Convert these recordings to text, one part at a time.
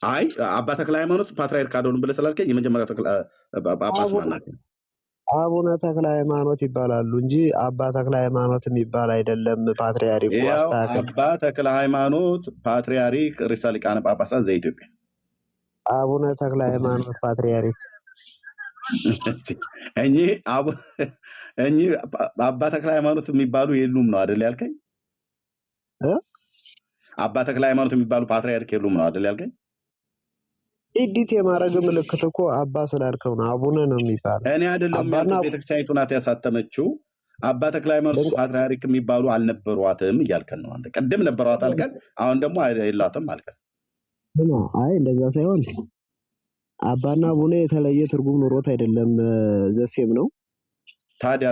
አይ አባ ተክለ ሃይማኖት ፓትርያርክ አይደሉም ብለህ ስላልከኝ የመጀመሪያው ጳጳስ ማን ናቸው? አቡነ ተክለ ሃይማኖት ይባላሉ እንጂ አባ ተክለ ሃይማኖት የሚባል አይደለም። ፓትርያርኩ ያው አባ ተክለ ሃይማኖት ፓትርያርክ ርዕሰ ሊቃነ ጳጳሳት ዘኢትዮጵያ። አቡነ ተክለ ሃይማኖት ፓትርያርክ እኚህ አባ ተክለ ሃይማኖት የሚባሉ የሉም ነው አይደል ያልከኝ? አባ ተክለ ሃይማኖት የሚባሉ ፓትርያርክ የሉም ነው አይደል ያልከኝ? ኢዲት የማድረግ ምልክት እኮ አባ ስላልከው ነው አቡነ ነው የሚባለው። እኔ አይደለም ያልኩት፣ ቤተክርስቲያኒቱ ናት ያሳተመችው። አባ ተክለ ሃይማኖት ፓትርያርክ የሚባሉ አልነበሯትም እያልከን ነው አንተ። ቅድም ነበሯት አልከን፣ አሁን ደግሞ የላትም አልከን። አይ እንደዛ ሳይሆን አባና አቡነ የተለየ ትርጉም ኖሮት አይደለም፣ ዘሴም ነው። ታዲያ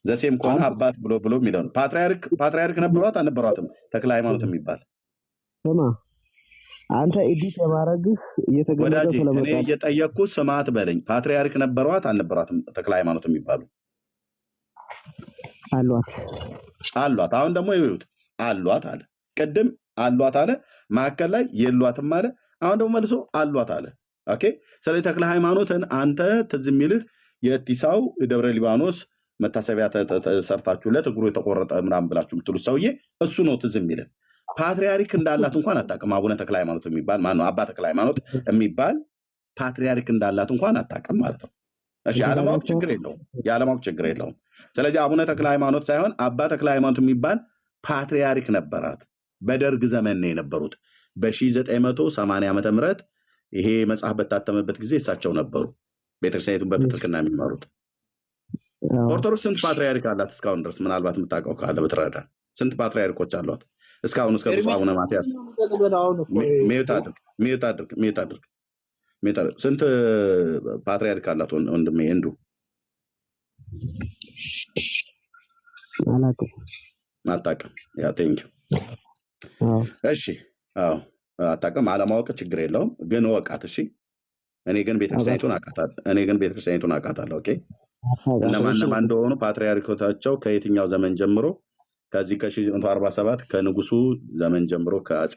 ዘሴም ከሆነ አባት ብሎ የሚለው ነው። ፓትርያርክ ነበሯት አልነበሯትም? ተክለ ሃይማኖት የሚባል ስማ፣ አንተ ኤዲት የማረግህ እየተገለጸ ስለመጣ እኔ እየጠየቅኩ ስማት በለኝ። ፓትርያርክ ነበሯት አልነበሯትም? ተክለ ሃይማኖት የሚባሉ አሏት። አሁን ደግሞ ይሁት አሏት አለ። ቅድም አሏት አለ፣ መካከል ላይ የሏትም አለ። አሁን ደግሞ መልሶ አሏት አለ። ኦኬ። ስለዚህ ተክለ ሃይማኖትን አንተ ትዝ የሚልህ የቲሳው ደብረ ሊባኖስ መታሰቢያ ሰርታችሁለት እግሩ የተቆረጠ ምናምን ብላችሁ የምትሉት ሰውዬ እሱ ነው ትዝ የሚልህ። ፓትርያርክ እንዳላት እንኳን አታውቅም። አቡነ ተክለ ሃይማኖት የሚባል ማነው? አባ ተክለ ሃይማኖት የሚባል ፓትርያርክ እንዳላት እንኳን አታውቅም ማለት ነው። እሺ፣ ያለማወቅ ችግር የለውም። ስለዚህ አቡነ ተክለ ሃይማኖት ሳይሆን አባ ተክለ ሃይማኖት የሚባል ፓትርያርክ ነበራት። በደርግ ዘመን ነው የነበሩት። በ1980 ዓመተ ምህረት ይሄ መጽሐፍ በታተመበት ጊዜ እሳቸው ነበሩ ቤተክርስቲያኒቱን በፕትርክና የሚመሩት። ኦርቶዶክስ ስንት ፓትርያርክ አላት እስካሁን ድረስ? ምናልባት የምታውቀው ካለ ብትረዳ። ስንት ፓትርያርኮች አሏት እስካሁን? እስከ ብፁዕ አቡነ ማትያስ ሚዩት አድርግ። ስንት ፓትርያርክ አላት ወንድሜ? እንዱ አታውቅም? ያ ቴንኪው። እሺ፣ አዎ አታውቅም። አለማወቅ ችግር የለውም፣ ግን ወቃት። እሺ፣ እኔ ግን ቤተክርስቲያኒቱን አውቃታለሁ። ኦኬ። እነማን እንደሆኑ ፓትርያርኮቻቸው ከየትኛው ዘመን ጀምሮ? ከዚህ ከ1947 ከንጉሱ ዘመን ጀምሮ ከአፄ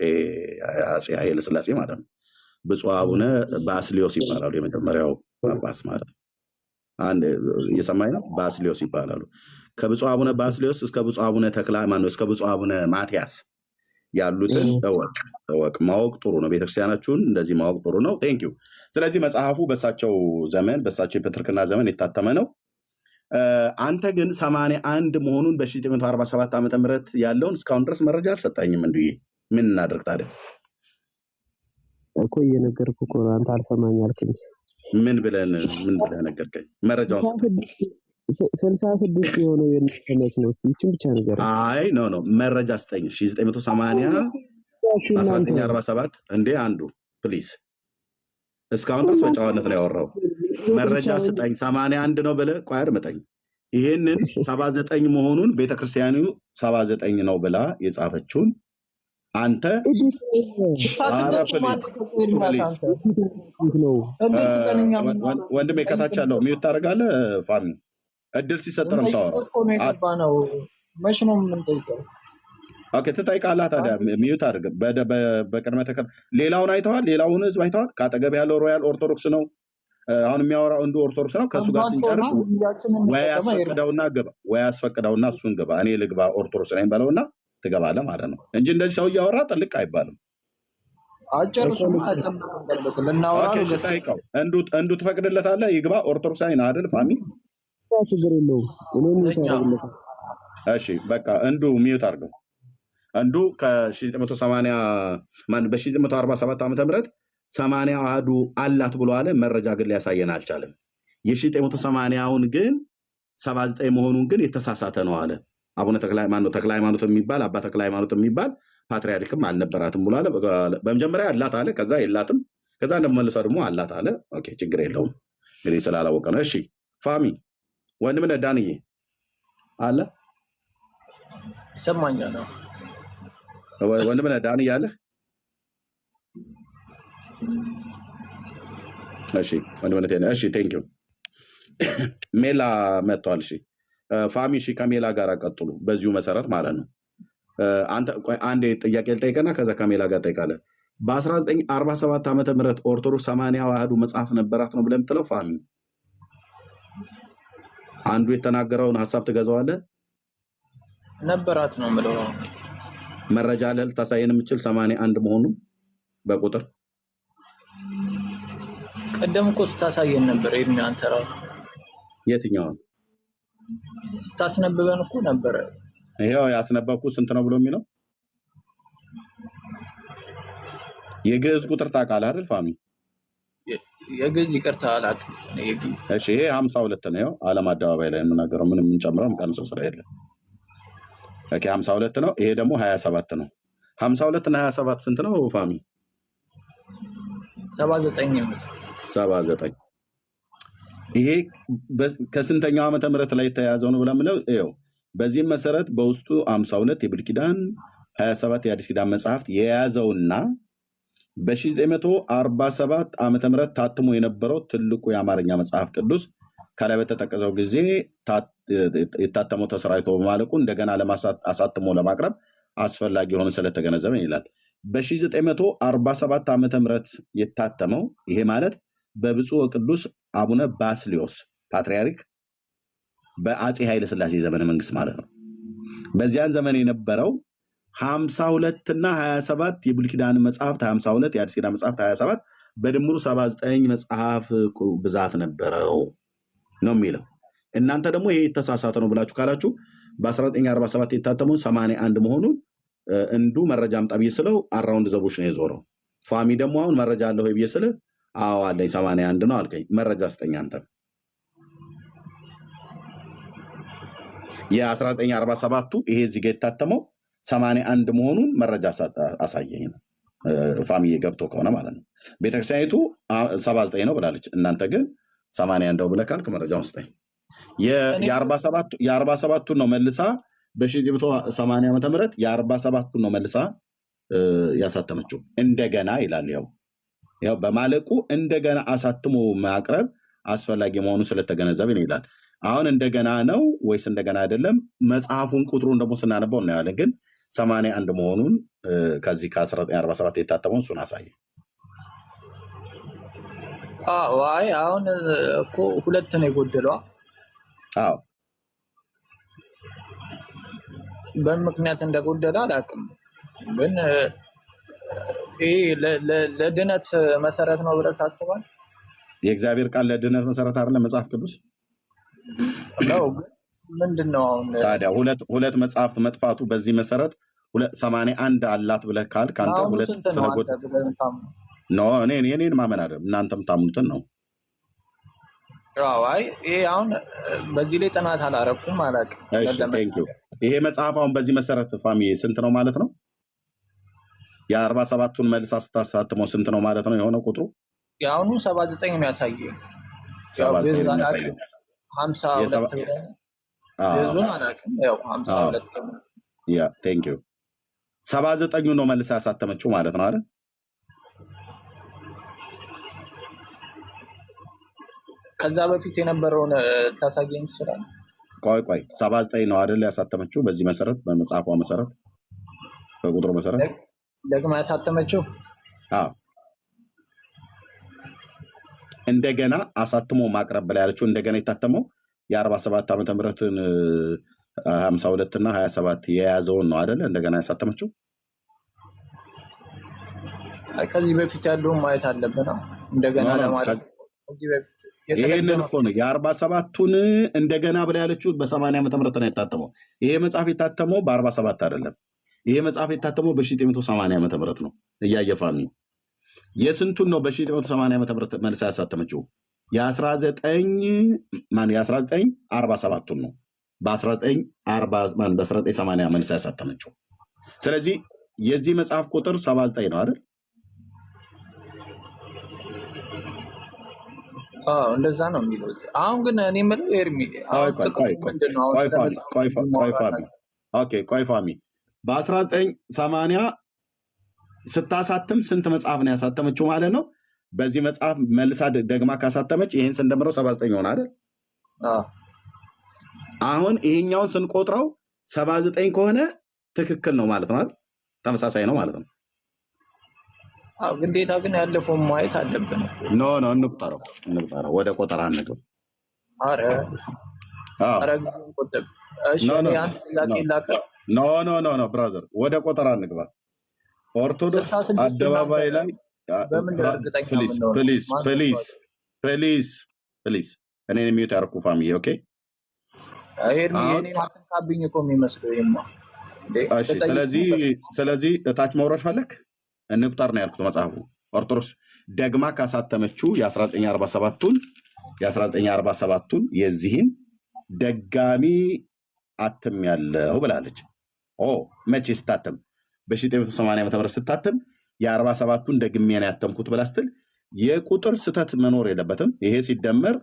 ኃይለ ሥላሴ ማለት ነው። ብፁዕ አቡነ ባስሊዮስ ይባላሉ። የመጀመሪያው ጳጳስ ማለት ነው። አንድ እየሰማኝ ነው። ባስሊዮስ ይባላሉ። ከብፁዕ አቡነ ባስሊዮስ እስከ ብፁዕ አቡነ ተክለ ሃይማኖት እስከ ብፁዕ አቡነ ማትያስ ያሉትን እወቅ። ማወቅ ጥሩ ነው። ቤተክርስቲያናችሁን እንደዚህ ማወቅ ጥሩ ነው። ቴንኪው። ስለዚህ መጽሐፉ በሳቸው የፕትርክና ዘመን የታተመ ነው። አንተ ግን 81 መሆኑን በ1947 ዓመተ ምህረት ያለውን እስካሁን ድረስ መረጃ አልሰጣኝም። እንዱዬ ምን እናደርግ ታዲያ? እኮ እየነገርኩህ እኮ አንተ አልሰማኝ አልከኝ። ምን ብለህ ነገርከኝ? መረጃውን 66 የሆነው የነሱ ነው። እስቲ ይችን ብቻ ነገር አይ ኖ መረጃ ስጠኝ። 1980 1947 እንዴ አንዱ ፕሊዝ። እስካሁን ድረስ በጨዋነት ነው ያወራው። መረጃ ስጠኝ። 81 ነው ብለህ ቆይ አድምጠኝ። ይሄንን 79 መሆኑን ቤተክርስቲያኑ 79 ነው ብላ የጻፈችውን አንተ ወንድሜ ከታች ያለው ሚዩት ታደርጋለህ። ፋሚ እድል ሲሰጠርም ታወራው። መቼ ነው የምንጠይቀው? ኦኬ ትጠይቃለህ። ታዲያ ሚዩት አድርግ። በቅድመ ተከተል ሌላውን አይተዋል። ሌላውን ህዝብ አይተዋል። ከአጠገብ ያለው ሮያል ኦርቶዶክስ ነው። አሁን የሚያወራው እንዱ ኦርቶዶክስ ነው። ከእሱ ጋር ስንጨርስ ወይ አስፈቅደውና እሱን ግባ፣ እኔ ልግባ ኦርቶዶክስ ነኝ በለውና ትገባለህ ማለት ነው እንጂ እንደዚህ ሰው እያወራ ጥልቅ አይባልም። ጠይቀው። እንዱ ትፈቅድለታለህ? ይግባ። ኦርቶዶክስ ነኝ አይደል ፋሚ? ችግር የለውም። እሺ በቃ እንዱ ሚዩት አድርገው። እንዱ በ1947 ዓመተ ምህረት 80 አሐዱ አላት ብሎ አለ። መረጃ ግን ሊያሳየን አልቻለም። የ1980ውን ግን 79 መሆኑን ግን የተሳሳተ ነው አለ። አቡነ ተክለ ሃይማኖት የሚባል አባ ተክለ ሃይማኖት የሚባል ፓትርያርክም አልነበራትም ብሎ አለ። በመጀመሪያ አላት አለ፣ ከዛ የላትም፣ ከዛ እንደመለሰ ደግሞ አላት አለ። ኦኬ ችግር የለውም እንግዲህ ስላላወቀ ነው። እሺ ፋሚ ወንድም ነህ ዳንዬ አለ ይሰማኛል። ወንድም ነህ ዳንዬ አለ። እሺ ወንድም ነህ። እሺ ቴንክ ዩ። ሜላ መጥቷል። እሺ ፋሚ፣ እሺ ከሜላ ጋር ቀጥሉ በዚሁ መሰረት ማለት ነው። አንተ ቆይ አንዴ ጥያቄ ልጠይቅና ከዛ ከሜላ ጋር ጠይቃለን። በ1947 ዓመተ ምህረት ኦርቶዶክስ 80 ዋህዱ መጽሐፍ ነበራት ነው ብለህ የምትለው ፋሚ? አንዱ የተናገረውን ሐሳብ ትገዛዋለህ? ነበራት ነው የምለው። መረጃ አለ ልታሳየን የምችል 81 መሆኑን በቁጥር? ቀደም እኮ ስታሳየን ነበር። ኤርሚ አንተ ራሱ የትኛውን ስታስነብበን እኮ ነበረ። ይሄው ያስነበብኩ ስንት ነው ብሎ የሚለው የግዕዝ ቁጥር ታውቃለህ አይደል ፋሚ? የግዕዝ ይቅርታ አላውቅም እኔ የግዕዝ። እሺ ይሄ 52 ነው። ይሄው ዓለም አደባባይ ላይ የምናገረው ምንም የምንጨምረው የምንቀንሰው ስለሌለ ኦኬ 52 ነው። ይሄ ደግሞ 27 ነው። 52 እና 27 ስንት ነው ፋሚ? 79 ነው። 79 ይሄ ከስንተኛው ዓመተ ምህረት ላይ የተያዘው ነው ብለን ምለው ይኸው። በዚህም መሰረት በውስጡ 52 የብሉይ ኪዳን 27 የአዲስ ኪዳን መጽሐፍት የያዘውና በ1947 ዓመተ ምህረት ታትሞ የነበረው ትልቁ የአማርኛ መጽሐፍ ቅዱስ ከላይ በተጠቀሰው ጊዜ የታተመው ተሰራይቶ በማለቁ እንደገና አሳትሞ ለማቅረብ አስፈላጊ ሆኖ ስለተገነዘበ ይላል። በ1947 ዓመተ ምህረት የታተመው ይሄ ማለት በብፁዕ ወቅዱስ አቡነ ባስልዮስ ፓትርያርክ በአፄ ኃይለ ሥላሴ ዘመነ መንግስት ማለት ነው። በዚያን ዘመን የነበረው 52 እና 27 የብሉይ ኪዳን መጽሐፍት 52 የአዲስ ኪዳን መጽሐፍት 27 በድምሩ 79 መጽሐፍ ብዛት ነበረው ነው የሚለው። እናንተ ደግሞ ይሄ የተሳሳተ ነው ብላችሁ ካላችሁ በ1947 የታተመው 81 መሆኑን እንዱ መረጃ አምጣ ብዬ ስለው አራውንድ ዘቦች ነው የዞረው። ፋሚ ደግሞ አሁን መረጃ አለ ወይ ብዬ ስለው አዎ አለኝ 81 ነው አልከኝ። መረጃ ስጠኝ አንተ። የ1947ቱ ይሄ እዚህ ጋር የታተመው 81 መሆኑን መረጃ አሳየኝ ነው ፋሚዬ ገብቶ ከሆነ ማለት ነው። ቤተክርስቲያኒቱ 79 ነው ብላለች። እናንተ ግን 81 ነው ብለህ ካልክ መረጃውን ስጠኝ። የ47ቱን ነው መልሳ በ1980 ዓመተ ምህረት የ47ቱን ነው መልሳ ያሳተመችው እንደገና ይላል። ያው በማለቁ እንደገና አሳትሞ ማቅረብ አስፈላጊ መሆኑ ስለተገነዘብን ይላል። አሁን እንደገና ነው ወይስ እንደገና አይደለም? መጽሐፉን ቁጥሩን ደግሞ ስናነበው እናያለን። ግን 81 መሆኑን ከዚህ ከ1947 የታተመውን እሱን አሳየ። አይ አሁን እኮ ሁለት ነው የጎደለው። አዎ በምክንያት እንደጎደለ አላውቅም። ግን ይሄ ለድነት መሰረት ነው ብለህ ታስባለህ? የእግዚአብሔር ቃል ለድነት መሰረት አይደለም መጽሐፍ ቅዱስ ነው። ምንድነው አሁን ታዲያ ሁለት መጽሐፍት መጥፋቱ በዚህ መሰረት 81 አላት ብለህ ካልክ አንተ ሁለት ስለጎድ ነው። እኔን ማመን አይደለም እናንተም ታምኑትን ነው። አይ ይሄ አሁን በዚህ ላይ ጥናት አላረኩም አላውቅም። እሺ ቴንክ ዩ። ይሄ መጽሐፍ አሁን በዚህ መሰረት ፋሚ ስንት ነው ማለት ነው? የ47ቱን መልስ ስታሳትመው ስንት ነው ማለት ነው የሆነው ቁጥሩ? የአሁኑ 79 ነው ያሳየው። 79 ነው ያሳየው። 52 የዙን አላውቅም። ያው 52 ያ ቴንክ ዩ። 79ኙ ነው መልሳ ያሳተመችው ማለት ነው አይደል? ከዛ በፊት የነበረውን ታሳየኝ ይችላል? ቆይ 79 ነው አይደል ያሳተመችው? በዚህ መሰረት በመጽሐፏ መሰረት በቁጥሩ መሰረት ደግማ ያሳተመችው? አዎ እንደገና አሳትሞ ማቅረብ ብላ ያለችው እንደገና የታተመው የ47 ዓመተ ምህረትን 52 እና 27 የያዘውን ነው አይደለ? እንደገና ያሳተመችው። ከዚህ በፊት ያለውን ማየት አለብን እንደገና ለማለት ከዚህ በፊት ይሄንን እኮ ነው የ47ቱን እንደገና ብላ ያለችው በ80 ዓመተ ምህረት ነው የታተመው። ይሄ መጽሐፍ የታተመው በ47 አይደለም። ይሄ መጽሐፍ የታተመው በ1980 ዓመተ ምህረት ነው። እያየፋኒ የስንቱን ነው በ1980 ዓመተ ምህረት መልሳ ያሳተመችው? የ1947ቱን ነው በ1980 መልሳ ያሳተመችው። ስለዚህ የዚህ መጽሐፍ ቁጥር 79 ነው አይደል? እንደዛ ነው የሚለው። አሁን ግን እኔ የምለው ኤርሚ ቆይ ፋሚ በ1980 ስታሳትም ስንት መጽሐፍ ነው ያሳተመችው ማለት ነው? በዚህ መጽሐፍ መልሳ ደግማ ካሳተመች ይህን ስንደምረው 79 ይሆናል አይደል? አሁን ይሄኛውን ስንቆጥረው 79 ከሆነ ትክክል ነው ማለት ነው አይደል? ተመሳሳይ ነው ማለት ነው። ግዴታ ግን ያለፈውን ማየት አለብን። ኖ እንቁጠረው ወደ ቆጠራ እንግባ። አረ ጊዜውን ቆጠብ። እሺ አንተ ጥያቄ ላቀርብ። ኖ ብራዘር ወደ ቆጠራ እንግባ። ኦርቶዶክስ አደባባይ ላይ ፕሊዝ እኔን የሚዩት ያርኩ ፋሚሊ ኦኬ። እኔ ማተንካብኝ እኮ የሚመስለው ይሄማ። እሺ ስለዚህ እታች መውረድ ፈለክ እንቁጠር ነው ያልኩት። መጽሐፉ ኦርቶዶክስ ደግማ ካሳተመችው የ1947ቱን የዚህን ደጋሚ አትም ያለው ብላለች። መቼ ስታተም? በ1980 ዓ.ም ስታተም የ47ቱን ደግሜ ነው ያተምኩት ብላ ስትል የቁጥር ስተት መኖር የለበትም። ይሄ ሲደመር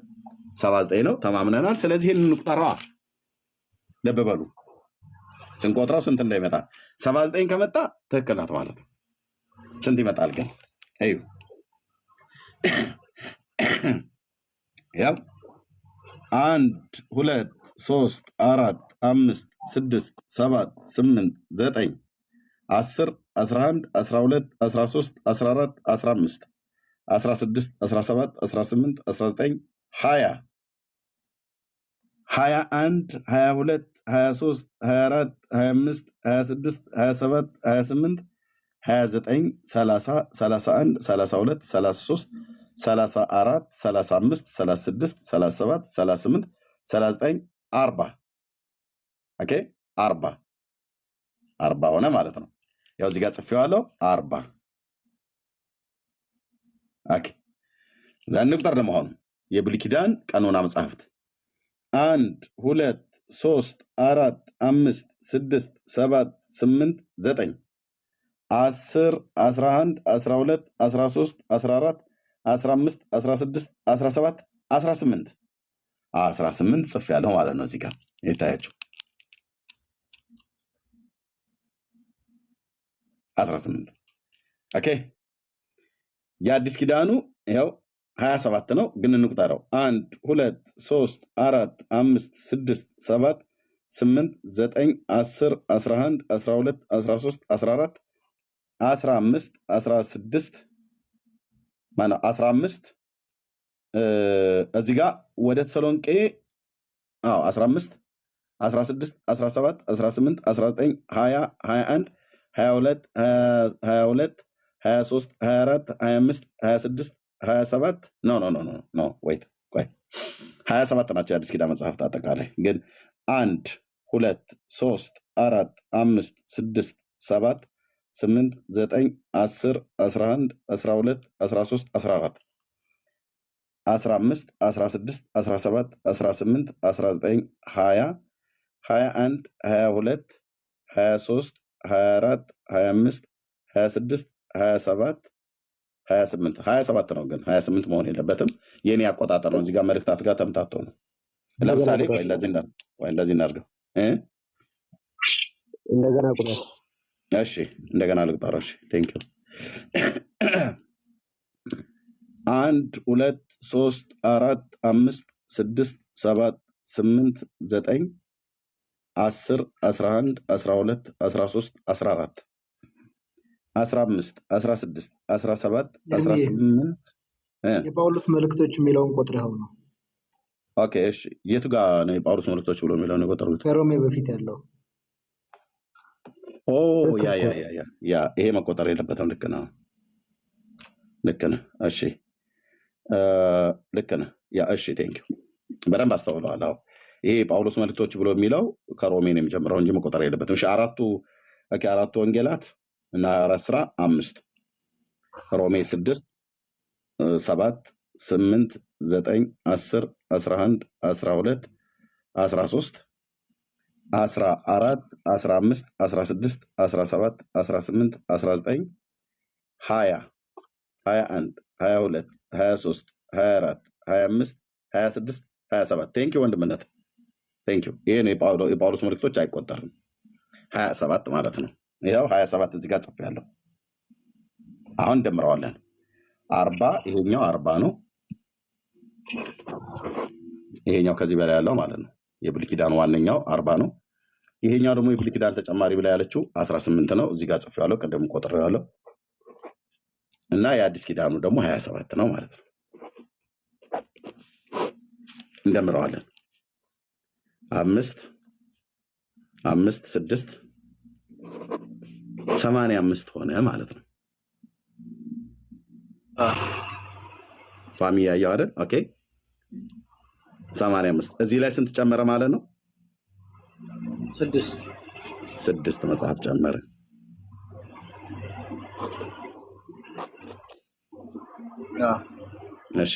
79 ነው ተማምነናል። ስለዚህ እንቁጠረዋ። ልብ በሉ ስንቆጥረው ስንት እንዳይመጣ 79 ከመጣ ትክክል ናት ማለት ነው። ስንት ይመጣል ግን? እዩ ያው 1 2 3 4 5 6 7 8 9 10 11 12 13 14 15 16 17 18 19 20 21 22 23 24 25 26 27 28 29 30 31 32 33 34 35 36 37 38 39 40 ኦኬ 40 ሆነ ማለት ነው። ያው እዚህ ጋር ጽፌዋለሁ 40 ኦኬ። ዛን ቁጥር ደግሞ አሁን የብሉይ ኪዳን ቀኖና መጻሕፍት 1 2 3 4 5 6 7 8 9 10 11 12 13 14 15 16 17 18 ጽፌያለሁ ማለት ነው። እዚህ ጋር ይታያችሁ 18 ኦኬ። የአዲስ ኪዳኑ ይኸው 27 ነው፣ ግን እንቁጠረው 1 2 3 4 5 6 7 8 9 10 11 12 13 14 15 16 ማነው 15 እዚህ ጋር ወደ ተሰሎንቄ 15 16 17 18 19 20 21 22 22 23 24 25 26 27 ኖ ወይት ቆይ 27 ናቸው የአዲስ ኪዳን መጽሐፍት አጠቃላይ። ግን 1 2 3 4 5 6 7 8 9 10 11 12 13 14 15 16 17 18 19 20 21 22 23 24 25 26 27 28 ነው። ግን 28 መሆን የለበትም። የኔ አቆጣጠር ነው። እዚህ ጋር መልእክታት ጋር ተምታቶ ነው። ለምሳሌ እንደዚህ እናድርገው። እንደገና ቁጥር እሺ፣ እንደገና ልቁጠረው። እሺ ቴንክ ዩ 1 2 3 4 5 6 7 8 9 10 11 12 13 14 15 16 17 18 የጳውሎስ መልእክቶች የሚለውን ቆጥረኸው ነው? ኦኬ እሺ። የቱ ጋር ነው የጳውሎስ መልእክቶች ብሎ የሚለውን የቆጠሩት? ከሮሜ በፊት ያለው። ያ ይሄ መቆጠር የለበትም። ልክ ነህ። እሺ ልክ ነህ። ያ እሺ ቴንክ ዩ በደንብ አስተውለዋል። ይሄ ጳውሎስ መልእክቶች ብሎ የሚለው ከሮሜ ነው የሚጀምረው እንጂ መቆጠር የለበትም። እሺ አራቱ ወንጌላት እና 4 ስራ 5 ሮሜ 6 7 8 9 10 11 12 13 14 15 16 17 18 19 20 21 22 23 24 25 26 27 ቴንክ ዩ ወንድምነት ቴንክ ዩ። ይሄ ነው የጳውሎስ መልእክቶች አይቆጠርም። 27 ማለት ነው። ይሄው 27 እዚህ ጋር ጽፌያለሁ። አሁን እንደምረዋለን 40 ይሄኛው 40 ነው። ይሄኛው ከዚህ በላይ ያለው ማለት ነው። የብሉይ ኪዳን ዋነኛው 40 ነው። ይሄኛው ደግሞ የብሉይ ኪዳን ተጨማሪ ብላ ያለችው 18 ነው። እዚህ ጋር ጽፌዋለሁ፣ ቀደም ቆጥሬዋለሁ። እና የአዲስ ኪዳኑ ደግሞ 27 ነው ማለት ነው። እንደምረዋለን 5 5 6 85 ሆነ ማለት ነው። ፋሚ ያያው አይደል? ኦኬ 85 እዚህ ላይ ስንት ጨመረ ማለት ነው? 6 መጽሐፍ ጨመረ። እሺ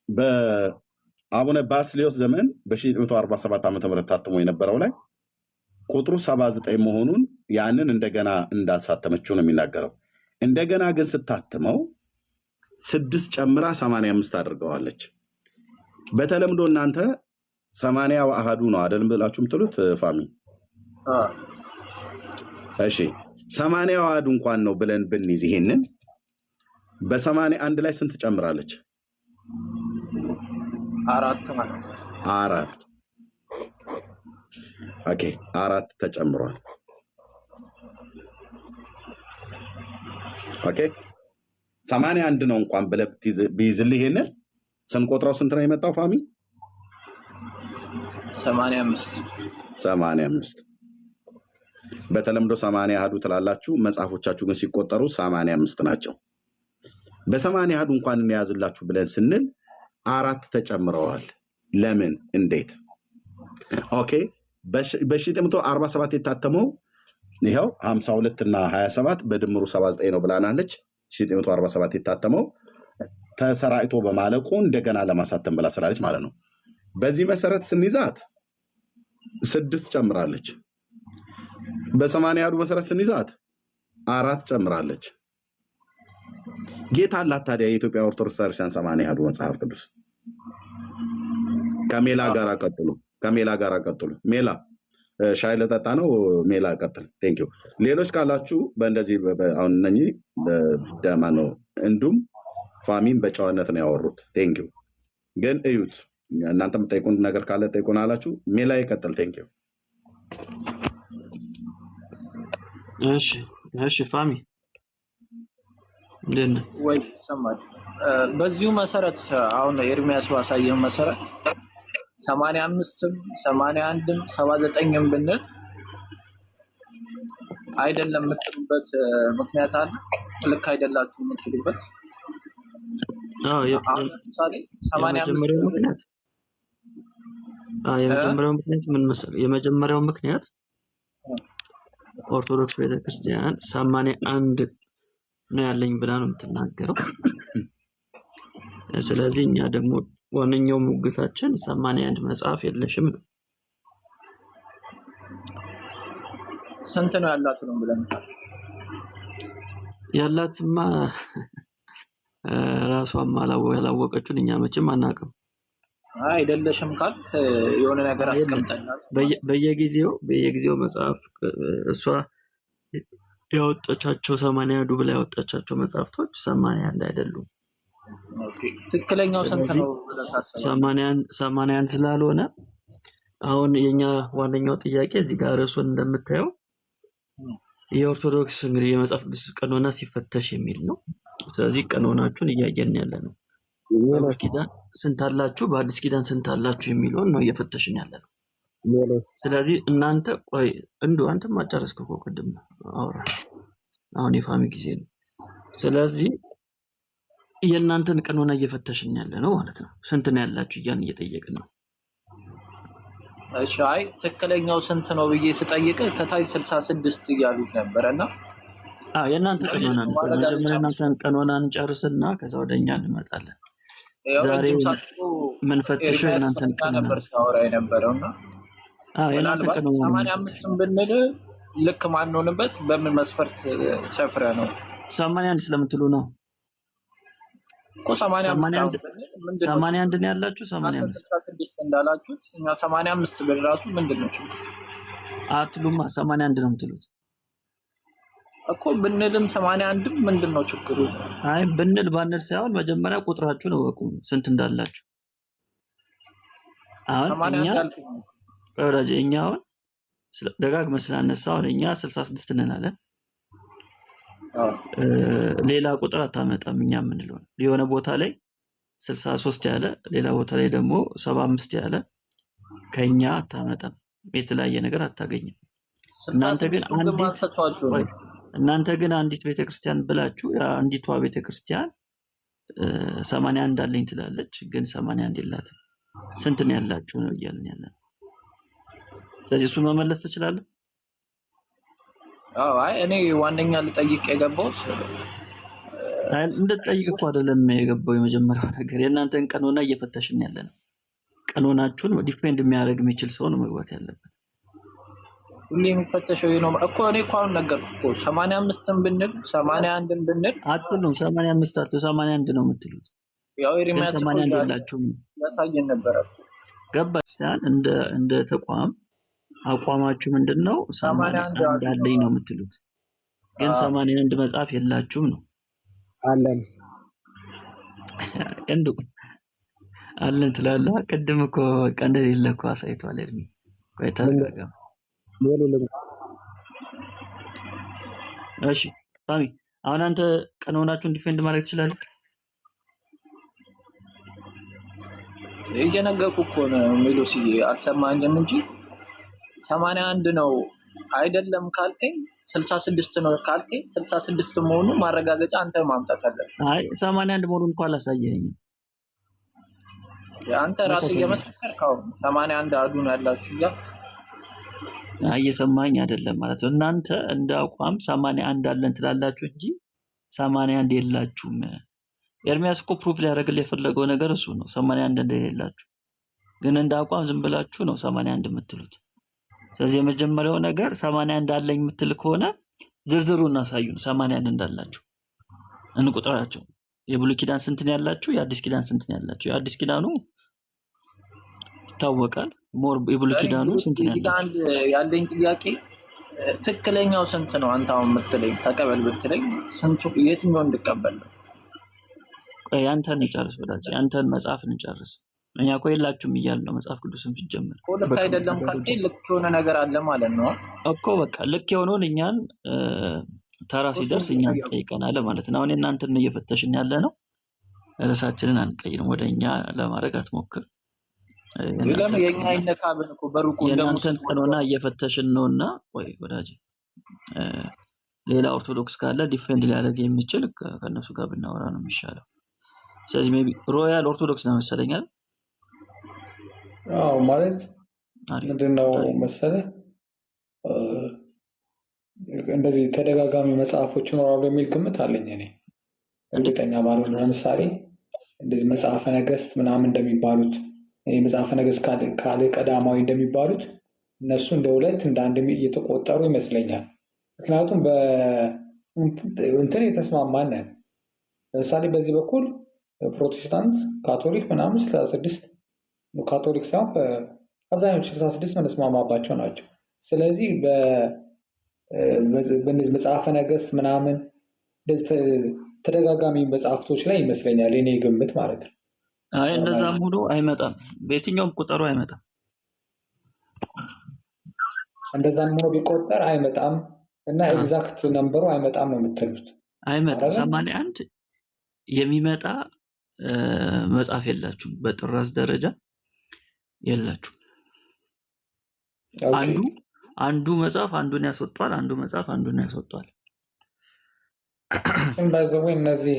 በአቡነ ባስልዮስ ዘመን በ1947 ዓ.ም ታትሞ የነበረው ላይ ቁጥሩ 79 መሆኑን ያንን እንደገና እንዳሳተመችው ነው የሚናገረው። እንደገና ግን ስታትመው 6 ጨምራ 85 አድርገዋለች። በተለምዶ እናንተ 80 አሃዱ ነው አይደል ብላችሁ የምትሉት ፋሚ? እሺ 80 አሃዱ እንኳን ነው ብለን ብንይዝ ይሄንን በ81 ላይ ስንት ጨምራለች? 4 ኦኬ 4 ተጨምሯል። ኦኬ 81 ነው እንኳን ብለህ ቢይዝልህ ይሄንን ስንቆጥረው ስንት ነው የመጣው ፋሚ? 85 በተለምዶ 80 አሃዱ ትላላችሁ፣ መጽሐፎቻችሁ ግን ሲቆጠሩ 85 ናቸው። በ80 አሃዱ እንኳን እንያዝላችሁ ብለን ስንል 4 ተጨምረዋል። ለምን? እንዴት? ኦኬ በ1947 የታተመው ይሄው 52 እና 27 በድምሩ 79 ነው ብላናለች። 1947 የታተመው ተሰራጭቶ በማለቁ እንደገና ለማሳተም ብላ ስላለች ማለት ነው። በዚህ መሰረት ስንይዛት 6 ጨምራለች። በ80 አሃዱ መሰረት ስንይዛት 4 ጨምራለች። ጌታ አላት ታዲያ የኢትዮጵያ ኦርቶዶክስ ክርስቲያን 80 አሃዱ መጽሐፍ ቅዱስ ከሜላ ጋር ቀጥሉ። ሜላ ሻይ ለጠጣ ነው። ሜላ ቀጥል። ቴንክ ዩ። ሌሎች ካላችሁ በእንደዚህ አሁን እነኚህ ደማ ነው እንዱም ፋሚን በጨዋነት ነው ያወሩት። ቴንክ ዩ። ግን እዩት እናንተ የምትጠይቁን ነገር ካለ ጠይቁን አላችሁ። ሜላ ይቀጥል። ቴንክ ዩ። እሺ ፋሚ እንደነ ወይ ሰማድ በዚሁ መሰረት አሁን ኤርሚያስ ባሳየው መሰረት 85ም 81ም 79ም ብንል አይደለም የምትሉበት ምክንያት አለ? ልክ አይደላችሁ የምትሉበት? አሁን ለምሳሌ 85 የመጀመሪያው ምክንያት ምን መሰለህ? የመጀመሪያው ምክንያት ኦርቶዶክስ ቤተክርስቲያን 81 ነው ያለኝ ብላ ነው የምትናገረው። ስለዚህ እኛ ደግሞ ዋነኛው ሙግታችን 81 መጽሐፍ የለሽም ነው። ስንት ነው ያላት ነው ብለን ያላትማ ራሷም ያላወቀችውን እኛ መቼም አናውቅም። አይደለሽም ካልክ የሆነ ነገር አስቀምጠናል። በየጊዜው መጽሐፍ እሷ ያወጣቻቸው 80 አሃዱ ብላ ያወጣቻቸው መጽሐፍቶች 81 አይደሉም። ኦኬ ትክክለኛው ስንት ነው? 81 ስላልሆነ አሁን የኛ ዋነኛው ጥያቄ እዚህ ጋር ርዕሱን እንደምታየው የኦርቶዶክስ እንግዲህ የመጽሐፍ ቅዱስ ቀኖና ሲፈተሽ የሚል ነው። ስለዚህ ቀኖናችሁን እያየን ያለ ነው። በብሉይ ኪዳን ስንት አላችሁ፣ በአዲስ ኪዳን ስንት አላችሁ የሚለውን ነው እየፈተሽን ያለ ነው። ስለዚህ እናንተ ቆይ አንተ ማጨረስክ እኮ ቅድም አውራ። አሁን የፋሚ ጊዜ ነው። ስለዚህ የእናንተን ቀኖና እየፈተሽን ያለ ነው ማለት ነው። ስንት ነው ያላችሁ እያን እየጠየቅን ነው። እሺ አይ ትክክለኛው ስንት ነው ብዬ ስጠይቅ ከታይ 66 እያሉት ነበርና የእናንተ ቀኖና ነው። መጀመሪያ እናንተን ቀኖናን ጨርስና ከዛ ወደኛ እንመጣለን። ዛሬ ምን ፈትሸው እናንተን ቀኖና ነበር ሲያወራ የነበረውና የእናንተ ቀኖና 85ም ብንል ልክ ማንሆንበት በምን መስፈርት ሰፍረ ነው? 81 ስለምትሉ ነው እኮ 81 ነው ያላችሁ። 85 እንዳላችሁት እኛ 85 ብር ራሱ ምንድነው ችግር አትሉማ? 81 ነው የምትሉት። እኮ ብንልም 81ም ምንድነው ችግሩ? አይ ብንል ባንል ሳይሆን መጀመሪያ ቁጥራችሁን እወቁ ስንት እንዳላችሁ። አሁን እኛ 81 ያልኩኝ ወዳጄ እኛ አሁን ደጋግመን ስላነሳው አሁን እኛ 66 እንላለን። ሌላ ቁጥር አታመጣም። እኛ የምንለው የሆነ ቦታ ላይ 63 ያለ ሌላ ቦታ ላይ ደግሞ 75 ያለ ከኛ አታመጣም። የተለያየ ነገር አታገኝም። እናንተ ግን አንዲት ቤተክርስቲያን ብላችሁ አንዲቷ ቤተክርስቲያን 81 አለኝ ትላለች፣ ግን 81 የላትም። ስንት ነው ያላችሁ ነው እያልን ያለን። ስለዚህ እሱ መመለስ ትችላለህ? አይ እኔ ዋነኛ ልጠይቅ የገባሁት እንድትጠይቅ እኮ አይደለም የገባው። የመጀመሪያው ነገር የእናንተን ቀኖና እየፈተሽን ያለን። ቀኖናችሁን ዲፌንድ የሚያደርግ የሚችል ሰው ነው መግባት ያለበት። ሁሌ የሚፈተሸው ነው እኮ። እኔ እኮ አሁን ነገርኩህ እኮ 85ን ብንል 81ን ብንል አትሉም። 85 አትሉ 81 ነው የምትሉት። ያው ኤርሚያስ 81 የላችሁም ያሳየን ነበር። ገባህ? እንደ ተቋም አቋማችሁ ምንድነው? 81 አለኝ ነው የምትሉት፣ ግን 81 መጽሐፍ የላችሁም ነው። አለን አለን ትላለህ። ቅድም እኮ በቃ እንደሌለ እኮ አሳይቷል ኤርሚ። ቆይ ተረጋጋ። እሺ ሳሚ፣ አሁን አንተ ቀኖናችሁን ዲፌንድ ማድረግ ትችላለህ? እየነገርኩህ እኮ ነው ሜሎስዬ፣ አልሰማኝም እንጂ 81 ነው አይደለም ካልከኝ 66 ነው ካልከኝ 66 መሆኑ ማረጋገጫ አንተ ማምጣት አለብህ። አይ 81 መሆኑን እንኳን አላሳየኸኝም። አንተ ራስህ እየመሰከርከው 81 አዱን ያላችሁ ያ እየሰማኝ አይደለም ማለት ነው። እናንተ እንደ አቋም 81 አለን ትላላችሁ እንጂ 81 የላችሁም። ኤርሚያስ እኮ ፕሩፍ ሊያደርግልህ የፈለገው ነገር እሱ ነው፣ 81 እንደሌላችሁ። ግን እንደ አቋም ዝም ብላችሁ ነው 81 የምትሉት። ስለዚህ የመጀመሪያው ነገር 81 አለኝ የምትል ከሆነ ዝርዝሩን አሳዩን። 81 እንዳላችሁ እንቁጥራቸው። የብሉይ ኪዳን ስንት ነው ያላችሁ? የአዲስ ኪዳን ስንት ነው ያላችሁ? የአዲስ ኪዳኑ ይታወቃል። ሞር የብሉይ ኪዳኑ ስንት ነው ያላችሁ? ያለኝ ጥያቄ ትክክለኛው ስንት ነው? አንተ አሁን የምትለኝ ተቀበል ብትለኝ ስንቱ የትኛው እንድቀበል ነው? ቆይ አንተን እንጨርስ ወዳጅ፣ አንተን መጽሐፍ እንጨርስ። እኛ እኮ የላችሁም እያልን ነው መጽሐፍ ቅዱስም ሲጀምር። ልክ አይደለም ካልከኝ ልክ የሆነ ነገር አለ ማለት ነው እኮ። በቃ ልክ የሆነውን እኛን ተራ ሲደርስ እኛን ጠይቀናል ማለት ነው። አሁን እናንተን እየፈተሽን ያለ ነው። ርዕሳችንን አንቀይርም። ወደ እኛ ለማድረግ አትሞክር። ለምን የኛ አይነካብን እኮ በሩቁ የእናንተን ቀኖና እየፈተሽን ነውና። ወይ ወዳጅ ሌላ ኦርቶዶክስ ካለ ዲፌንድ ሊያደርግ የሚችል ከነሱ ጋር ብናወራ ነው የሚሻለው። ስለዚህ ሜቢ ሮያል ኦርቶዶክስ ነው መሰለኛል። አዎ ማለት ምንድነው መሰለህ እንደዚህ ተደጋጋሚ መጽሐፎች ይኖራሉ የሚል ግምት አለኝ እኔ እርግጠኛ ባልሆንም። ለምሳሌ እንደዚህ መጽሐፈ ነገስት ምናምን እንደሚባሉት የመጽሐፈ ነገስት ካለ ቀዳማዊ እንደሚባሉት እነሱ እንደ ሁለት እንደ አንድ እየተቆጠሩ ይመስለኛል። ምክንያቱም እንትን የተስማማን ነን። ለምሳሌ በዚህ በኩል ፕሮቴስታንት፣ ካቶሊክ ምናምን 66 ካቶሊክ ሳይሆን አብዛኞቹ 66 ምንስማማባቸው ናቸው። ስለዚህ በእነዚህ መጽሐፈ ነገስት ምናምን ተደጋጋሚ መጽሐፍቶች ላይ ይመስለኛል የኔ ግምት ማለት ነው። አይ እንደዛም ሆኖ አይመጣም፣ በየትኛውም ቁጥሩ አይመጣም። እንደዛም ሆኖ ቢቆጠር አይመጣም እና ኤግዛክት ነምበሩ አይመጣም ነው የምትሉት? አይመጣም። 81 የሚመጣ መጽሐፍ የላችሁም፣ በጥራዝ ደረጃ የላችሁም። አንዱ መጽሐፍ አንዱን ያስወጣል፣ አንዱ መጽሐፍ አንዱን ያስወጣል። ባይዘው እነዚህ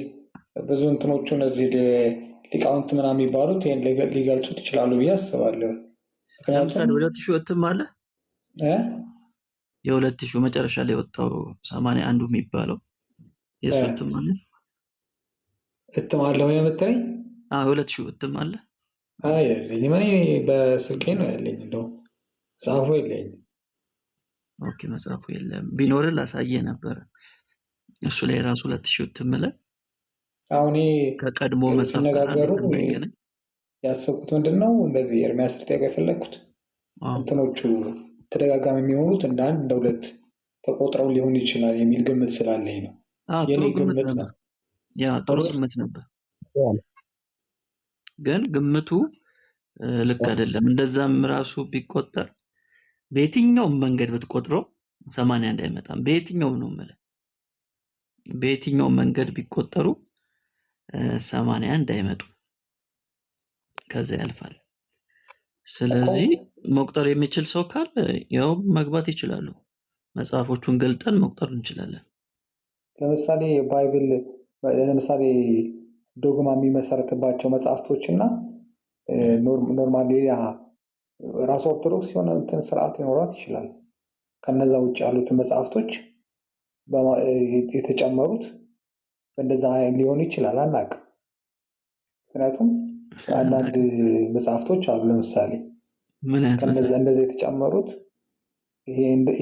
ብዙ እንትኖቹ እነዚህ ሊቃውንት ምናምን የሚባሉት ይሄን ሊገልጹት ይችላሉ ብዬ አስባለሁ። ለምሳሌ 2000 እትም አለ። የ2000 መጨረሻ ላይ የወጣው 81 የሚባለው የሱ እትም አለ። እትም አለ ወይ የምትለኝ? 2000 እትም አለ። አይ የለኝም፣ እኔ በስልኬ ነው ያለኝ። እንደው መጽሐፉ የለኝም። ኦኬ መጽሐፉ የለም። ቢኖር ላሳየ ነበር። እሱ ላይ ራሱ 2000 እትም ላይ አሁን ከቀድሞ መጽሐፍ ተነጋገሩ ያሰብኩት ምንድነው እንደዚህ ኤርሚያስ ልጠይቅ የፈለግኩት እንትኖቹ ተደጋጋሚ የሚሆኑት እንደ አንድ እንደ ሁለት ተቆጥረው ሊሆን ይችላል የሚል ግምት ስላለኝ ነው። ጥሩ የኔ ግምት ግምት ነበር። ነው። ጥሩ ግምት ነበር፣ ግን ግምቱ ልክ አይደለም። እንደዛም ራሱ ቢቆጠር በየትኛውም መንገድ ብትቆጥረው 81 አይመጣም። በየትኛውም ነው የምልህ፣ በየትኛውም መንገድ ቢቆጠሩ 81 አይመጡም፣ ከዛ ያልፋል። ስለዚህ መቁጠር የሚችል ሰው ካለ ያው መግባት ይችላሉ። መጽሐፎቹን ገልጠን መቁጠር እንችላለን። ለምሳሌ ባይብል፣ ለምሳሌ ዶግማ የሚመሰረትባቸው መጽሐፍቶች እና ኖርማል ሌላ ራሱ ኦርቶዶክስ የሆነ እንትን ስርዓት ሊኖራት ይችላል። ከነዛ ውጭ ያሉትን መጽሐፍቶች የተጨመሩት በእንደዛ ሊሆን ይችላል፣ አናውቅም። ምክንያቱም አንዳንድ መጽሐፍቶች አሉ ለምሳሌ ከነዛ እንደዛ የተጨመሩት ይሄ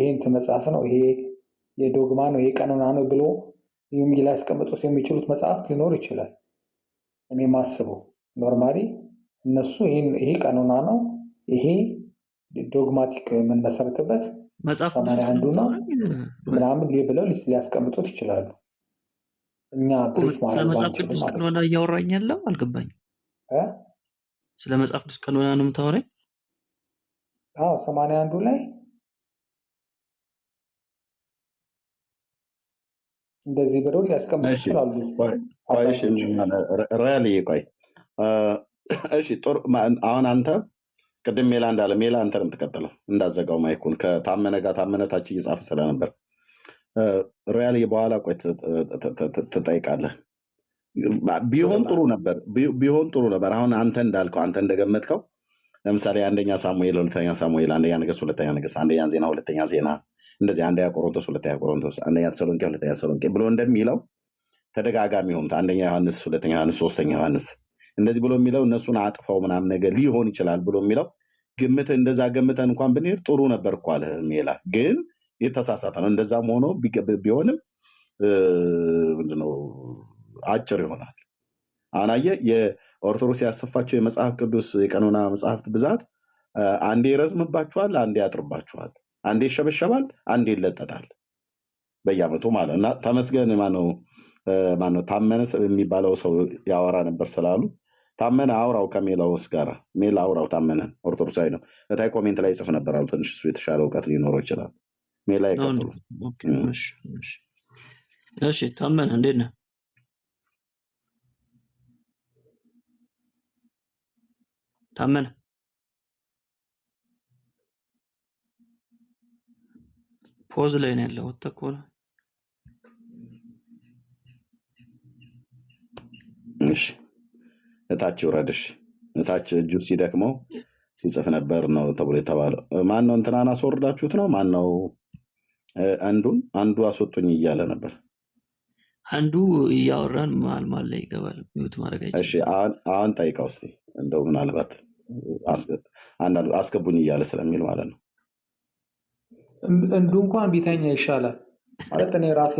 እንትን መጽሐፍ ነው፣ ይሄ የዶግማ ነው፣ ይሄ ቀኖና ነው ብሎ ሊያስቀምጡት የሚችሉት መጽሐፍት ሊኖር ይችላል። እኔ ማስበው ኖርማሊ እነሱ ይሄ ቀኖና ነው፣ ይሄ ዶግማቲክ የምንመሰረትበት 81 ነው ምናምን ብለው ሊያስቀምጡት ይችላሉ። እኛ ስለ መጽሐፍ ቅዱስ ቀኖና እያወራኝ ያለው አልገባኝም። ስለ መጽሐፍ ቅዱስ ቀኖና ነው የምታወራኝ? 81 ላይ እንደዚህ ብለው ሊያስቀምጡ ይችላሉ። ሪያሊ ቆይ፣ እሺ ጥሩ። አሁን አንተ ቅድም ሜላ እንዳለ ሜላ አንተ ነው የምትቀጥለው፣ እንዳዘጋው ማይኩን ከታመነ ጋር ታመነ ታች እየጻፈ ስለነበር ሪያሊ በኋላ ቆይ ትጠይቃለህ። ቢሆን ጥሩ ነበር። አሁን አንተ እንዳልከው አንተ እንደገመትከው ለምሳሌ አንደኛ ሳሙኤል፣ ሁለተኛ ሳሙኤል፣ አንደኛ ነገሥት፣ ሁለተኛ ነገሥት፣ አንደኛ ዜና፣ ሁለተኛ ዜና፣ እንደዚህ አንደኛ ቆሮንቶስ፣ ሁለተኛ ቆሮንቶስ፣ አንደኛ ተሰሎንቄ፣ ሁለተኛ ተሰሎንቄ ብሎ እንደሚለው ተደጋጋሚ ሆኑት። አንደኛ ዮሐንስ፣ ሁለተኛ ዮሐንስ፣ ሶስተኛ ዮሐንስ እንደዚህ ብሎ የሚለው እነሱን አጥፈው ምናምን ነገር ሊሆን ይችላል ብሎ የሚለው ግምት እንደዛ ገምተን እንኳን ብንሄድ ጥሩ ነበር እኮ አለ ሜላ። ግን የተሳሳተ ነው። እንደዛም ሆኖ ቢሆንም ምንድነው አጭር ይሆናል። አሁን አየህ የኦርቶዶክስ ያሰፋቸው የመጽሐፍ ቅዱስ የቀኖና መጽሐፍት ብዛት አንዴ ይረዝምባችኋል፣ አንዴ ያጥርባችኋል፣ አንዴ ይሸበሸባል፣ አንዴ ይለጠጣል በየዓመቱ ማለት እና ተመስገን ማነው ታመነ የሚባለው ሰው ያወራ ነበር ስላሉ ታመነ አውራው ከሜላውስ ጋር ሜላ አውራው ታመነ ኦርቶዶክሳዊ ነው። እታይ ኮሜንት ላይ ጽፍ ነበር አሉ። ትንሽ እሱ የተሻለ እውቀት ሊኖረው ይችላል። ሜላ ይቀጥሉ። እሺ ታመነ እንዴት ነህ? ታመነ ፖዝ ላይ ነው ያለው። ተኮነ እሺ እታች ውረድሽ። እታች እጁ ሲደክመው ሲጽፍ ነበር ነው ተብሎ የተባለው። ማን ነው? እንትናን አስወርዳችሁት ነው? ማን ነው? አንዱ አስወጡኝ እያለ ነበር። አንዱ እያወራን መሀል ላይ ይገባል። ሚውት ማድረግ አይችልም። እሺ አሁን ጠይቀው እስኪ እንደው ምናልባት አስገቡኝ እያለ ስለሚል ማለት ነው። እንዱ እንኳን ቢተኛ ይሻላል ማለት እኔ ራሴ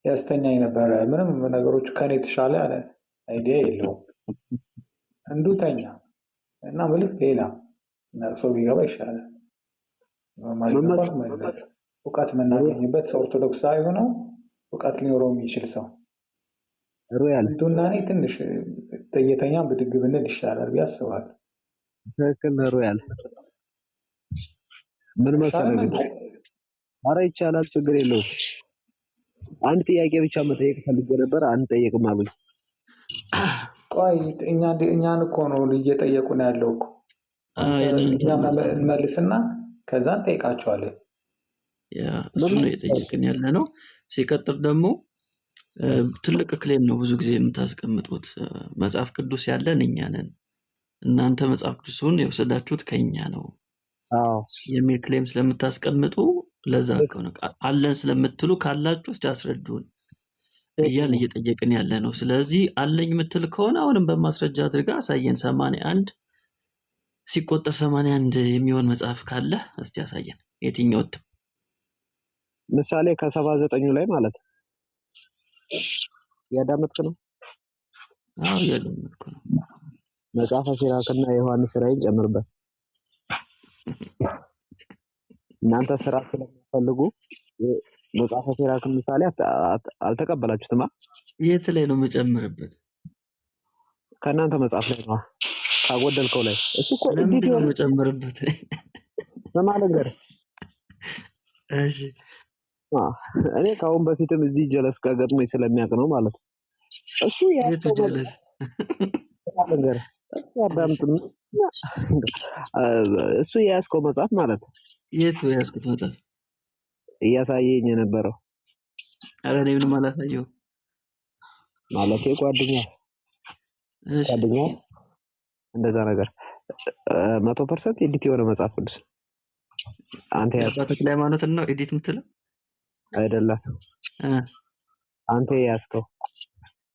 ያስተኛኝ ነበረ። ምንም ነገሮች ከኔ የተሻለ አይዲያ የለውም። እንዱ ተኛ እና ምልክ ሌላ ሰው ቢገባ ይሻላል። እውቀት የምናገኝበት ኦርቶዶክሳዊ ሆነው እውቀት ሊኖረው የሚችል ሰው እንዱና እኔ ትንሽ እየተኛ ብድግ ብንል ይሻላል ብዬ አስባለሁ። ትክክል ነው ሮያል። ምን መሰለህ ግን ኧረ ይቻላል፣ ችግር የለውም። አንድ ጥያቄ ብቻ መጠየቅ ፈልጌ ነበር። አንጠየቅም አሉኝ። ቆይ እኛን እኮ ነው እየጠየቁን ያለው እኮ። እንመልስና ከዛ እንጠይቃቸዋለን። እሱ ነው እየጠየቅን ያለ ነው። ሲቀጥል ደግሞ ትልቅ ክሌም ነው ብዙ ጊዜ የምታስቀምጡት። መጽሐፍ ቅዱስ ያለን እኛ ነን፣ እናንተ መጽሐፍ ቅዱስን የወሰዳችሁት ከኛ ነው የሚል ክሌም ስለምታስቀምጡ ለዛ ነው አለን ስለምትሉ ካላችሁ እስቲ አስረዱን እያልን እየጠየቅን ያለ ነው። ስለዚህ አለኝ የምትል ከሆነ አሁንም በማስረጃ አድርጋ አሳየን። 81 ሲቆጠር 81 የሚሆን መጽሐፍ ካለ እስቲ አሳየን። የትኛው ምሳሌ ከ79 ላይ ማለት ነው። ያዳመጥክ ነው? አዎ ያዳመጥኩ ነው። መጽሐፈ ሲራክና የዮሐንስ ራእይን ጨምርበት። እናንተ ስራ ስለምትፈልጉ መጽሐፈ ሲራክ ምሳሌ አልተቀበላችሁትማ? የት ላይ ነው የምጨምርበት? ከእናንተ መጽሐፍ ላይ ነው ካጎደልከው ላይ። እሱ እኮ ኤዲት ለምንድን ነው የሆነ የምጨምርበት? ስማ ልንገርህ፣ እሺ እኔ ከአሁን በፊትም እዚህ ጀለስ ጋር ገጥሞኝ ስለሚያውቅ ነው ማለት ነው። እሱ የቱ ጀለስ? ልንገርህ፣ አዳምጥም። እሱ የያዝከው መጽሐፍ ማለት ነው። የቱ የያዝኩት መጽሐፍ? እያሳየኝ የነበረው። ኧረ እኔ ምንም አላሳየሁም። ማለቴ ጓደኛ እንደዛ ነገር 100% ኤዲት የሆነ መጽሐፍ ቅዱስ አንተ የአባ ተክለ ሃይማኖትን ነው ኤዲት የምትለው? አይደለም አንተ ያዝከው።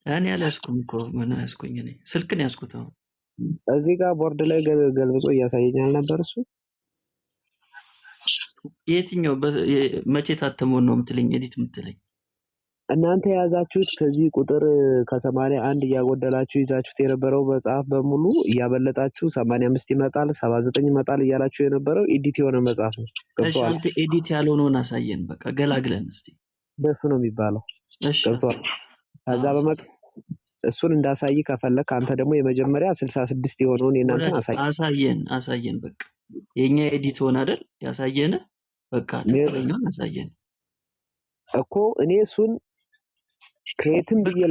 እኔ አልያዝኩም እኮ። ምን ያዝኩኝ? እኔ ስልክን ያዝኩት። አሁን እዚህ ጋር ቦርድ ላይ ገልብጦ እያሳየኝ አልነበር? እሱ የትኛው መቼ ታተመውን ነው የምትለኝ? ኤዲት የምትለኝ እናንተ የያዛችሁት ከዚህ ቁጥር ከ81 እያጎደላችሁ ይዛችሁት የነበረው መጽሐፍ በሙሉ እያበለጣችሁ 85 ይመጣል 79 ይመጣል እያላችሁ የነበረው ኤዲት የሆነ መጽሐፍ ነው። እሺ አንተ ኤዲት ያልሆነውን አሳየን። በቃ ገላግለን እስቲ። ደስ ነው የሚባለው። እሺ ገብቷል። ከዛ እሱን እንዳሳይ ከፈለክ አንተ ደግሞ የመጀመሪያ 66 የሆነውን የናንተን አሳየን። በቃ የኛ ኤዲት ሆነ አይደል ያሳየን። በቃ ትክክለኛውን አሳየን እኮ እኔ እሱን ከየትም ብዬ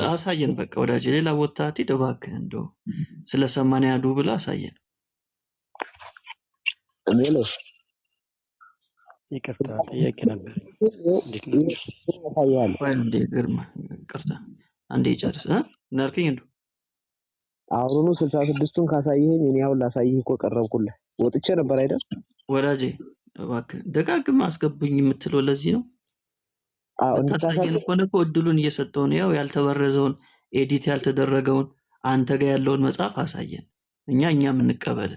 አሳየን። በቃ ወዳጅ ሌላ ቦታ አትሂድ እባክህ። እንደው ስለ 80 ያዱ ብላ አሳየን። እኔ ይቅርታ ጥያቄ ነበር። እንዴት ናችሁ? አንዴ ግርማ ይቅርታ አንዴ ጨርስ እናልከኝ እንደው አሁኑኑ 66ቱን ካሳየኸኝ እኔ አሁን ላሳይህ እኮ ቀረብኩልህ። ወጥቼ ነበር አይደል ወዳጄ? እባክህ ደጋግማ አስገቡኝ የምትለው ለዚህ ነው። እንድታሳየን እኮ ነው እድሉን እየሰጠው ነው። ያው ያልተበረዘውን ኤዲት ያልተደረገውን አንተ ጋር ያለውን መጽሐፍ አሳየን። እኛ የምንቀበል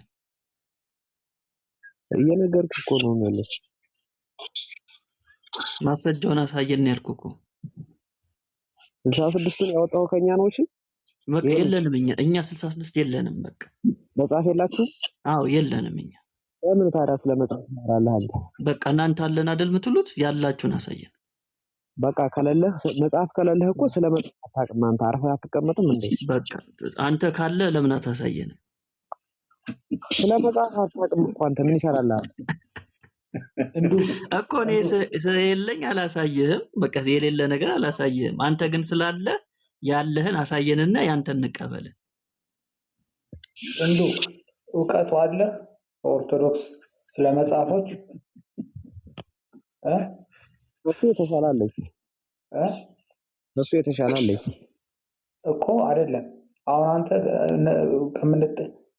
እየነገርኩህ እኮ ነው ማለት ማስረጃውን አሳየን ያልኩህ እኮ። 66ቱን ያወጣው ከኛ ነው። እሺ በቃ የለንም እኛ 66 የለንም። በቃ መጽሐፍ የላችሁም? አዎ የለንም እኛ። ለምን ታዲያ ስለ መጽሐፍ ማራለህ አንተ? በቃ እናንተ አለን አይደል የምትሉት? ያላችሁን አሳየን። በቃ ከሌለህ መጽሐፍ ከሌለህ እኮ ስለ መጽሐፍ አታውቅም። አንተ አርፈህ አትቀመጥም እንዴ? በቃ አንተ ካለ ለምን አታሳየን? ስለ መጽሐፍ አታውቅም እኮ አንተ ምን ይሰራልሃል? እኮ እኔ ስለሌለኝ አላሳየህም። በቃ የሌለ ነገር አላሳየህም። አንተ ግን ስላለ ያለህን አሳየንና ያንተን እንቀበል። እውቀቱ አለ ኦርቶዶክስ ስለ መጽሐፎች እሱ የተሻላለች እኮ አይደለም። አሁን አንተ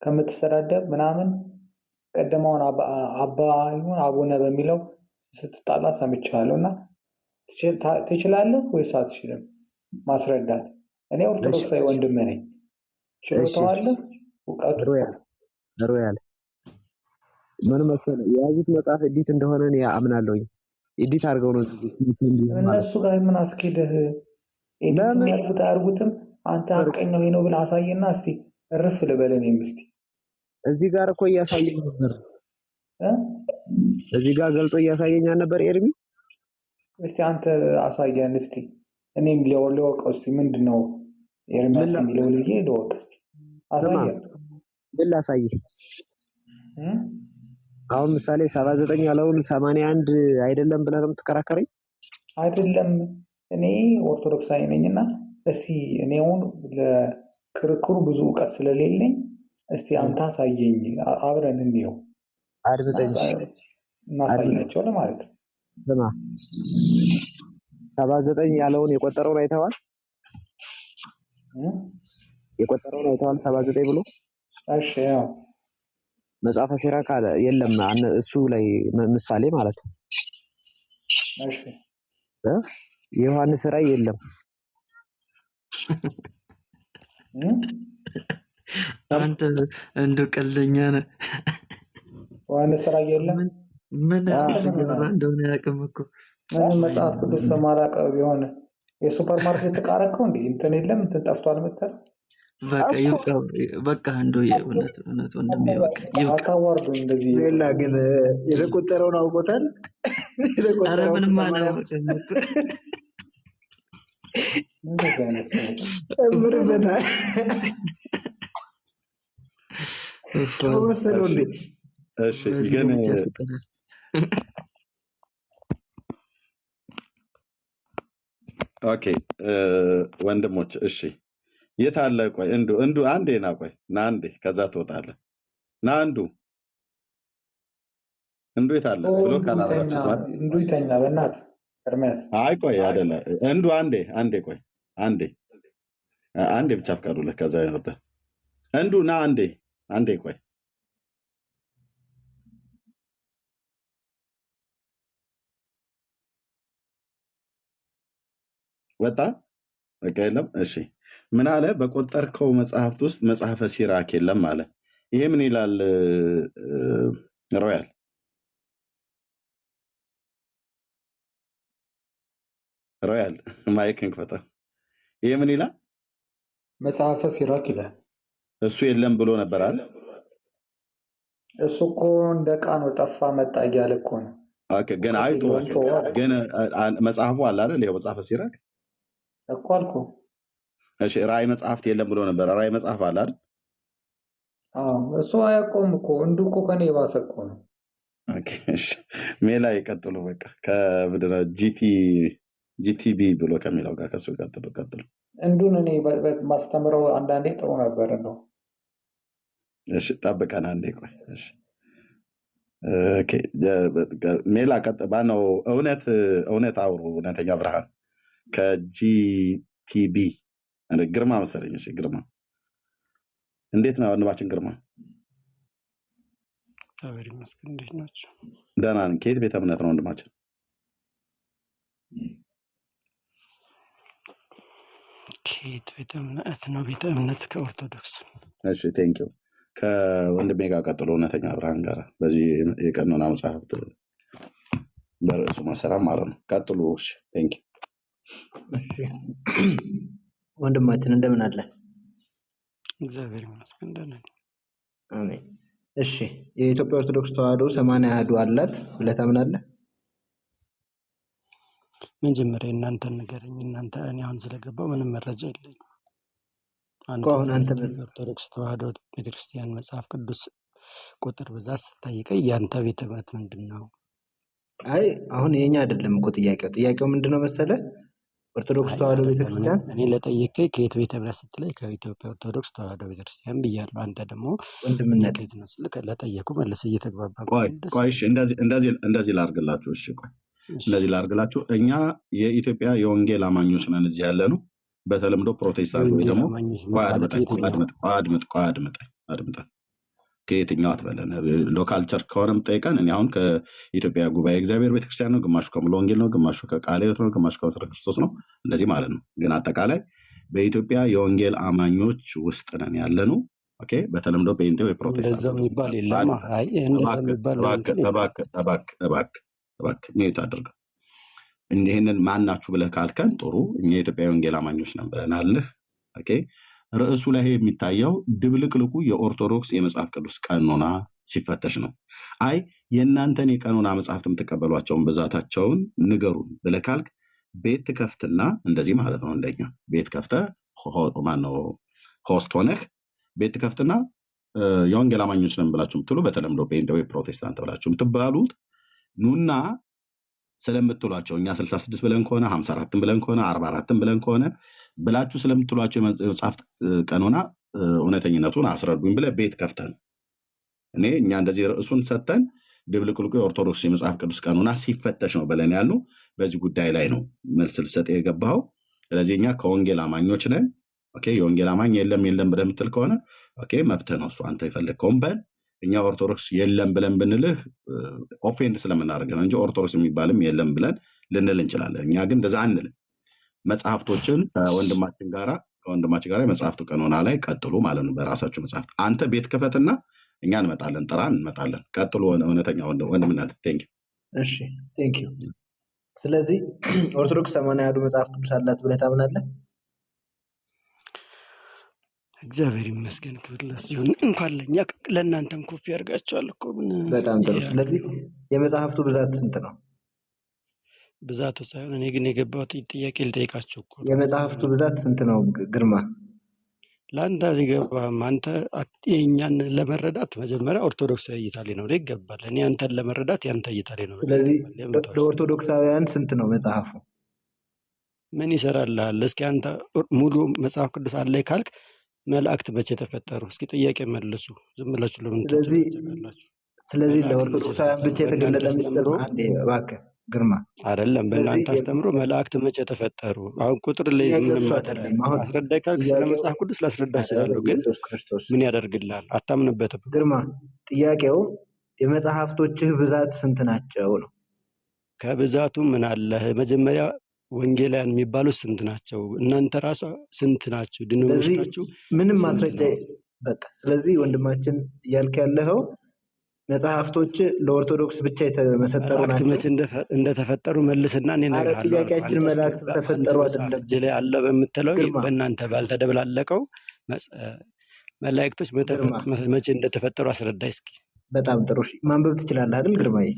ከምትሰዳደብ ምናምን ቀደማውን አባ ይሁን አቡነ በሚለው ስትጣላ ሰምቻለሁ። እና ትችላለህ ወይስ አትችልም ማስረዳት? እኔ ኦርቶዶክሳዊ ወንድም ነኝ። ችሎታው አለ እውቀቱ ያለ ምን መሰለህ የያዙት መጽሐፍ ኤዲት እንደሆነ እኔ አምናለሁኝ። ኤዲት አድርገው ነው እነሱ ጋር ምን አስኬደህ? ኤዲት የሚያደርጉት አያርጉትም። አንተ ሀቀኛው ነው ብለህ አሳየና እስቲ እርፍ ልበል። እኔም እስቲ እዚህ ጋር እኮ እያሳየኝ ነበር። እዚህ ጋር ገልጦ እያሳየኝ ነበር። ኤርሚ እስቲ አንተ አሳየን እስቲ እኔም ልወቀው እስቲ ምንድነው ኤርሚያስ የሚለው ልጅ ልወቅ እስቲ አሳየን። ምን ላሳይህ? አሁን ምሳሌ 79 ያለውን 81 አይደለም ብለህ ነው የምትከራከረኝ? አይደለም እኔ ኦርቶዶክሳዊ ነኝና እስቲ እኔ አሁን ለክርክሩ ብዙ እውቀት ስለሌለኝ እስቲ አንተ አሳየኝ፣ አብረን እንየው። አድብጠኝ እናሳያቸው ለማለት ነው። ስማ 79 ያለውን የቆጠረውን አይተዋል? የቆጠረውን አይተዋል 79 ብሎ? እሺ ያው መጽሐፈ ሲራክ አለ የለም እሱ ላይ ምሳሌ ማለት ነው። እሺ የዮሐንስ ራዕይ የለም። አንተ እንደ ቀልደኛ ነህ። ዮሐንስ ራዕይ የለም። ምን አስገባ እንደሆነ ያቅም እኮ ምን መጽሐፍ ቅዱስ ሰማራቀ ቢሆን የሱፐር ማርኬት ተቃረከው እንዴ እንትን የለም እንትን ጠፍቷል መተር በቃ ይብቃ በቃ እንደው እውነት ወንድሜ በቃ ይብቃ። አታዋርዱን እንደዚህ። ሌላ ግን የተቆጠረውን አውቆታል። ኧረ የተቆጠረውን ምንም 85 አላወቅም እኮ እንደዚህ አይነት ሰው ጨምርበታል። እፎ መሰለው እንዴ? እሺ በዚህ ግን ደረጃ ያስቀናል። ኦኬ ወንድሞች እሺ የት አለ? ቆይ እንዱ አንዴ ና፣ ቆይ ና አንዴ፣ ከዛ ትወጣለህ። ና እንዱ የት አለ ብሎ ካላረጋችሁት ማለት እንዱ ይተኛ። በእናትህ ኤርሚያስ አይ ቆይ አይደለ እንዱ አንዴ ቆይ አንዴ ብቻ ፍቀዱለት፣ ከዛ ይወርዳል። እንዱ ና አንዴ ቆይ ወጣ። በቃ የለም። እሺ ምን አለ? በቆጠርከው መጽሐፍት ውስጥ መጽሐፈ ሲራክ የለም አለ። ይሄ ምን ይላል? ሮያል ማይክን ክፈታ። ይሄ ምን ይላል? መጽሐፈ ሲራክ ይላል። እሱ የለም ብሎ ነበር አለ። እሱ እኮ እንደ ዕቃ ነው፣ ጠፋ መጣ እያለ እኮ ነው። ኦኬ ግን አይቶ ግን መጽሐፉ አለ አይደል? ይሄው መጽሐፈ ሲራክ እኮ አልኩ። እሺ ራእይ መጽሐፍት የለም ብሎ ነበር። ራእይ መጽሐፍ አለ አይደል? እሱ አያውቀውም እኮ እንዱ እኮ ከኔ የባሰ እኮ ነው። ኦኬ እሺ ሜላ ይቀጥሉ። በቃ ከምንድን ነው ጂቲቢ ብሎ ከሚለው ጋር ከሱ ቀጥሉ። እንዱን እኔ ማስተምረው አንዳንዴ ጥሩ ነበር ነው። እሺ ጠብቀን አንዴ ቆይ። እሺ ኦኬ ሜላ ባነው እውነት አውሩ። እውነተኛ ብርሃን ከጂቲቢ ግርማ መሰለኝ። እሺ ግርማ እንዴት ነው ወንድማችን? ግርማ እግዚአብሔር ይመስገን። እንዴት ናቸው? ደህና ነን። ከየት ቤተ እምነት ነው ወንድማችን? ከየት ቤተ እምነት ነው? ቤተ እምነት ከኦርቶዶክስ። እሺ ቴንኪው። ከወንድሜ ጋር ቀጥሎ እውነተኛ ብርሃን ጋር በዚህ የቀኖና መጽሐፍት በርዕሱ መሰረት ማለት ነው። ቀጥሉ። እሺ ቴንኪው። እሺ ወንድማችን እንደምን አለ? እግዚአብሔር ይመስገን ደህና ነኝ። አሜን። እሺ የኢትዮጵያ ኦርቶዶክስ ተዋሕዶ 80 አሐዱ አላት ብለህ ታምናለህ? መጀመሪያ እናንተን ንገረኝ። እናንተ እኔ አሁን ስለገባው ምንም መረጃ የለኝም። አሁን አንተ ኦርቶዶክስ ተዋሕዶ ቤተክርስቲያን መጽሐፍ ቅዱስ ቁጥር ብዛት ስታይቀኝ ያንተ ቤተ እምነት ምንድን ነው? አይ አሁን የኛ አይደለም እኮ ጥያቄው ምንድነው መሰለህ? ኦርቶዶክስ ተዋሕዶ ቤተክርስቲያን እኔ ለጠየቀኝ ከየት ቤተ እምነት ስትለኝ ከኢትዮጵያ ኦርቶዶክስ ተዋሕዶ ቤተክርስቲያን ብያለሁ። አንተ ደግሞ ወንድምነት ከየት ነው ስልክ ለጠየቁ መልስ እየተግባባ ቆይ እሺ እንደዚህ ላድርግላችሁ። እሺ ቆይ እንደዚህ ላድርግላችሁ። እኛ የኢትዮጵያ የወንጌል አማኞች ነን እዚህ ያለ ነው። በተለምዶ ፕሮቴስታንት ወይ ደግሞ አድምጠን ከየትኛው አትበለን። ሎካል ቸርች ከሆነም ጠይቀን። እኔ አሁን ከኢትዮጵያ ጉባኤ እግዚአብሔር ቤተክርስቲያን ነው፣ ግማሹ ከሙሉ ወንጌል ነው፣ ግማሹ ከቃለ ሕይወት ነው፣ ግማሹ ከመሰረተ ክርስቶስ ነው። እንደዚህ ማለት ነው። ግን አጠቃላይ በኢትዮጵያ የወንጌል አማኞች ውስጥ ነን ያለ ነው። ኦኬ በተለምዶ ጴንጤ ወይ ፕሮቴስታንት እንደዛ የሚባል የለም። አይ እንደዛ የሚባል እባክህ ሚዩት አድርገው። ይህንን ማናችሁ ብለህ ካልከን ጥሩ፣ እኛ የኢትዮጵያ የወንጌል አማኞች ነን ብለናልህ። ኦኬ ርዕሱ ላይ የሚታየው ድብልቅልቁ የኦርቶዶክስ የመጽሐፍ ቅዱስ ቀኖና ሲፈተሽ ነው። አይ የእናንተን የቀኖና መጽሐፍት የምትቀበሏቸውን ብዛታቸውን ንገሩን ብለህ ካልክ ቤት ትከፍትና እንደዚህ ማለት ነው። እንደኛ ቤት ከፍተህ ማነው ሆስት ሆነህ ቤት ትከፍትና የወንጌል አማኞች ነን ብላችሁ የምትሉ በተለምዶ ጴንጤ ወይ ፕሮቴስታንት ብላችሁ የምትባሉት ኑና ስለምትሏቸው እኛ 66 ብለን ከሆነ 54 ብለን ከሆነ 44 ብለን ከሆነ ብላችሁ ስለምትሏቸው የመጽሐፍት ቀኖና እውነተኝነቱን አስረዱኝ ብለህ ቤት ከፍተን እኛ እንደዚህ ርዕሱን ሰጥተን ድብልቅልቁ የኦርቶዶክስ የመጽሐፍ ቅዱስ ቀኖና ሲፈተሽ ነው ብለን ያልነው በዚህ ጉዳይ ላይ ነው መልስ ልሰጥ የገባኸው። ስለዚህ እኛ ከወንጌል አማኞች ነን። ኦኬ የወንጌል አማኝ የለም ብለህ የምትል ከሆነ ኦኬ መብትህ ነው። እሱ አንተ የፈለግከውን በል። እኛ ኦርቶዶክስ የለም ብለን ብንልህ ኦፌንድ ስለምናደርግ ነው እንጂ ኦርቶዶክስ የሚባልም የለም ብለን ልንል እንችላለን። እኛ ግን እንደዛ አንልም። መጽሐፍቶችን ከወንድማችን ጋር የመጽሐፍቱ ቀኖና ላይ ቀጥሉ ማለት ነው። በራሳችሁ መጽሐፍት አንተ ቤት ክፈትና እኛ እንመጣለን፣ እንመጣለን። ቀጥሉ። እውነተኛ ወንድምነት። ቴንክ ዩ። እሺ ቴንክ ዩ። ስለዚህ ኦርቶዶክስ 80 አሐዱ መጽሐፍ ቅዱስ አላት ብለህ ታምናለህ? እግዚአብሔር ይመስገን፣ ክብር ለእሱ ይሁን። እንኳን ለእኛ ለእናንተም ኮፒ አድርጋችኋል እኮ ምን በጣም ጥሩ። ይሄ ስለዚህ የመጽሐፍቱ ብዛት ስንት ነው? ብዛቱ ሳይሆን እኔ ግን የገባሁት ጥያቄ ልጠይቃችሁ እኮ ነው። የመጽሐፍቱ ብዛት ስንት ነው ግርማ? ለአንተ ሊገባህም አንተ የእኛን ለመረዳት መጀመሪያ ኦርቶዶክሳዊ እይታ ሊኖር ይገባል። እኔ አንተን ለመረዳት ያንተ እይታ ሊኖር ስለዚህ ይገባል። ለምን ተዋሽ? ለኦርቶዶክሳውያን ስንት ነው መጽሐፉ? ምን ይሰራልሃል? እስኪ አንተ ሙሉ መጽሐፍ ቅዱስ አለ ካልክ መላእክት መቼ ተፈጠሩ? እስኪ ጥያቄ መልሱ። ዝም ብላችሁ ለምን ስለዚህ ትጨቃጨቃላችሁ? ስለዚህ መላእክት መቼ ለኦርቶዶክሳውያን ብቻ ተፈጠሩ? የተገለጠ በእናንተ ምስጢር አስተምሮ አንዴ እባክህ ግርማ። አይደለም። ስለዚህ በእናንተ አስተምሮ መላእክት መቼ ተፈጠሩ? አሁን ቁጥር ላይ ጥያቄው ምንም እሱ አይደለም። አይደለም። አሁን አስረዳይ ካልክ ስለ ጥያቄው መጽሐፍ ቅዱስ ላስረዳህ ኧረ እችላለሁ፣ ግን በኢየሱስ ክርስቶስ ምን ያደርግልሃል? አታምንበትም። ግርማ፣ ጥያቄው የመጽሐፍቶችህ ብዛት ስንት ናቸው ነው። ከብዛቱ ምን አለህ? መጀመሪያ ወንጌላውያን የሚባሉት ስንት ናቸው? እናንተ ራሷ ስንት ናችሁ? ስለዚህ ዲኖሚኔሽናችሁ ምንም ስንት ማስረጃ ነው? በቃ ስለዚህ ወንድማችን እያልክ ያለኸው መጽሐፍቶች ለኦርቶዶክስ ብቻ የተመሰጠሩ መላእክት ናቸው። መቼ እንደተፈጠሩ መልስና እኔ አረ እነግርሃለሁ አልኩህ። ጥያቄያችን አንተ መላእክት አንተ ተፈጠሩ መጽሐፍ አይደለም እጅ ላይ አለ በምትለው ግርማ። በእናንተ ባልተደበላለቀው መላእክቶች ግርማ መቼ እንደተፈጠሩ አስረዳይ እስኪ። በጣም ጥሩ። እሺ ማንበብ ትችላለህ አይደል ግርማዬ?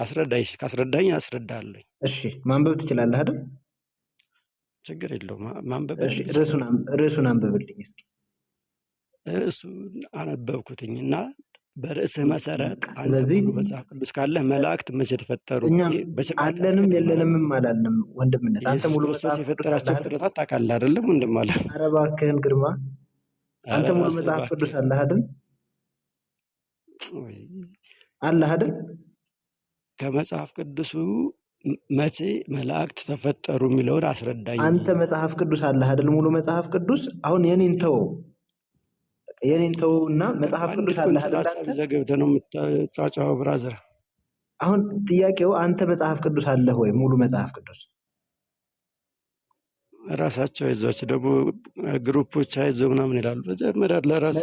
አስረዳይ። ካስረዳኝ አስረዳለሁ። እሺ ማንበብ ትችላለህ አይደል? ችግር የለውም። ማንበብ እሺ እችላለሁ። ርዕሱን አንብብልኝ እስኪ። እሱን አነበብኩትኝ እና በርዕስህ መሰረት በቃ አንተ ስለዚህ ሙሉ መጽሐፍ ቅዱስ ካለህ መላእክት መቼ ተፈጠሩ? እኛም በጭራሽ አለንም አታውቅም ማለት የለንምም አላልንም ወንድምነት። አንተ ኢየሱስ ሙሉ ክርስቶስ መጽሐፍ ቅዱስ የፈጠራቸው አለህ አይደል? ፍጥረታት ታውቃለህ አይደለም? ወንድም አለ። ኧረ እባክህን ግርማ፣ ኧረ አንተ ሙሉ ራስህ መጽሐፍ ቅዱስ እባክህ። አለህ አይደል? ወይ አለህ አይደል? ከመጽሐፍ ቅዱሱ መቼ መላእክት ተፈጠሩ የሚለውን አስረዳኝ። አንተ መጽሐፍ ቅዱስ አለህ አይደል? ሙሉ መጽሐፍ ቅዱስ። አሁን የኔን ተወው እና መጽሐፍ አንድ ቅዱስ አለህ ቁንጽል አይደል? ሀሳብ አንተ ይዘህ ገብተህ ነው የምታጫጫኸው ብራዘር። አሁን ጥያቄው አንተ መጽሐፍ ቅዱስ አለህ ወይ? ሙሉ መጽሐፍ ቅዱስ ራሳቸው አይዟቸው ደግሞ ግሩፖች አይዞህ ምናምን ይላሉ። መጀመሪያ ለራስ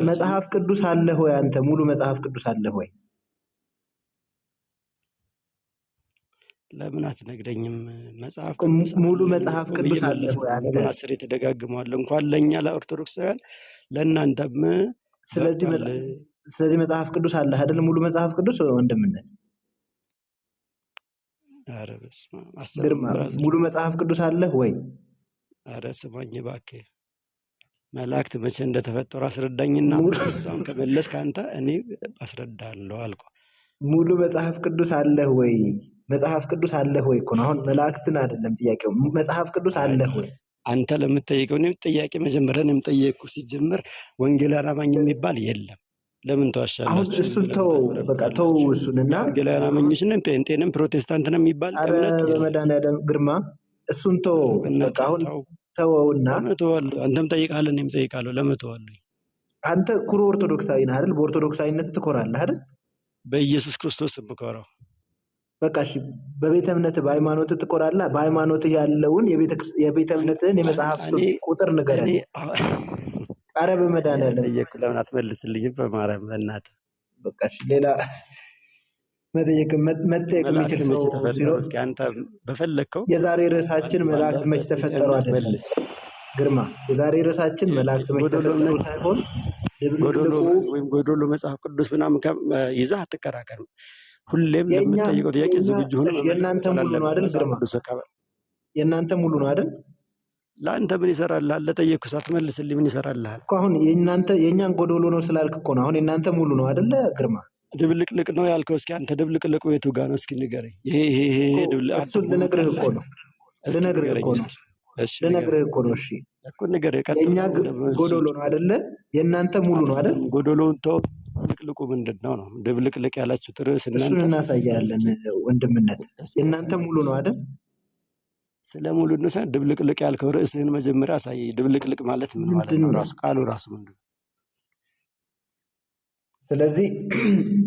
መጽሐፍ ቅዱስ አለህ ወይ? አንተ ሙሉ መጽሐፍ ቅዱስ አለህ ወይ? ለምን አትነግረኝም? መጽሐፍ ሙሉ መጽሐፍ ቅዱስ አለህ ወይ አንተ? ለምን አስር የተደጋግመዋል? እንኳን ለእኛ ለኦርቶዶክሳውያን ለእናንተም ስለዚህ መጽሐፍ ቅዱስ አለህ አይደል? ሙሉ መጽሐፍ ቅዱስ ወንድምነት። ኧረ በስመ አብ ግርማ ሙሉ መጽሐፍ ቅዱስ አለህ ወይ? ኧረ ስማኝ እባክህ፣ መላእክት መቼ እንደተፈጠሩ አስረዳኝና እሷን ከመለስክ አንተ እኔ አስረዳለሁ አልኩህ። ሙሉ መጽሐፍ ቅዱስ አለህ ወይ? መጽሐፍ ቅዱስ አለህ ወይ እኮ ነው። አሁን መላእክትን አይደለም ጥያቄው፣ መጽሐፍ ቅዱስ አለህ ወይ? አንተ ለምትጠይቀው እኔም ጥያቄ መጀመሪያ እኔም ጠየቅኩህ። ሲጀምር ወንጌላውያን አማኝ የሚባል የለም። ለምን ተዋሻላችሁ? አሁን እሱን ተው፣ በቃ ተው እሱንና ወንጌላውያን አማኞችንም ጴንጤንም ፕሮቴስታንትንም የሚባል ኧረ እምነት የለም። በመድኃኒዓለም ግርማ እሱን ተው፣ በቃ አሁን ተወውና ለመተዋለሁ። አንተም ጠይቃለህ እኔም ጠይቃለሁ። ለመተዋለሁ። አንተ ኩሩ ኦርቶዶክሳዊ ነህ አይደል? በኦርቶዶክሳዊነት ትኮራለህ አይደል? በኢየሱስ ክርስቶስ የምኮራው። በቃ እሺ፣ በቤተ እምነትህ በሃይማኖትህ ትኮራለህ። በሃይማኖትህ ያለውን የቤተ እምነትህን የመጽሐፍ ቁጥር ንገረን። ኧረ በመድኃኒዓለም ጠየቅኩህ፣ ለምን አትመልስልኝም? በማርያም በእናትህ በቃ እሺ፣ ሌላ መጠየቅ የሚችል ሰው ሲኖር አንተ በፈለግከው። የዛሬ ርዕሳችን መላእክት መች ተፈጠሩ አይደለም ግርማ። የዛሬ ርዕሳችን መላእክት መች ተፈጠሩ ሳይሆን ጎዶሎ መጽሐፍ ቅዱስ ምናምን ይዘህ አትከራከርም። ሁሌም ለምትጠይቀው ጥያቄ ዝግጁ ሆነ። የእናንተ ሙሉ ነው አይደል ግርማ? የእናንተ ሙሉ ነው አይደል? ለአንተ ምን ይሰራልሃል? ለጠየቅኩህ ሳትመልስልኝ ምን ይሰራልሃል እኮ? አሁን የእኛን ጎዶሎ ነው ስላልክ እኮ ነው። አሁን የእናንተ ሙሉ ነው አይደለ ግርማ? ድብልቅልቅ ነው ያልከው። እስኪ አንተ ድብልቅልቁ የቱ ጋር ነው? እስኪ ንገረኝ። እሱን ልነግርህ እኮ ነው። ልነግርህ እኮ ነው። እሺ እኮ ንገረኝ። የእኛ ጎዶሎ ነው አይደለ? የእናንተ ሙሉ ነው አይደል? ጎዶሎውን ተው። ድብልቅልቁ ምንድን ነው? ድብልቅልቅ ያላችሁት ርዕስ እሱን እናሳያለን ወንድምነት። የእናንተ ሙሉ ነው አይደል? ስለ ሙሉነት ሳይሆን ድብልቅልቅ ያልከው ርዕስህን መጀመሪያ አሳየኝ። ድብልቅልቅ ማለት ምን ማለት ነው? ራሱ ቃሉ ራሱ ምንድን ነው? ስለዚህ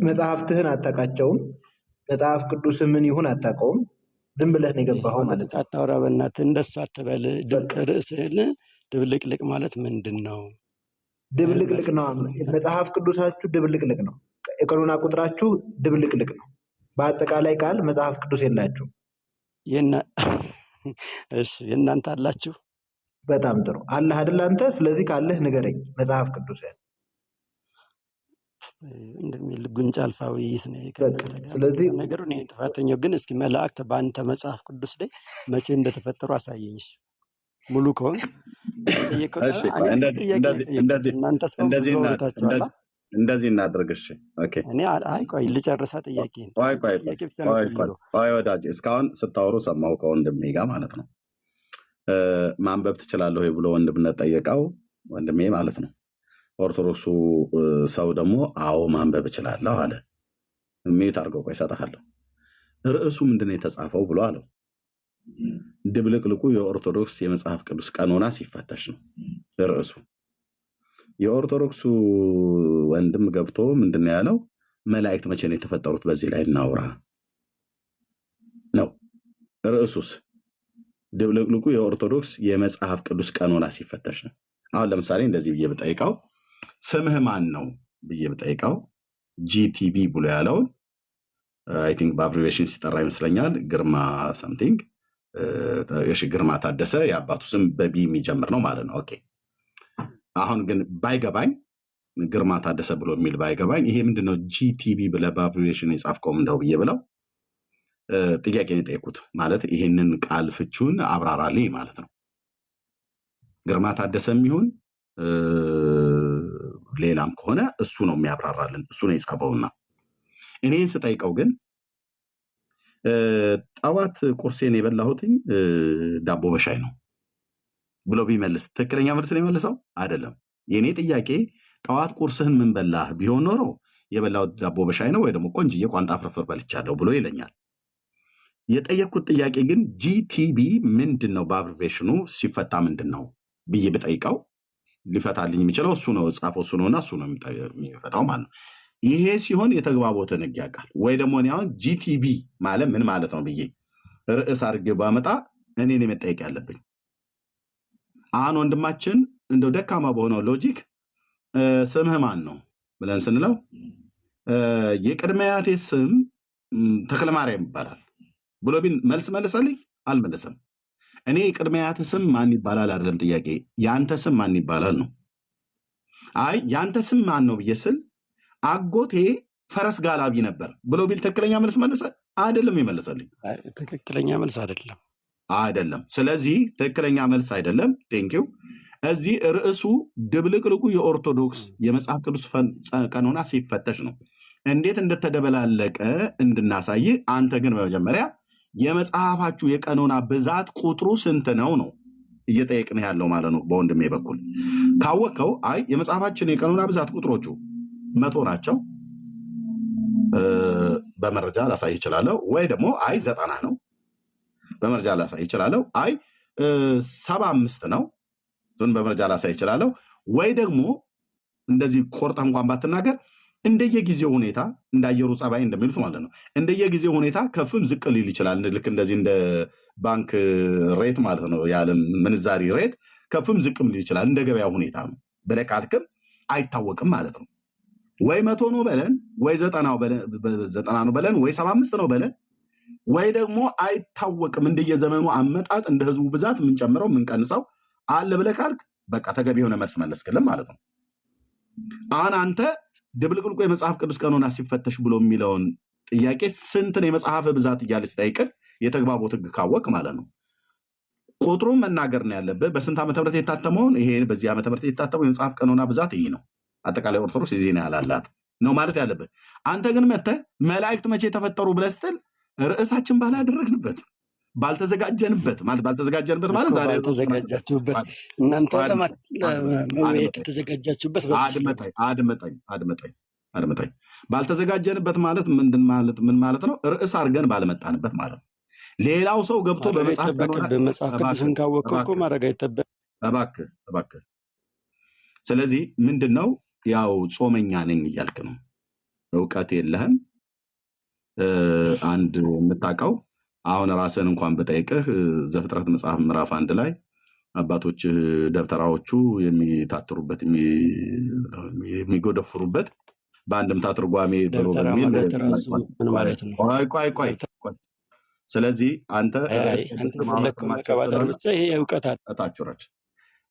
መጽሐፍትህን አታውቃቸውም። መጽሐፍ ቅዱስ ምን ይሁን አታውቀውም። ዝም ብለህ ነው የገባኸው ማለት ነው። አታውራ በእናትህ፣ እንደሱ አትበል። ርዕስህን ድብልቅልቅ ማለት ምንድን ነው? ድብልቅልቅ ነው። መጽሐፍ ቅዱሳችሁ ድብልቅልቅ ነው። የቀኖና ቁጥራችሁ ድብልቅልቅ ነው። በአጠቃላይ ቃል መጽሐፍ ቅዱስ የላችሁም። እሺ የእናንተ አላችሁ? በጣም ጥሩ አለህ አይደል አንተ? ስለዚህ ካለህ ንገረኝ መጽሐፍ ቅዱስ እንደሚል ጉንጫ አልፋ ውይይት ነው በቃ። ከእናንተ ጋር ስለዚህ ነገሩ። እኔ ጥፋተኛው ግን እስኪ መላእክት በአንተ መጽሐፍ ቅዱስ ላይ መቼ እንደተፈጠሩ አሳየኝ። እሺ ሙሉ ከሆንክ የጠየቀው እሺ እኔ ቆይ አንድ ጥያቄ ነው የጠየቁት። እናንተ እስካሁን ብዙ አውርታችኋል። እንደዚህ እናድርግ። እሺ ኦኬ። እኔ አይ ቆይ ልጨርሳ ጥያቄ ቆይ ቆይ ጥያቄ ብቻ ነው ፈልገው። ቆይ ወዳጅ እስካሁን ስታወሩ ሰማሁ ከወንድሜ ጋር ማለት ነው። ማንበብ ትችላለህ ወይ ብሎ ወንድምነት ጠየቀው ወንድሜ ማለት ነው። ኦርቶዶክሱ ሰው ደግሞ አዎ ማንበብ እችላለሁ አለ። ሚዩት አድርገው ቆይ እሰጥሃለሁ። ርዕሱ ምንድነው የተጻፈው ብሎ አለው። ድብልቅልቁ የኦርቶዶክስ የመጽሐፍ ቅዱስ ቀኖና ሲፈተሽ ነው ርዕሱ። የኦርቶዶክሱ ወንድም ገብቶ ምንድነው ያለው? መላእክት መቼ ነው የተፈጠሩት? በዚህ ላይ እናውራ ነው ርዕሱስ። ድብልቅልቁ የኦርቶዶክስ የመጽሐፍ ቅዱስ ቀኖና ሲፈተሽ ነው። አሁን ለምሳሌ እንደዚህ ብዬ ብጠይቀው ስምህ ማን ነው ብዬ ብጠይቀው ጂቲቢ ብሎ ያለውን አይ ቲንክ በአብሪቬሽን ሲጠራ ይመስለኛል ግርማ ሰምቲንግ እሺ ግርማ ታደሰ የአባቱ ስም በቢ የሚጀምር ነው ማለት ነው። ኦኬ አሁን ግን ባይገባኝ ግርማ ታደሰ ብሎ የሚል ባይገባኝ ይሄ ምንድነው ጂቲቢ ብለህ በአብሪቬሽን የጻፍከው እንደው ብዬ ብለው ጥያቄ ነው የጠየኩት። ማለት ይሄንን ቃል ፍቹን አብራራልኝ ማለት ነው። ግርማ ታደሰም ይሁን ሌላም ከሆነ እሱ ነው የሚያብራራልን፣ እሱ ነው የጻፈውና እኔን ስጠይቀው ግን ጠዋት ቁርሴን የበላሁትኝ ዳቦ በሻይ ነው ብሎ ቢመልስ ትክክለኛ መልስ ነው የመለሰው አይደለም። የኔ ጥያቄ ጠዋት ቁርስህን ምን በላህ ቢሆን ኖሮ የበላሁት ዳቦ በሻይ ነው ወይ ደግሞ ቆንጅዬ ቋንጣ ፍርፍር በልቻለሁ ብሎ ይለኛል። የጠየኩት ጥያቄ ግን ጂቲቢ ምንድነው በአብሪቬሽኑ ሲፈታ ምንድነው ብዬ ብጠይቀው ሊፈታልኝ የሚችለው እሱ ነው ጻፈው እሱ ነውና እሱ ነው የሚፈታው ማለት ነው። ይሄ ሲሆን የተግባቦትን ህግ ያውቃል ወይ ደግሞ እኔ አሁን ጂቲቢ ማለት ምን ማለት ነው ብዬ ርዕስ አድርጌ ባመጣ እኔን መጠየቅ ያለብኝ። አሁን ወንድማችን እንደው ደካማ በሆነው ሎጂክ ስምህ ማን ነው ብለን ስንለው የቅድመ አያቴ ስም ተክለማርያም ይባላል ብሎ ቢን መልስ መለሰልኝ አልመለሰም። እኔ የቅድመ አያቴ ስም ማን ይባላል አይደለም ጥያቄ፣ ያንተ ስም ማን ይባላል ነው። አይ ያንተ ስም ማን ነው ብዬ ስል አጎቴ ፈረስ ጋላቢ ነበር ብሎ ቢል ትክክለኛ መልስ መለሰ አይደለም ይመለሰልኝ። ትክክለኛ መልስ አይደለም። ስለዚህ ትክክለኛ መልስ አይደለም። ቴንኪው። እዚህ ርዕሱ ድብልቅልቁ የኦርቶዶክስ የመጽሐፍ ቅዱስ ቀኖና ሲፈተሽ ነው። እንዴት እንደተደበላለቀ እንድናሳይ አንተ ግን በመጀመሪያ የመጽሐፋችሁ የቀኖና ብዛት ቁጥሩ ስንት ነው ነው እየጠየቅን ያለው ማለት ነው። በወንድሜ በኩል ካወቀው አይ የመጽሐፋችን የቀኖና ብዛት ቁጥሮቹ 100 ናቸው በመረጃ ላሳይ ይችላለሁ፣ ወይ ደግሞ አይ 90 ነው በመረጃ ላሳይ ይችላለሁ፣ አይ 75 ነው ዞን በመረጃ ላሳይ ይችላለሁ፣ ወይ ደግሞ እንደዚህ ቆርጣ እንኳን ባትናገር እንደየጊዜው ሁኔታ እንዳየሩ ጸባይ እንደሚሉት ማለት ነው እንደየጊዜው ሁኔታ ከፍም ዝቅ ሊል ይችላል። ልክ እንደዚህ እንደ ባንክ ሬት ማለት ነው የዓለም ምንዛሪ ሬት ከፍም ዝቅም ሊል ይችላል። እንደ ገበያው ሁኔታ ነው ብለህ ካልክም አይታወቅም ማለት ነው። ወይ 100 ነው በለን፣ ወይ 90 ነው በለን፣ ወይ 75 ነው በለን፣ ወይ ደግሞ አይታወቅም። እንደየዘመኑ አመጣጥ እንደ ህዝቡ ብዛት የምንጨምረው የምንቀንሰው አለ ብለህ ካልክ በቃ ተገቢ የሆነ መልስ መለስክልም ማለት ነው። አሁን አንተ ድብልቅልቁ የመጽሐፍ ቅዱስ ቀኖና ሲፈተሽ ብሎ የሚለውን ጥያቄ ስንት ነው የመጽሐፍ ብዛት እያለች ጠይቅህ የተግባቦት ህግ ካወቅ ማለት ነው ቁጥሩን መናገር ነው ያለብህ። በስንት ዓመተ ምህረት የታተመውን ይሄ በዚህ ዓመተ ምህረት የታተመው የመጽሐፍ ቀኖና ብዛት ይሄ ነው፣ አጠቃላይ ኦርቶዶክስ የዚህ ነው ያላላት ነው ማለት ያለብህ። አንተ ግን መተህ መላእክት መቼ ተፈጠሩ ብለህ ስትል ርዕሳችን ባላደረግንበት ባልተዘጋጀንበት ማለት ዛሬ ተዘጋጃችሁበት እናንተ ለመወያየት ተዘጋጃችሁበት። አድመጠኝ። ባልተዘጋጀንበት ማለት ምን ማለት ነው? ርዕስ አድርገን ባልመጣንበት ማለት ነው። ሌላው ሰው ገብቶ በመጽሐፍ ቅዱስን ካወቅህ እኮ ማድረግ አይጠበቅም። እባክህ። ስለዚህ ምንድነው ያው ጾመኛ ነኝ እያልክ ነው፣ እውቀት የለህም። አንድ የምታውቀው አሁን ራስን እንኳን በጠይቅህ ዘፍጥረት መጽሐፍ ምዕራፍ 1 ላይ አባቶች ደብተራዎቹ የሚታትሩበት የሚጎደፍሩበት በአንድምታ ትርጓሜ ብሎ በሚል ቆይ ስለዚህ አንተ ይሄ እውቀት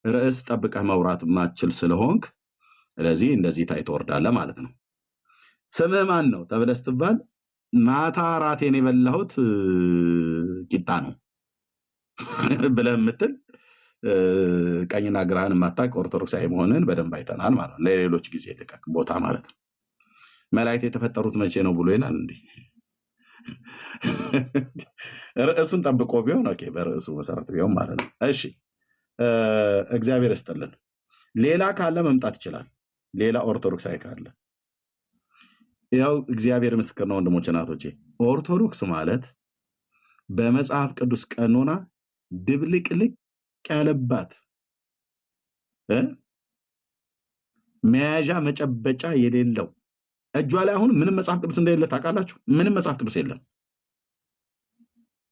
ርዕስ ጠብቀህ መውራት ማችል ስለሆንክ ስለዚህ እንደዚህ ታይ ትወርዳለህ ማለት ነው። ስምህ ማን ነው ተብለህ ስትባል ማታ ራቴን የበላሁት ቂጣ ነው ብለህ የምትል ቀኝና ግራህን የማታውቅ ኦርቶዶክሳዊ መሆንን በደንብ አይተናል ማለት ነው። ለሌሎች ጊዜ ልቀቅ ቦታ ማለት ነው። መላእክት የተፈጠሩት መቼ ነው ብሎ ይላል እንዴ? ርዕሱን ጠብቆ ቢሆን ኦኬ፣ በርዕሱ መሰረት ቢሆን ማለት ነው። እሺ እግዚአብሔር ይስጥልን። ሌላ ካለ መምጣት ይችላል። ሌላ ኦርቶዶክሳዊ ካለ ያው እግዚአብሔር ምስክር ነው። ወንድሞቼ እናቶቼ፣ ኦርቶዶክስ ማለት በመጽሐፍ ቅዱስ ቀኖና ድብልቅልቅ ያለባት መያዣ መጨበጫ የሌለው እጇ ላይ አሁን ምንም መጽሐፍ ቅዱስ እንደሌለ ታውቃላችሁ። ምንም መጽሐፍ ቅዱስ የለም።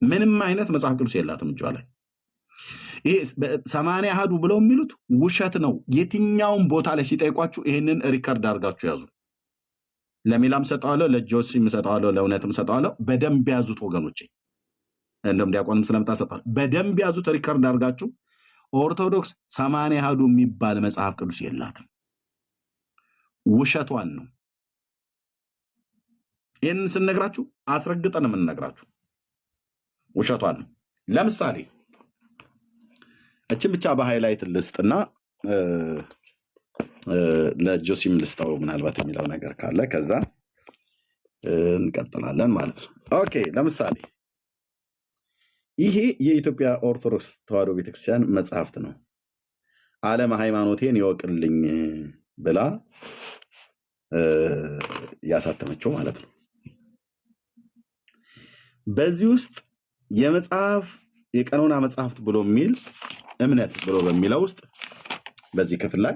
ምንም አይነት መጽሐፍ ቅዱስ የላትም እጇ ላይ። ይሄ 80 አሃዱ ብለው የሚሉት ውሸት ነው። የትኛውም ቦታ ላይ ሲጠይቋችሁ ይሄንን ሪከርድ አድርጋችሁ ያዙ። ለሚላም ሰጠዋለሁ፣ ለጆሲም ሰጠዋለሁ፣ ለእውነትም ሰጠዋለሁ። በደንብ ያዙት ወገኖቼ። እንደም ዲያቆንም ስለምታሰጣል በደንብ ያዙት፣ ሪከርድ አድርጋችሁ። ኦርቶዶክስ 80 አሃዱ የሚባል መጽሐፍ ቅዱስ የላትም። ውሸቷን ነው። ይህንን ስንነግራችሁ አስረግጠን የምንነግራችሁ ውሸቷን ነው። ለምሳሌ እችን ብቻ በሃይላይት ልስጥና ለጆሲም ልስጠው ምናልባት የሚለው ነገር ካለ ከዛ እንቀጥላለን ማለት ነው። ኦኬ፣ ለምሳሌ ይሄ የኢትዮጵያ ኦርቶዶክስ ተዋሕዶ ቤተክርስቲያን መጽሐፍት ነው። ዓለም ሃይማኖቴን ይወቅልኝ ብላ ያሳተመችው ማለት ነው። በዚህ ውስጥ የቀኖና መጽሐፍት ብሎ የሚል እምነት ብሎ በሚለው ውስጥ በዚህ ክፍል ላይ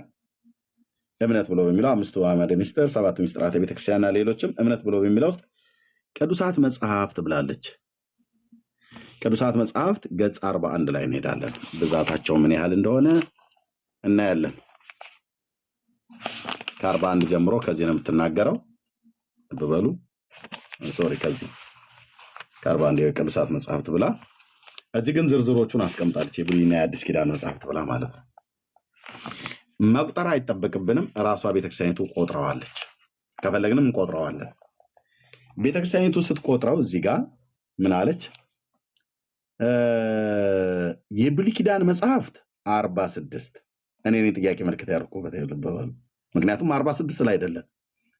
እምነት ብሎ በሚለው 5ቱ አዕማደ ምስጢር፣ 7ቱ ምስጢራተ ቤተክርስቲያንና ሌሎችም እምነት ብሎ በሚለው ውስጥ ቅዱሳት መጽሐፍት ብላለች። ቅዱሳት መጽሐፍት ገጽ 41 ላይ እንሄዳለን። ብዛታቸው ምን ያህል እንደሆነ እናያለን። ከ41 ጀምሮ ከዚህ ነው የምትናገረው። በበሉ ሶሪ ከዚህ ከ41 የቅዱሳት መጽሐፍት ብላ እዚህ ግን ዝርዝሮቹን አስቀምጣለች። የብሉይና የአዲስ ኪዳን መጽሐፍት ብላ ማለት ነው። መቁጠር አይጠበቅብንም። ራሷ ቤተክርስቲያኒቱ ቆጥረዋለች። ከፈለግንም እንቆጥረዋለን። ቤተክርስቲያኒቱ ስትቆጥረው እዚህ ጋር ምን አለች? የብሉይ ኪዳን መጽሐፍት 46 እኔ ጥያቄ ምልክት ያደርኩበት ልብ በሉ። ምክንያቱም 46 ላይ አይደለም።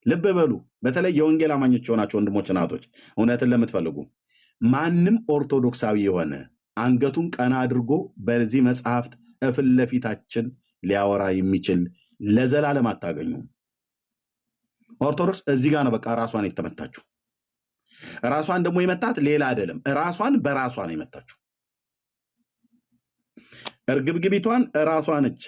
ልብ በሉ። በተለይ የወንጌል አማኞች የሆናቸው ወንድሞች እናቶች፣ እውነትን ለምትፈልጉ ማንም ኦርቶዶክሳዊ የሆነ አንገቱን ቀና አድርጎ በዚህ መጽሐፍት እፍል ለፊታችን ሊያወራ የሚችል ለዘላለም አታገኙም። ኦርቶዶክስ እዚህ ጋር ነው በቃ ራሷን የተመታችው። ራሷን ደግሞ የመታት ሌላ አይደለም፣ ራሷን በራሷ ነው የመታችው። እርግብግቢቷን ራሷ ነች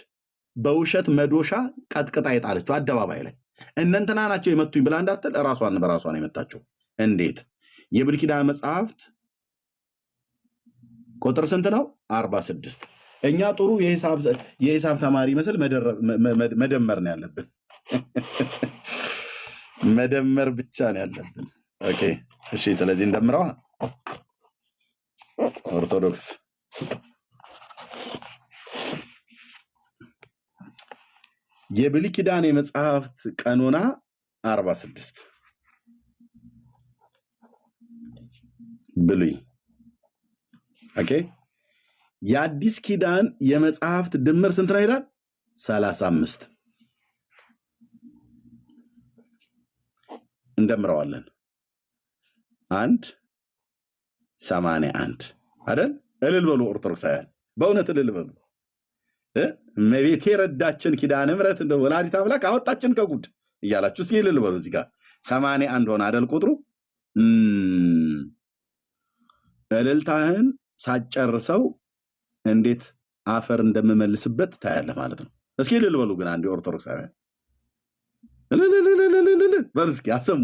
በውሸት መዶሻ ቀጥቅጣ የጣለችው አደባባይ ላይ። እነንትና ናቸው የመቱኝ ብላ እንዳትል ራሷን በራሷ ነው የመታችው። እንዴት? የብሉይ ኪዳን መጽሐፍት ቁጥር ስንት ነው? 46። እኛ ጥሩ የሂሳብ ተማሪ መስል መደመር ነው ያለብን። መደመር ብቻ ነው ያለብን። ኦኬ እሺ። ስለዚህ እንደምረዋ ኦርቶዶክስ የብሉይ ኪዳን የመጽሐፍት ቀኖና 46 ብሉይ። ኦኬ። የአዲስ ኪዳን የመጽሐፍት ድምር ስንት ነው ይላል? 35። እንደምረዋለን 81 አይደል? እልል በሉ ኦርቶዶክሳውያን፣ በእውነት እልል በሉ። እመቤቴ ረዳችን ኪዳነ ምሕረት እንደ ወላዲተ አምላክ አወጣችን ከጉድ እያላችሁ እስኪ እልል በሉ። እዚህ ጋር 81 ሆነ አይደል ቁጥሩ? እልልታህን ሳጨርሰው እንዴት አፈር እንደምመልስበት ታያለህ ማለት ነው። እስኪ እልል በሉ ግን አንድ ኦርቶዶክሳውያን በሉ እስኪ አሰሙ።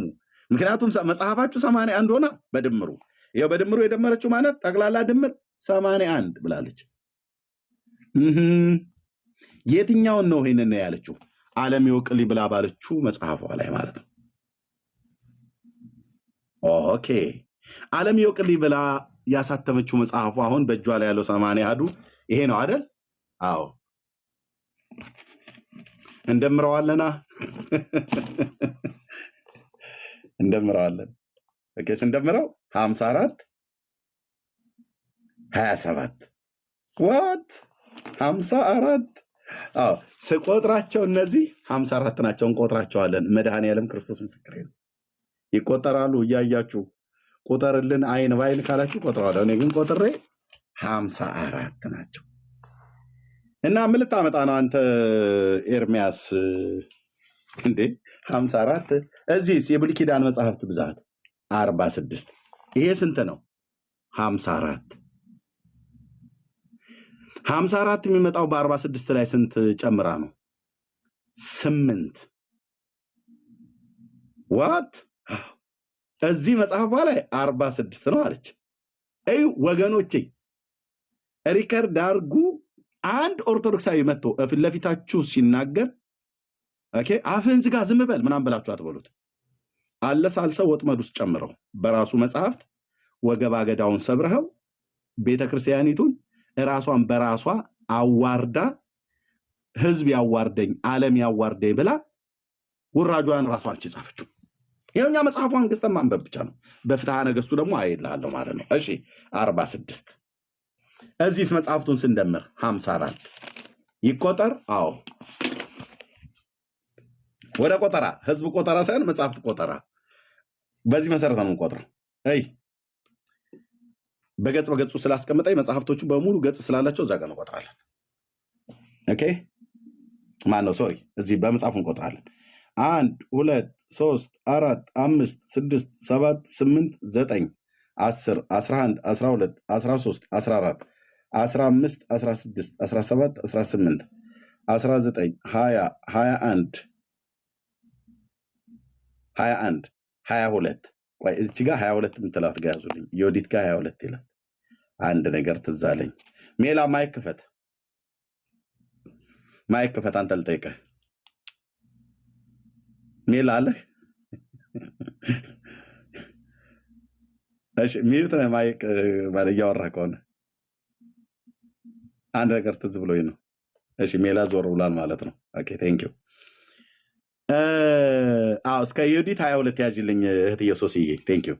ምክንያቱም መጽሐፋችሁ 81 ሆና በድምሩ ይኸው በድምሩ የደመረችው ማለት ጠቅላላ ድምር 81 ብላለች። የትኛውን ነው ይሄንን ያለችው? ዓለም ይወቅልኝ ብላ ባለችው መጽሐፏ ላይ ማለት ነው። ኦኬ ዓለም ይወቅልኝ ብላ ያሳተመችው መጽሐፏ አሁን በእጇ ላይ ያለው 80 አሃዱ ይሄ ነው አይደል? አዎ እንደምረዋለና እንደምረዋለን። ኦኬ ስንደምረው 54 27 ዋት 54 አዎ ስቆጥራቸው እነዚህ 54 ናቸው። እንቆጥራቸዋለን። መድኃኔዓለም ክርስቶስ ምስክሬ ነው። ይቆጠራሉ። እያያችሁ ቁጠርልን አይን ባይን ካላችሁ ቆጥረዋለሁ። እኔ ግን ቆጥሬ 54 ናቸው። እና ምን ልታመጣ ነው አንተ ኤርሚያስ? እንዴ 54 እዚህስ የብሉይ ኪዳን መጽሐፍት ብዛት 46 ይሄ ስንት ነው? 54 54 የሚመጣው በ46 ላይ ስንት ጨምራ ነው? 8 ዋት እዚህ መጽሐፏ ላይ 46 ነው አለች። አይ ወገኖቼ ሪከርድ አድርጉ። አንድ ኦርቶዶክሳዊ መጥቶ ፊት ለፊታችሁ ሲናገር ኦኬ አፍህን ዝጋ ዝም በል ምናምን ብላችሁ አትበሉት። አለሳልሰው ወጥመድ ውስጥ ጨምረው በራሱ መጽሐፍት ወገባ ገዳውን ሰብረኸው ቤተክርስቲያኒቱን ራሷን በራሷ አዋርዳ ህዝብ ያዋርደኝ ዓለም ያዋርደኝ ብላ ውራጇን ራሷ አልጻፈችው። ይሄኛ መጽሐፏን ገዝተን ማንበብ ብቻ ነው። በፍትሐ ነገሥቱ ደግሞ አይላለሁ ማለት ነው። እሺ 46 እዚህስ መጽሐፍቱን ስንደምር 54 ይቆጠር። አዎ ወደ ቆጠራ ህዝብ ቆጠራ ሳይሆን መጽሐፍት ቆጠራ። በዚህ መሰረት ነው የምንቆጥረው። አይ በገጽ በገጹ ስላስቀመጠኝ መጽሐፍቶቹ በሙሉ ገጽ ስላላቸው እዛ ጋር እንቆጥራለን። ኦኬ ማን ነው ሶሪ እዚህ በመጽሐፉ እንቆጥራለን። 1 2 3 4 5 6 7 8 9 10 11 12 13 14 15 16 17 18 19 20 21 21 22 ቆይ እዚህ ጋር 22 የምትላት ጋር ያዙልኝ። ዮዲት ጋር 22 ይላል። አንድ ነገር ትዝ አለኝ። ሜላ ማይክ ክፈት፣ ማይክ ክፈት። አንተ ልጠይቅህ ሜላ አለህ? እሺ ሚዩት ነው ማይክ ማለት እያወራህ ከሆነ አንድ ነገር ትዝ ብሎኝ ነው። እሺ ሜላ ዞር ብሏል ማለት ነው። ኦኬ ቴንክ ዩ። እስከ ዮዲት 22 ያዥልኝ እህት ኢየሱስዬ ቴንክ ዩ።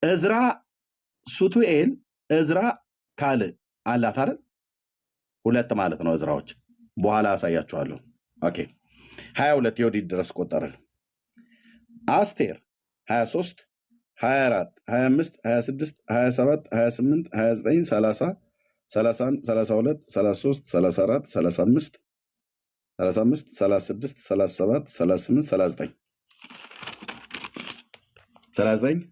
እዝራ ሱቱኤል እዝራ ካል አላት አይደል? ሁለት ማለት ነው እዝራዎች። በኋላ አሳያችኋለሁ። ኦኬ 22 ዮዲት ድረስ ቆጠርን። አስቴር 23 24 25 26 27 28 29 30 31 32 33 34 35 35 36 37 38 39 39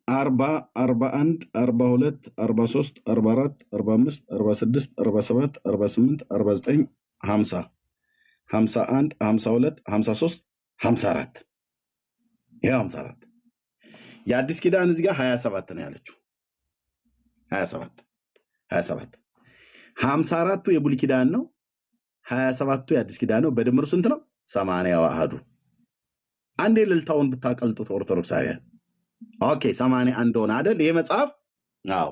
40 41 42 43 44 45 46 47 48 49 50 51 52 53 54 ይሄ 54 የአዲስ ኪዳን እዚህ ጋር 27 ነው ያለችው። 27 54ቱ የብሉይ ኪዳን ነው። 27ቱ የአዲስ ኪዳን ነው። በድምሩ ስንት ነው? 80 አሃዱ። አንዴ ልልታውን ብታቀልጡት ኦርቶዶክሳውያን ኦኬ 81 ሆነ አይደል? ይሄ መጽሐፍ አዎ።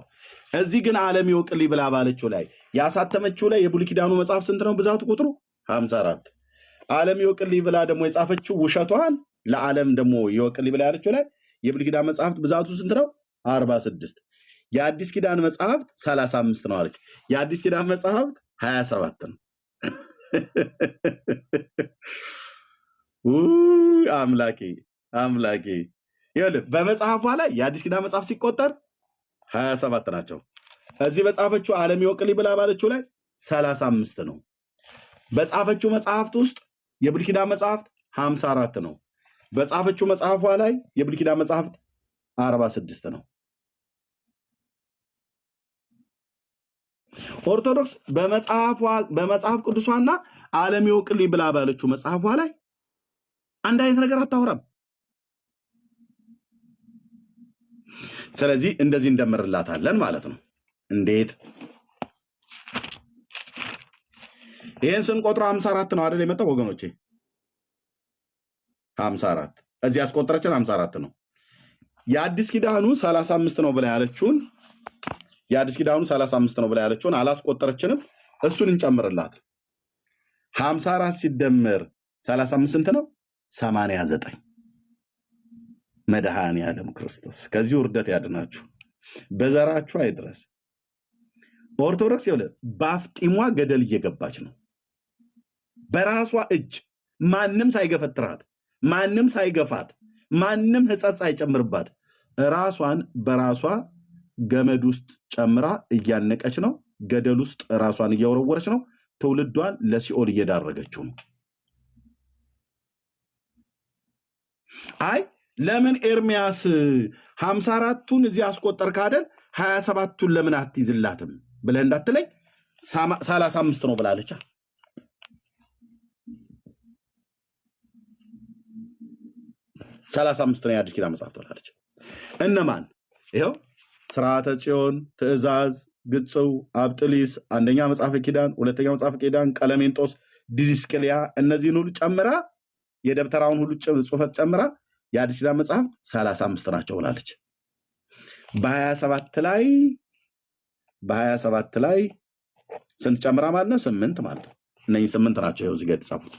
እዚህ ግን ዓለም ይወቅልኝ ብላ ባለችው ላይ ያሳተመችው ላይ የብሉይ ኪዳኑ መጽሐፍ ስንት ነው? ብዛቱ ቁጥሩ 54። ዓለም ይወቅልኝ ብላ ደግሞ የጻፈችው ውሸቷን ለዓለም ደግሞ ይወቅልኝ ብላ ያለችው ላይ የብሉይ ኪዳን መጽሐፍት ብዛቱ ስንት ነው? 46። የአዲስ ኪዳን መጽሐፍት 35 ነው አለች። የአዲስ ኪዳን መጽሐፍት 27 ነው። አምላኬ አምላኬ ይኸውልህ በመጽሐፏ ላይ የአዲስ ኪዳን መጽሐፍ ሲቆጠር 27 ናቸው። እዚህ በጻፈችው ዓለም ይወቅልኝ ብላ ባለችው ላይ 35 ነው። በጻፈችው መጽሐፍት ውስጥ የብሉይ ኪዳን መጽሐፍት 54 ነው። በጻፈችው መጽሐፏ ላይ የብሉይ ኪዳን መጽሐፍት 46 ነው። ኦርቶዶክስ በመጽሐፍ ቅዱሷና ዓለም ይወቅልኝ ብላ ባለችው መጽሐፏ ላይ አንድ አይነት ነገር አታወራም። ስለዚህ እንደዚህ እንደምርላታለን ማለት ነው። እንዴት? ይሄን ስንቆጥረው 54 ነው አይደል የመጣው ወገኖቼ? 54 እዚህ ያስቆጠረችን 54 ነው። የአዲስ ኪዳኑ 35 ነው ብላ ያለችውን አላስቆጠረችንም። እሱን እንጨምርላት 54 ሲደመር 35 ስንት ነው? 89 መድኃኔዓለም ክርስቶስ ከዚህ ውርደት ያድናችሁ፣ በዘራችሁ አይድረስ። ኦርቶዶክስ ይኸውልህ በአፍጢሟ ገደል እየገባች ነው። በራሷ እጅ ማንም ሳይገፈትራት፣ ማንም ሳይገፋት፣ ማንም ሕጸጽ ሳይጨምርባት ራሷን በራሷ ገመድ ውስጥ ጨምራ እያነቀች ነው። ገደል ውስጥ ራሷን እያወረወረች ነው። ትውልዷን ለሲኦል እየዳረገችው ነው። አይ ለምን ኤርሚያስ 54ቱን እዚህ አስቆጠርክ አይደል 27ቱን ለምን አትይዝላትም ብለህ እንዳትለኝ 35 ነው ብላለች። 35 ነው የአዲስ ኪዳን መጽሐፍ ብላለች። እነማን? ይኸው ስርዓተ ጽዮን፣ ትእዛዝ፣ ግጽው፣ አብጥሊስ፣ አንደኛ መጽሐፈ ኪዳን፣ ሁለተኛ መጽሐፈ ኪዳን፣ ቀለሜንጦስ፣ ዲድስቅልያ እነዚህን ሁሉ ጨምራ የደብተራውን ሁሉ ጽሑፈት ጨምራ የአዲስ ኪዳን መጽሐፍ 35 ናቸው ብላለች። በ27 ላይ ስንት ጨምራ ማለት ነው? 8 ማለት ነው። እነዚህ 8 ናቸው። ይኸው እዚህ ጋር የተጻፉት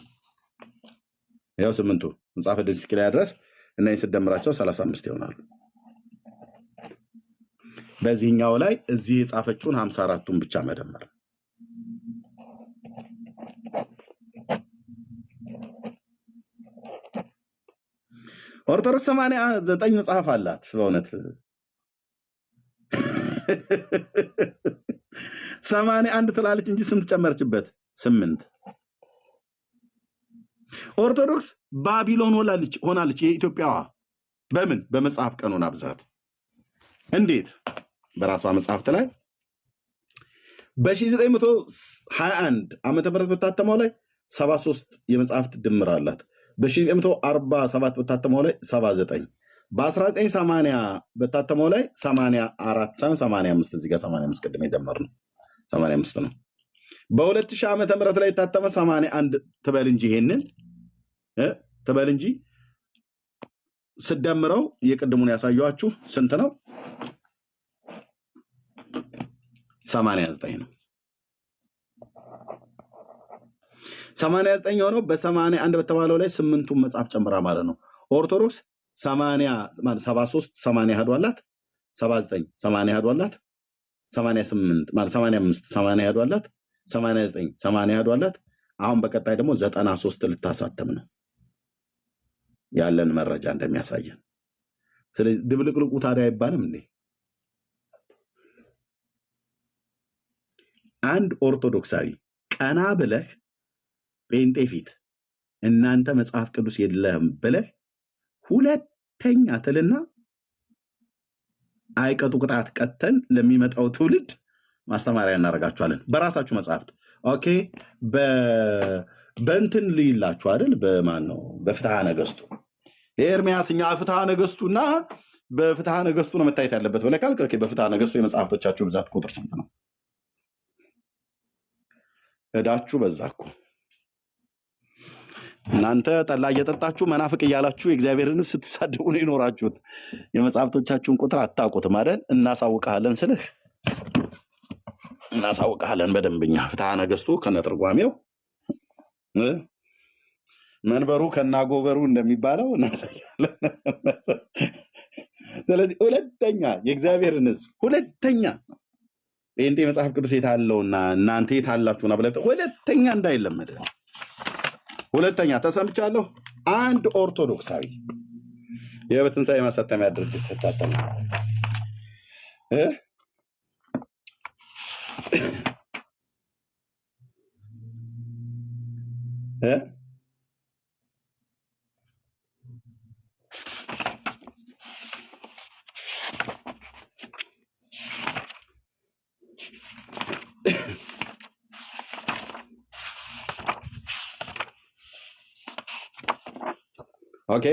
ይኸው 8ቱ መጽሐፈ ዲድስቅልያ ድረስ እነዚህ ስደምራቸው 35 ይሆናሉ። በዚህኛው ላይ እዚህ የጻፈችውን 54ቱን ብቻ መደመር። ኦርቶዶክስ 89 መጽሐፍ አላት። በእውነት 81 ትላለች እንጂ ስንት ጨመረችበት? 8። ኦርቶዶክስ ባቢሎን ሆናለች የኢትዮጵያዋ። በምን? በመጽሐፍ ቀኖና ብዛት። እንዴት? በራሷ መጽሐፍት ላይ በ1921 ዓመተ ምህረት በታተመው ላይ 73 የመጽሐፍት ድምር አላት። በ1947 በታተመው ላይ 79፣ በ1980 በታተመው ላይ 84 ሳይሆን 85፣ እዚህ ጋር 85 ቅድም የደመርነው 85 ነው። በ2000 ዓመተ ምህረት ላይ የታተመ 81 ትበል እንጂ ይሄንን ትበል እንጂ ስደምረው የቅድሙን ያሳየኋችሁ ስንት ነው? 89 ነው። 89 ሆኖ በ81 በተባለው ላይ 8ቱን መጽሐፍ ጨምራ ማለት ነው። ኦርቶዶክስ 73 80 አሐዱ አላት፣ 79 80 አሐዱ አላት፣ 88 ማለት 85 80 አሐዱ አላት፣ 89 80 አሐዱ አላት። አሁን በቀጣይ ደግሞ 93 ልታሳተም ነው ያለን መረጃ እንደሚያሳየን። ስለዚህ ድብልቅልቁ ታዲያ አይባልም እንዴ? አንድ ኦርቶዶክሳዊ ቀና ብለህ ጴንጤ ፊት እናንተ መጽሐፍ ቅዱስ የለህም ብለህ ሁለተኛ ትልና አይቀጡ ቅጣት ቀተን ለሚመጣው ትውልድ ማስተማሪያ እናደርጋችኋለን። በራሳችሁ መጽሐፍት ኦኬ። በእንትን ልይላችሁ አይደል? በማን ነው? በፍትሐ ነገሥቱ ኤርሚያስ እኛ ፍትሐ ነገሥቱና በፍትሐ ነገሥቱ ነው መታየት ያለበት ብለህ ካልክ ኦኬ። በፍትሐ ነገሥቱ የመጽሐፍቶቻችሁ ብዛት ቁጥር ስንት ነው? እዳችሁ በዛ እኮ። እናንተ ጠላ እየጠጣችሁ መናፍቅ እያላችሁ የእግዚአብሔርን ስትሳደቡ ነው የኖራችሁት። የመጽሐፍቶቻችሁን ቁጥር አታውቁትም አይደል? እናሳውቃለን ስልህ እናሳውቃለን በደንብኛ። ፍትሐ ነገሥቱ ከነትርጓሜው መንበሩ ከናጎበሩ እንደሚባለው እናሳያለን። ስለዚህ ሁለተኛ የእግዚአብሔርን ሕዝብ ሁለተኛ ጴንጤ መጽሐፍ ቅዱስ የታለውና እናንተ የታላችሁና ብለህ ሁለተኛ እንዳይለመድ። ሁለተኛ ተሰምቻለሁ። አንድ ኦርቶዶክሳዊ የበትንሳኤ ማሳተሚያ ድርጅት ተታተመ ኦኬ።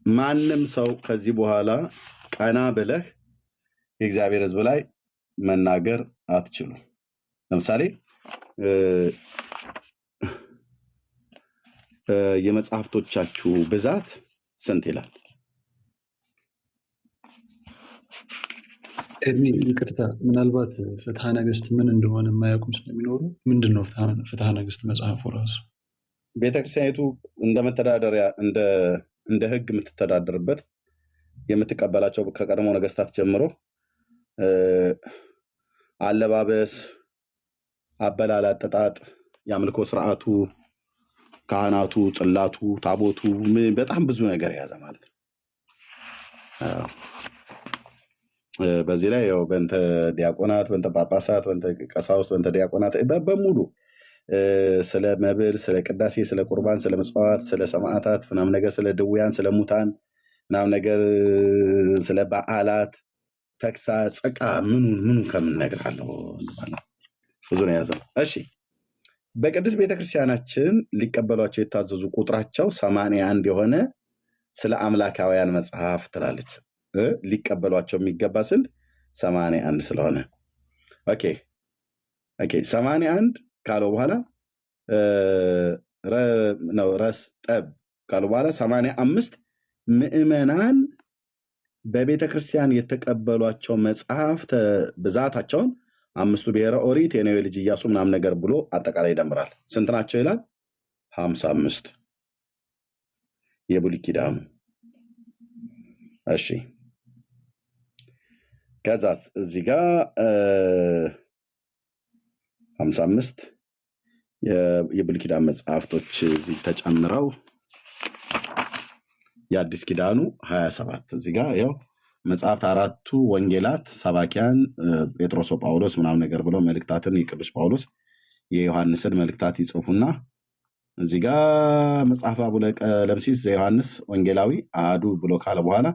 ማንም ሰው ከዚህ በኋላ ቀና ብለህ የእግዚአብሔር ሕዝብ ላይ መናገር አትችሉም። ለምሳሌ የመጽሐፍቶቻችሁ ብዛት ስንት ይላል? ኤርሚ ይቅርታ፣ ምናልባት ፍትሐ ነገሥት ምን እንደሆነ የማያውቁም ስለሚኖሩ ምንድን ነው ፍትሐ ነገሥት መጽሐፉ ራሱ? ቤተክርስቲያኒቱ እንደ መተዳደሪያ እንደ ህግ የምትተዳደርበት የምትቀበላቸው ከቀድሞ ነገስታት ጀምሮ አለባበስ፣ አበላል፣ አጠጣጥ፣ የአምልኮ ስርዓቱ፣ ካህናቱ፣ ጽላቱ፣ ታቦቱ በጣም ብዙ ነገር የያዘ ማለት ነው። በዚህ ላይ ያው በእንተ ዲያቆናት፣ በእንተ ጳጳሳት፣ በእንተ ቀሳውስት፣ በእንተ ዲያቆናት በሙሉ ስለ መብል፣ ስለ ቅዳሴ፣ ስለ ቁርባን፣ ስለ ምጽዋት፣ ስለ ሰማዕታት ምናምን ነገር፣ ስለ ድውያን፣ ስለ ሙታን ምናምን ነገር፣ ስለ በዓላት፣ ተግሳጽ፣ ጸቃ ምኑን ከምን እነግርሃለሁ ብዙ ነው የያዘው። እሺ በቅድስት ቤተክርስቲያናችን ሊቀበሏቸው የታዘዙ ቁጥራቸው 81 የሆነ ስለ አምላካውያን መጽሐፍ ትላለች። ሊቀበሏቸው የሚገባ ስንት? 81 ስለሆነ ኦኬ 81 ካለው በኋላ ረስ ጠብ ካለው በኋላ 85 ምዕመናን በቤተ ክርስቲያን የተቀበሏቸው መጽሐፍ ብዛታቸውን 5ቱ ብሔረ ኦሪት፣ የነዌ ልጅ ኢያሱ ምናምን ነገር ብሎ አጠቃላይ ይደምራል። ስንት ናቸው ይላል? 55 የብሉይ ኪዳኑ። እሺ ከዛስ እዚህ ጋር 55 የብሉይ ኪዳን መጽሐፍቶች እዚህ ተጨምረው የአዲስ ኪዳኑ 27 እዚህ ጋር ያው መጽሐፍት 4ቱ ወንጌላት፣ ሰባኪያን ጴጥሮስ፣ ጳውሎስ ምናምን ነገር ብለው መልእክታትን የቅዱስ ጳውሎስ የዮሐንስን መልእክታት ይጽፉና እዚህ ጋር መጽሐፈ አቡነ ቀለምሲስ ዘዮሐንስ ወንጌላዊ አዱ ብሎ ካለ በኋላ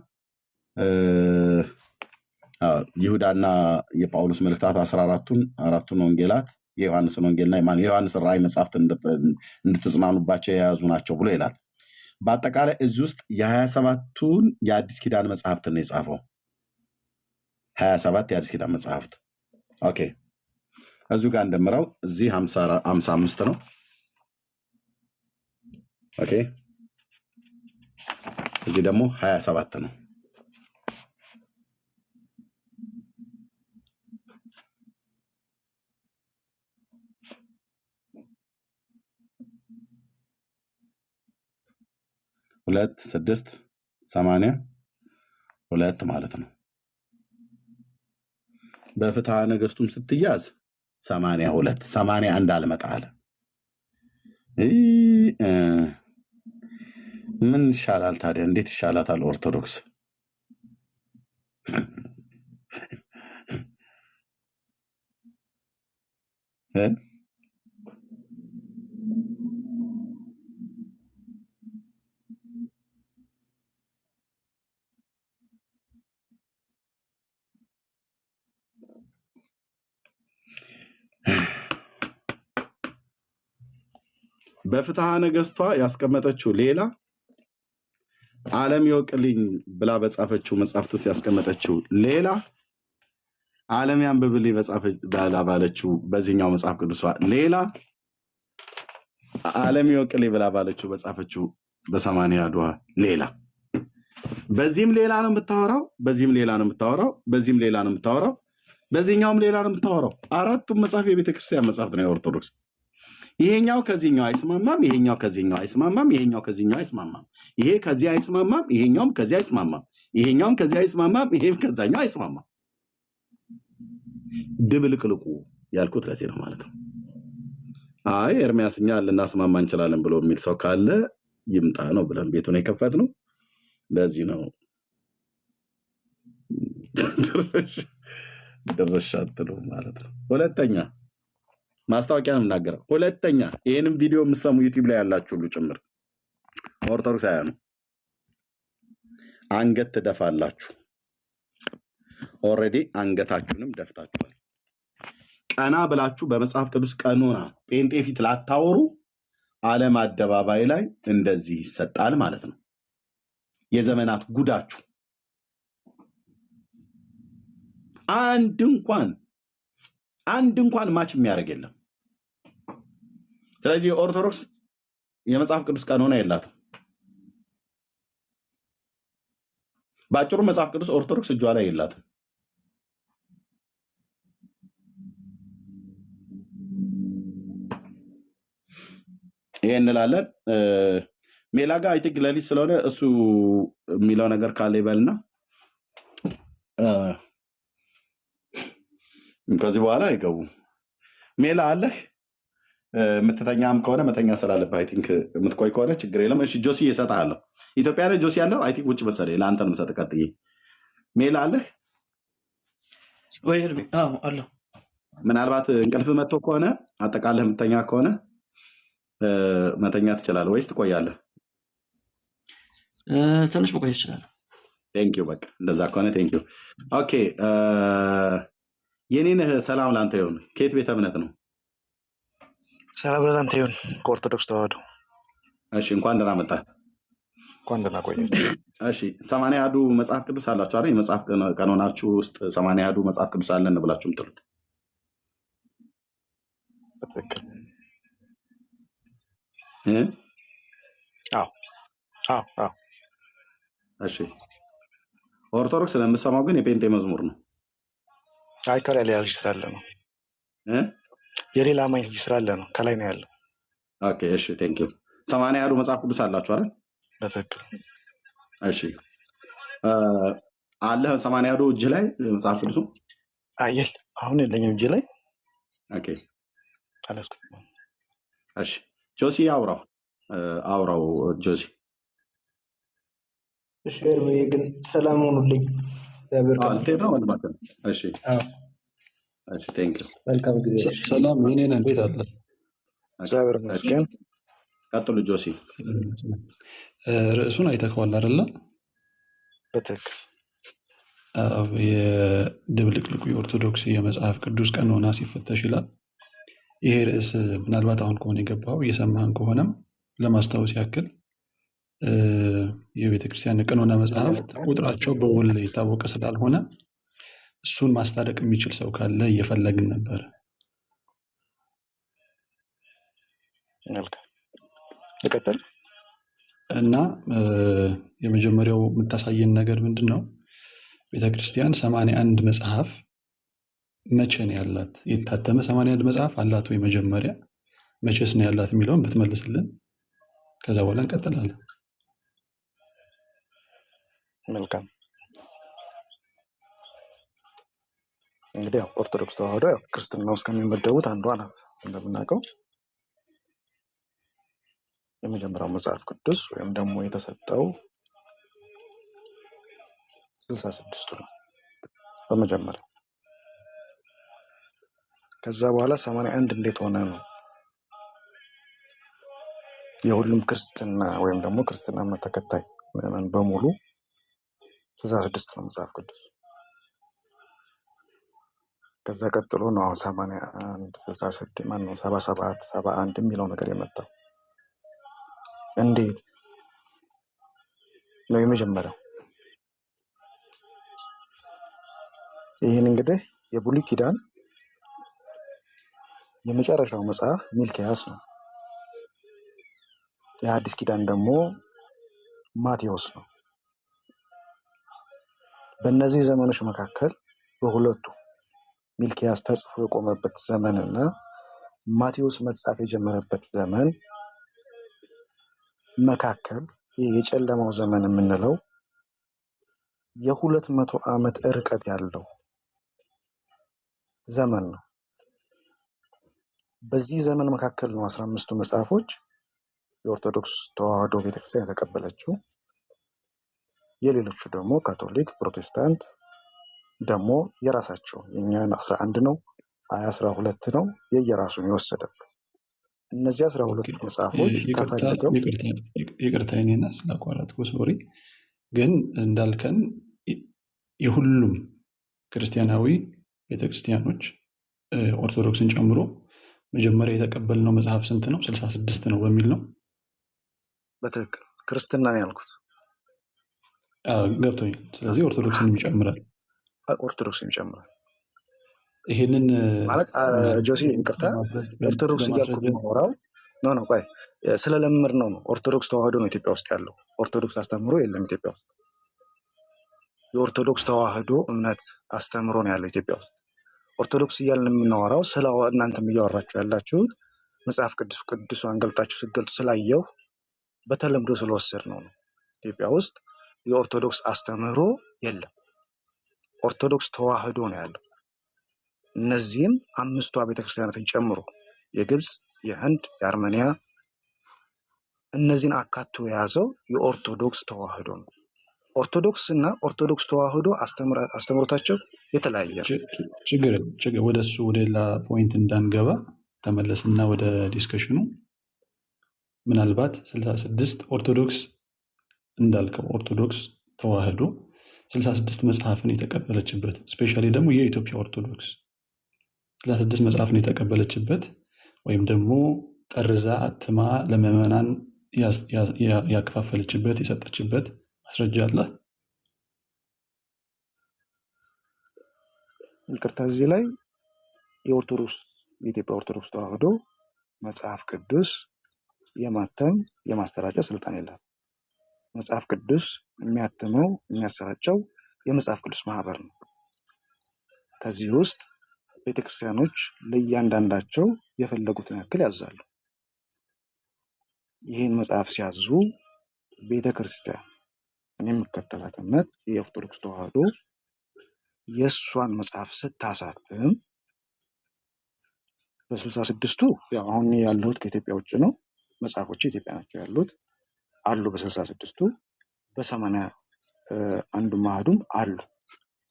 ይሁዳና የጳውሎስ መልእክታት 14ቱን ወንጌላት የዮሐንስን ወንጌልና የዮሐንስን ራእይ መጽሐፍት እንድትጽናኑባቸው የያዙ ናቸው ብሎ ይላል። በአጠቃላይ እዚህ ውስጥ የ27ቱን የአዲስ ኪዳን መጽሐፍትን ነው የጻፈው። 27 የአዲስ ኪዳን መጽሐፍት። ኦኬ እዚሁ ጋር እንደምረው እዚህ 55 ነው። ኦኬ እዚህ ደግሞ 27 ነው። ሁለት 6 82 ማለት ነው። በፍትሐ ነገሥቱም ስትያዝ 82 81 አልመጣ አለ። ምን ይሻላል ታዲያ? እንዴት ይሻላታል ኦርቶዶክስ? በፍትሐ ነገሥቷ ያስቀመጠችው ሌላ፣ ዓለም ይወቅልኝ ብላ በጻፈችው መጽሐፍት ውስጥ ያስቀመጠችው ሌላ፣ ዓለም ያንብብልኝ ብላ ባለችው በዚህኛው መጽሐፍ ቅዱሷ ሌላ፣ ዓለም ይወቅልኝ ብላ ባለችው በጻፈችው በሰማንያ አድዋ ሌላ። በዚህም ሌላ ነው የምታወራው፣ በዚህም ሌላ ነው የምታወራው፣ በዚህም ሌላ ነው የምታወራው፣ በዚህኛውም ሌላ ነው የምታወራው። አራቱም መጽሐፍ የቤተክርስቲያን መጽሐፍት ነው የኦርቶዶክስ። ይሄኛው ከዚህኛው አይስማማም፣ ይሄኛው ከዚህኛው አይስማማም፣ ይሄኛው ከዚህኛው አይስማማም፣ ይሄ ከዚህ አይስማማም፣ ይሄኛውም ከዚህ አይስማማም፣ ይሄኛውም ከዚህ አይስማማም፣ ይሄም ከዛኛው አይስማማም። ድብልቅልቁ ያልኩት ለዚህ ነው ማለት ነው። አይ ኤርሚያስ እኛ ልናስማማ እንችላለን ብሎ የሚል ሰው ካለ ይምጣ ነው ብለን ቤቱን የከፈትነው። ለዚህ ነው ድርሽ አትሉ ማለት ነው። ሁለተኛ ማስታወቂያ ነው የምናገረው። ሁለተኛ ይህንም ቪዲዮ የምትሰሙ ዩቲዩብ ላይ ያላችሁ ሁሉ ጭምር ኦርቶዶክሳውያኑ አንገት ትደፋላችሁ። ኦልሬዲ አንገታችሁንም ደፍታችኋል። ቀና ብላችሁ በመጽሐፍ ቅዱስ ቀኖና ጴንጤ ፊት ላታወሩ ዓለም አደባባይ ላይ እንደዚህ ይሰጣል ማለት ነው። የዘመናት ጉዳችሁ አንድ እንኳን ማች የሚያደርግ የለም። ስለዚህ ኦርቶዶክስ የመጽሐፍ ቅዱስ ቀኖና የላትም። በአጭሩ መጽሐፍ ቅዱስ ኦርቶዶክስ እጇ ላይ የላትም። ይሄ እንላለን። ሜላ ጋር አይ ቲንክ ሌሊት ስለሆነ እሱ የሚለው ነገር ካለ ይበልና ከዚህ በኋላ አይገቡም። ሜላ አለህ? የምትተኛም ከሆነ መተኛ ስላለብህ አይ ቲንክ የምትቆይ ከሆነ ችግር የለም። እሺ ጆሲ እሰጥሃለሁ። ኢትዮጵያ ላይ ጆሲ ያለው አይ ቲንክ ውጭ መሰለኝ። ለአንተ ነው የምሰጥህ ቀጥዬ። ሜላ አለህ ወይ? እድሜ አለሁ። ምናልባት እንቅልፍ መጥቶ ከሆነ አጠቃለህ የምተኛ ከሆነ መተኛ ትችላለህ ወይስ ትቆያለህ? ትንሽ መቆየት እችላለሁ። ቴንኪው። በቃ እንደዛ ከሆነ ቴንኪው። ኦኬ የኔንህ ሰላም ለአንተ ይሁን። ከየት ቤተ እምነት ነው? ሰላም ለአንተ ይሁን። ከኦርቶዶክስ ተዋህዶ። እሺ እንኳን ደህና መጣህ። እንኳን ደህና ቆየ። እሺ 81ዱ መጽሐፍ ቅዱስ አላችሁ አይደል? የመጽሐፍ ቀኖናችሁ ውስጥ 81ዱ መጽሐፍ ቅዱስ አለን ብላችሁ የምትሉት በትክክል? አዎ። እሺ ኦርቶዶክስ ለምሰማው ግን የጴንጤ መዝሙር ነው። አይ ከላይ ሌላ ልጅ ስላለ ነው። የሌላ አማኝ ልጅ ስላለ ነው። ከላይ ነው ያለው። ኦኬ እሺ ቴንክ ዩ። 81ዱ መጽሐፍ ቅዱስ አላችሁ አይደል? በትክክል። እሺ አለህ 81ዱ እጅ ላይ መጽሐፍ ቅዱሱ? አየል አሁን የለኝም እጅ ላይ። ኦኬ አላስኩትም። እሺ ጆሲ አውራው ጆሲ። እሺ ኤርምዬ ግን ሰላም ሁኑልኝ። ልትሄድ ነው ወንድማት? እሺ እሺ ቴንክ ዩ። መልካም ጊዜ። ሰላም የኔን እንዴት አለ? እግዚአብሔር ይመስገን። ቀጥሉ ጆሲ። ርዕሱን አይተኸዋል አይደለ? በትክክል። የድብልቅልቁ የኦርቶዶክስ የመጽሐፍ ቅዱስ ቀኖና ሲፈተሽ ይላል። ይሄ ርዕስ ምናልባት አሁን ከሆነ የገባው እየሰማህን ከሆነም ለማስታወስ ያክል የቤተክርስቲያን ቀኖና መጽሐፍት ቁጥራቸው በውል የታወቀ ስላልሆነ እሱን ማስታረቅ የሚችል ሰው ካለ እየፈለግን ነበረ። ልቀጥል እና የመጀመሪያው የምታሳየን ነገር ምንድን ነው? ቤተክርስቲያን 81 መጽሐፍ መቼ ነው ያላት? የታተመ 81 መጽሐፍ አላት ወይ? መጀመሪያ መቼስ ነው ያላት የሚለውን ብትመልስልን፣ ከዛ በኋላ እንቀጥላለን። መልካም። እንግዲህ ኦርቶዶክስ ተዋህዶ ክርስትና ውስጥ ከሚመደቡት አንዷ ናት። እንደምናውቀው የመጀመሪያው መጽሐፍ ቅዱስ ወይም ደግሞ የተሰጠው 66ቱ ነው በመጀመሪያ። ከዛ በኋላ 81 እንዴት ሆነ ነው? የሁሉም ክርስትና ወይም ደግሞ ክርስትና እምነት ተከታይ ምዕመን በሙሉ 66 ነው መጽሐፍ ቅዱስ። ከዛ ቀጥሎ ነው 81 66 ማነው 77 71 የሚለው ነገር የመጣው። እንዴት ነው የመጀመሪያው? ይህን እንግዲህ የብሉይ ኪዳን የመጨረሻው መጽሐፍ ሚልክያስ ነው። የሐዲስ ኪዳን ደግሞ ማቴዎስ ነው። በእነዚህ ዘመኖች መካከል በሁለቱ ሚልክያስ ተጽፎ የቆመበት ዘመንና ማቴዎስ መጻፍ የጀመረበት ዘመን መካከል የጨለማው ዘመን የምንለው የ200 ዓመት ርቀት ያለው ዘመን ነው። በዚህ ዘመን መካከል ነው 15ቱ መጽሐፎች የኦርቶዶክስ ተዋህዶ ቤተክርስቲያን የተቀበለችው። የሌሎቹ ደግሞ ካቶሊክ፣ ፕሮቴስታንት ደግሞ የራሳቸው የኛን 11 ነው 12 ነው የየራሱን የወሰደበት። እነዚህ 12 መጽሐፎች ተፈልገው ይቅርታ እኔና ስላቋረጥኩ ሶሪ። ግን እንዳልከን የሁሉም ክርስቲያናዊ ቤተክርስቲያኖች ኦርቶዶክስን ጨምሮ መጀመሪያ የተቀበልነው መጽሐፍ ስንት ነው? 66 ነው በሚል ነው። በትክክል ክርስትና ነው ያልኩት። ገብቶኛል። ስለዚህ ኦርቶዶክስን ይጨምራል። ኦርቶዶክስን ይጨምራል። ይሄንን ማለት ጆሲ ይቅርታ፣ ኦርቶዶክስ እያልኩ የማወራው ነው ቆይ ስለለምር ነው። ኦርቶዶክስ ተዋህዶ ነው ኢትዮጵያ ውስጥ ያለው። ኦርቶዶክስ አስተምሮ የለም ኢትዮጵያ ውስጥ። የኦርቶዶክስ ተዋህዶ እምነት አስተምሮ ነው ያለው ኢትዮጵያ ውስጥ። ኦርቶዶክስ እያልን የምናወራው ስለ እናንተም እያወራችሁ ያላችሁት መጽሐፍ ቅዱሷን ገልጣችሁ ስትገልጡ ስላየው በተለምዶ ስለወሰድ ነው። ኢትዮጵያ ውስጥ የኦርቶዶክስ አስተምህሮ የለም። ኦርቶዶክስ ተዋህዶ ነው ያለው። እነዚህም አምስቷ ቤተክርስቲያናትን ጨምሮ የግብፅ፣ የህንድ፣ የአርመኒያ እነዚህን አካቶ የያዘው የኦርቶዶክስ ተዋህዶ ነው። ኦርቶዶክስ እና ኦርቶዶክስ ተዋህዶ አስተምህሮታቸው የተለያየ ነው። ችግር ወደ እሱ ወደ ሌላ ፖይንት እንዳንገባ ተመለስና ወደ ዲስከሽኑ ምናልባት 66 ኦርቶዶክስ እንዳልከው ኦርቶዶክስ ተዋህዶ 66 መጽሐፍን የተቀበለችበት ስፔሻሊ ደግሞ የኢትዮጵያ ኦርቶዶክስ 66 መጽሐፍን የተቀበለችበት ወይም ደግሞ ጠርዛ አትማ ለምዕመናን ያከፋፈለችበት የሰጠችበት ማስረጃ አለ? ይቅርታ፣ እዚህ ላይ የኢትዮጵያ ኦርቶዶክስ ተዋህዶ መጽሐፍ ቅዱስ የማተም የማሰራጨት ስልጣን የላትም። መጽሐፍ ቅዱስ የሚያትመው የሚያሰራጨው የመጽሐፍ ቅዱስ ማህበር ነው። ከዚህ ውስጥ ቤተክርስቲያኖች ለእያንዳንዳቸው የፈለጉትን ያክል ያዛሉ። ይህን መጽሐፍ ሲያዙ ቤተክርስቲያን እኔ የምከተላት እምነት የኦርቶዶክስ ተዋህዶ የእሷን መጽሐፍ ስታሳትም በ66ቱ ያው አሁን ያለሁት ከኢትዮጵያ ውጭ ነው። መጽሐፎች ኢትዮጵያ ናቸው ያሉት አሉ። በ66ቱ በ81 ማህዱም አሉ።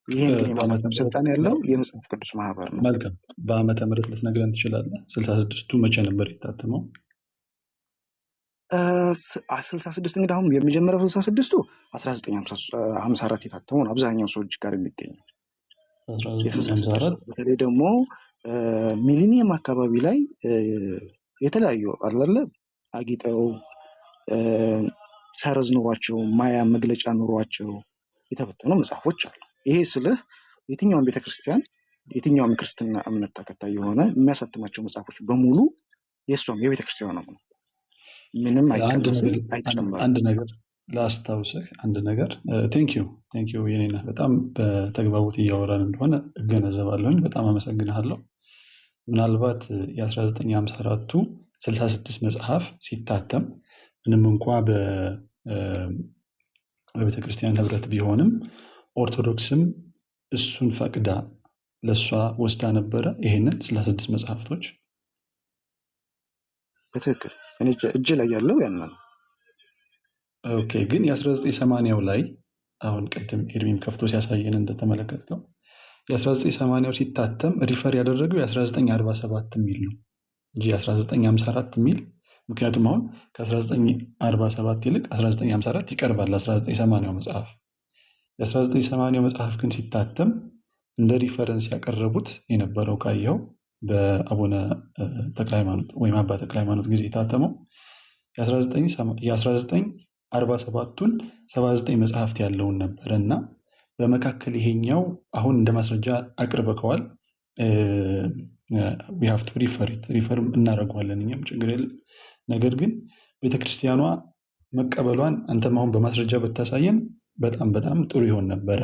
ይህን ግን የማሳተም ስልጣን ያለው የመጽሐፍ ቅዱስ ማህበር ነው። መልካም። በዓመተ ምህረት ልትነግረን ትችላለህ? 66ቱ መቼ ነበር የታተመው? 66 እንግዲህ አሁን የሚጀምረው 66ቱ 1954 የታተመው ነው። አብዛኛው ሰዎች ጋር የሚገኘው በተለይ ደግሞ ሚሊኒየም አካባቢ ላይ የተለያዩ አላለ አጊጠው ሰረዝ ኑሯቸው ማያ መግለጫ ኑሯቸው የተበተኑ መጽሐፎች አሉ። ይሄ ስልህ የትኛውም ቤተክርስቲያን የትኛውም ክርስትና እምነት ተከታይ የሆነ የሚያሳትማቸው መጽሐፎች በሙሉ የእሷም የቤተክርስቲያኗ ነው። ምንም አይቀንስም አይጨመርም። አንድ ነገር ላስታውስህ፣ አንድ ነገር ቴንኪዩ የኔነህ በጣም በተግባቦት እያወራን እንደሆነ እገነዘባለሁኝ። በጣም አመሰግንሃለሁ። ምናልባት የ1954ቱ 66 መጽሐፍ ሲታተም ምንም እንኳ በቤተክርስቲያን ህብረት ቢሆንም ኦርቶዶክስም እሱን ፈቅዳ ለእሷ ወስዳ ነበረ። ይሄንን 66 መጽሐፍቶች በትክክል እጅ ላይ ያለው ያን ነው። ኦኬ። ግን የ1980ው ላይ አሁን ቅድም ኤርሚም ከፍቶ ሲያሳየን እንደተመለከትከው የ1980ው ሲታተም ሪፈር ያደረገው የ1947 የሚል ነው እንጂ 1954 የሚል። ምክንያቱም አሁን ከ1947 ይልቅ 1954 ይቀርባል 1980ው መጽሐፍ። የ1980ው መጽሐፍ ግን ሲታተም እንደ ሪፈረንስ ያቀረቡት የነበረው ካየው በአቡነ ተክለ ሃይማኖት ወይም አባ ተክለ ሃይማኖት ጊዜ የታተመው የ1947ቱን 79 መጽሐፍት ያለውን ነበረ እና በመካከል ይሄኛው አሁን እንደ ማስረጃ አቅርበከዋል። ሀፍቱ ሪፈር እናደርገዋለን እኛም ችግር የለም። ነገር ግን ቤተክርስቲያኗ መቀበሏን አንተም አሁን በማስረጃ ብታሳየን በጣም በጣም ጥሩ ይሆን ነበረ።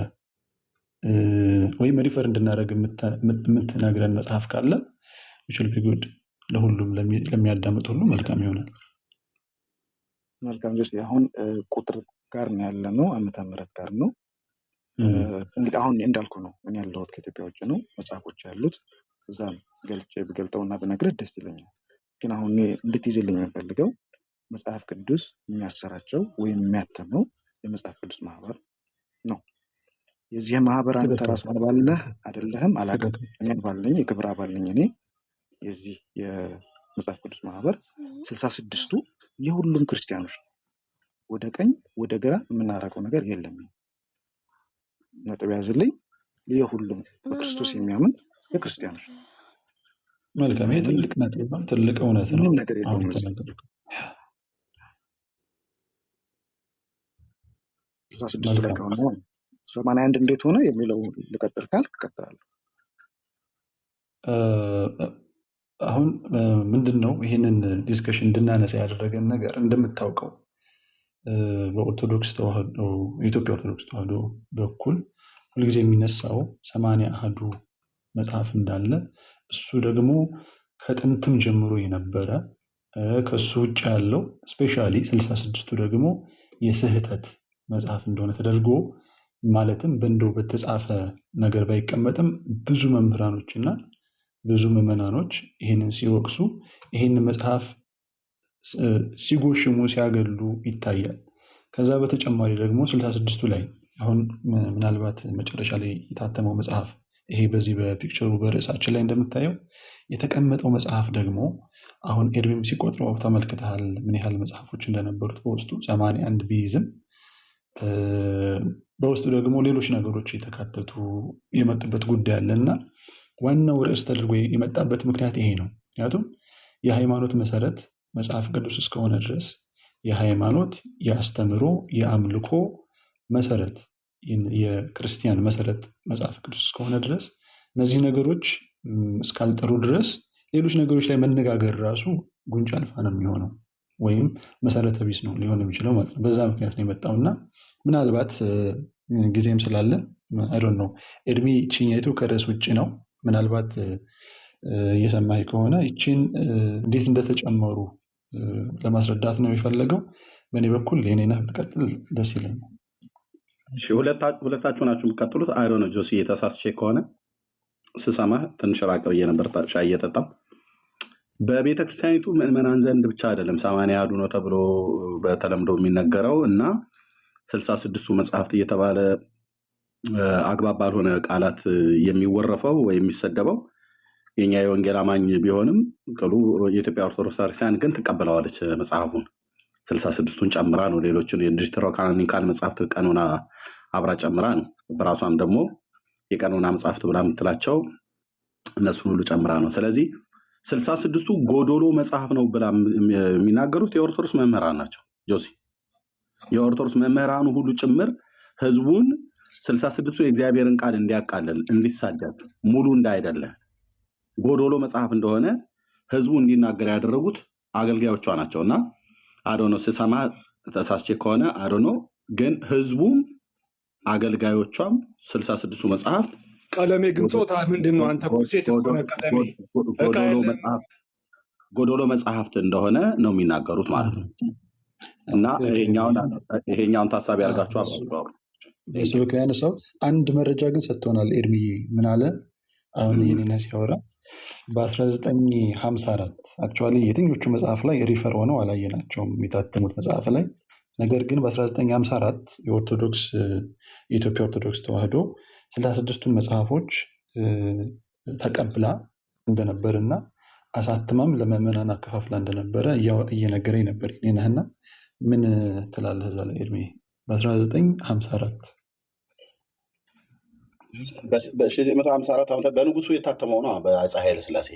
ወይም ሪፈር እንድናደርግ የምትነግረን መጽሐፍ ካለ ዊችል ቢ ጉድ ለሁሉም ለሚያዳምጥ ሁሉ መልካም ይሆናል። መልካም ጆስ አሁን ቁጥር ጋር ነው ያለ ነው፣ ዓመተ ምህረት ጋር ነው። እንግዲህ አሁን እንዳልኩ ነው እኔ ያለሁት ከኢትዮጵያ ውጭ ነው። መጽሐፎች ያሉት እዛ ብገልጠውና ብነግርህ ደስ ይለኛል። ግን አሁን እንድትይዝልኝ የምፈልገው መጽሐፍ ቅዱስ የሚያሰራጨው ወይም የሚያተመው የመጽሐፍ ቅዱስ ማህበር ነው። የዚህ ማህበር አንተ ራሱ አባል ነህ አይደለህም አላውቅም። እኔ አባል ነኝ፣ የክብር አባል ነኝ። እኔ የዚህ የመጽሐፍ ቅዱስ ማህበር 66ቱ የሁሉም ክርስቲያኖች ነው። ወደ ቀኝ ወደ ግራ የምናደርገው ነገር የለም። ነጥብ ያዝልኝ። የሁሉም በክርስቶስ የሚያምን የክርስቲያኖች ነው። መልካም። ይሄ ትልቅ ነጥብ ነው፣ ትልቅ እውነት ነው። ምንም ነገር የለውም። 66 ላይ ከሆነ 81 እንዴት ሆነ የሚለው ልቀጥል ካልክ እቀጥላለሁ። አሁን ምንድን ነው ይህንን ዲስከሽን እንድናነሳ ያደረገን ነገር እንደምታውቀው በኦርቶዶክስ ተዋህዶ የኢትዮጵያ ኦርቶዶክስ ተዋህዶ በኩል ሁልጊዜ የሚነሳው 80 አሐዱ መጽሐፍ እንዳለ እሱ ደግሞ ከጥንትም ጀምሮ የነበረ ከሱ ውጭ ያለው ስፔሻሊ 66ቱ ደግሞ የስህተት መጽሐፍ እንደሆነ ተደርጎ ማለትም በእንደው በተጻፈ ነገር ባይቀመጥም ብዙ መምህራኖች እና ብዙ ምዕመናኖች ይህንን ሲወቅሱ ይህንን መጽሐፍ ሲጎሽሙ ሲያገሉ ይታያል። ከዛ በተጨማሪ ደግሞ 66ቱ ላይ አሁን ምናልባት መጨረሻ ላይ የታተመው መጽሐፍ ይሄ በዚህ በፒክቸሩ በርዕሳችን ላይ እንደምታየው የተቀመጠው መጽሐፍ ደግሞ አሁን ኤርሚም ሲቆጥረው ተመልክተሃል ምን ያህል መጽሐፎች እንደነበሩት በውስጡ 81 ቢይዝም በውስጡ ደግሞ ሌሎች ነገሮች የተካተቱ የመጡበት ጉዳይ አለ እና ዋናው ርዕስ ተደርጎ የመጣበት ምክንያት ይሄ ነው። ምክንያቱም የሃይማኖት መሰረት መጽሐፍ ቅዱስ እስከሆነ ድረስ የሃይማኖት የአስተምሮ የአምልኮ መሰረት የክርስቲያን መሰረት መጽሐፍ ቅዱስ እስከሆነ ድረስ እነዚህ ነገሮች እስካልጠሩ ድረስ ሌሎች ነገሮች ላይ መነጋገር ራሱ ጉንጭ አልፋ ነው የሚሆነው ወይም መሰረተ ቢስ ነው ሊሆን የሚችለው ማለት ነው። በዛ ምክንያት ነው የመጣው እና ምናልባት ጊዜም ስላለን አይዶን ነው ኤርሚ ቺኛይቱ ከርዕስ ውጭ ነው። ምናልባት እየሰማኝ ከሆነ ይቺን እንዴት እንደተጨመሩ ለማስረዳት ነው የፈለገው። በእኔ በኩል የኔና ብትቀጥል ደስ ይለኛል። ሁለታችሁ ናችሁ የምትቀጥሉት። አይዶ ነው ጆሲ የተሳስቼ ከሆነ ስሰማ ትንሽ ራቅ ብዬ ነበር ሻይ እየጠጣሁ። በቤተክርስቲያኒቱ ምዕመናን ዘንድ ብቻ አይደለም 80 ነው ተብሎ በተለምዶ የሚነገረው እና 66ቱ መጽሐፍት እየተባለ አግባብ ባልሆነ ቃላት የሚወረፈው ወይ የሚሰደበው የኛ የወንጌል አማኝ ቢሆንም ቅሉ የኢትዮጵያ ኦርቶዶክስ ቤተክርስቲያን ግን ትቀበለዋለች መጽሐፉን 66ቱን ጨምራ ነው። ሌሎችን የዲጂታል መጽሐፍት ቀኖና አብራ ጨምራ ነው። በራሷም ደግሞ የቀኖና መጽሐፍት ብላ የምትላቸው እነሱን ሁሉ ጨምራ ነው። ስለዚህ 66ቱ ጎዶሎ መጽሐፍ ነው ብላ የሚናገሩት የኦርቶዶክስ መምህራን ናቸው። ጆሲ የኦርቶዶክስ መምህራኑ ሁሉ ጭምር ህዝቡን 66ቱ የእግዚአብሔርን ቃል እንዲያቃልል እንዲሳደብ ሙሉ እንዳይደለ ጎዶሎ መጽሐፍ እንደሆነ ህዝቡ እንዲናገር ያደረጉት አገልጋዮቿ ናቸውና አዶኖ ስሰማ ተሳስቼ ከሆነ አዶኖ ግን ህዝቡም አገልጋዮቿም 66ቱ መጽሐፍ ቀለሜ ግን ጾታ ምንድን ነው? አንተ ሴት ሆነ ቀለሜ ጎዶሎ መጽሐፍት እንደሆነ ነው የሚናገሩት ማለት ነው። እና ይሄኛውን ታሳቢ አድርጋችሁ አባሩ በስልክ ያነሳው አንድ መረጃ ግን ሰጥቶናል። ኤርሚ ምን አለ? አሁን ይሄንን ሲያወራ በ1954 አክቹዋሊ የትኞቹ መጽሐፍ ላይ ሪፈር ሆነው አላየናቸውም የታተሙት መጽሐፍ ላይ። ነገር ግን በ1954 የኢትዮጵያ ኦርቶዶክስ ተዋሕዶ 66ቱን መጽሐፎች ተቀብላ እንደነበር እና አሳትማም ለምዕመናን አከፋፍላ እንደነበረ እየነገረኝ ነበር። ነህና ምን ትላለህ እዛ ላይ ኤርሚ? በ1954 በ1954 በንጉሱ የታተመው ነው። በአፄ ኃይለ ሥላሴ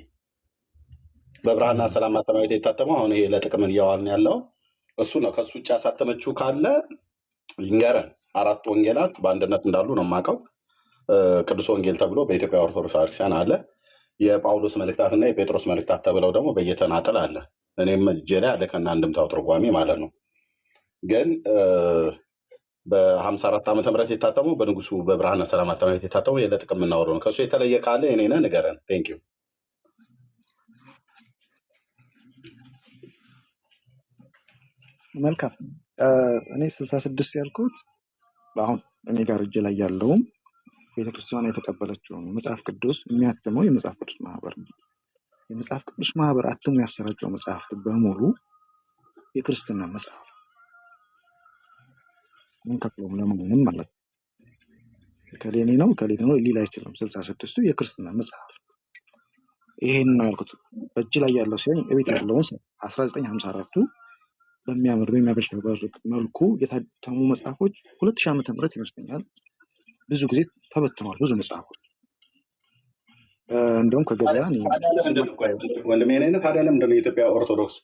በብርሃንና ሰላም ማተሚያ ቤት የታተመው አሁን ይሄ ለጥቅም እያዋልን ያለው እሱ ነው። ከሱ ውጭ ያሳተመችው ካለ ይንገረን። 4 ወንጌላት በአንድነት እንዳሉ ነው የማውቀው። ቅዱስ ወንጌል ተብሎ በኢትዮጵያ ኦርቶዶክስ ቤተክርስቲያን አለ። የጳውሎስ መልእክታትና የጴጥሮስ መልእክታት ተብለው ደግሞ በየተናጠል አለ። እኔም እጄ ላይ አለ ከና አንድምታው ትርጓሜ ማለት ነው። ግን በ54 ዓመተ ምህረት የታተመው በንጉሱ በብርሃንና ሰላም ማተሚያ ቤት የታተመው ለጥቅም የምናወራው ነው። ከሱ የተለየ ካለ እኔ ነህ ንገረን። ቴንክ ዩ። መልካም። እኔ 66 ያልኩት አሁን እኔ ጋር እጄ ላይ ያለውም ቤተክርስቲያኗ የተቀበለችው መጽሐፍ ቅዱስ የሚያትመው የመጽሐፍ ቅዱስ ማህበር ነው። የመጽሐፍ ቅዱስ ማህበር አትሞ ያሰራጨው መጽሐፍት በሙሉ የክርስትና መጽሐፍ ምን ከፍሎም ለማንም ማለት ነው። ከሌኔ ነው ሊል አይችልም። 66ቱ የክርስትና መጽሐፍ ይሄን ነው ያልኩት። በእጅ ላይ ያለው ሲሆን እቤት ያለውን 1954ቱ በሚያምር በሚያበሽበርቅ መልኩ የታተሙ መጽሐፎች 2000 ዓመተ ምህረት ይመስለኛል ብዙ ጊዜ ተበትኗል። ብዙ መጽሐፎች እንደውም ከገበያ ወንድሜ አይነት ታዲያ ለምንድን ነው የኢትዮጵያ ኦርቶዶክስ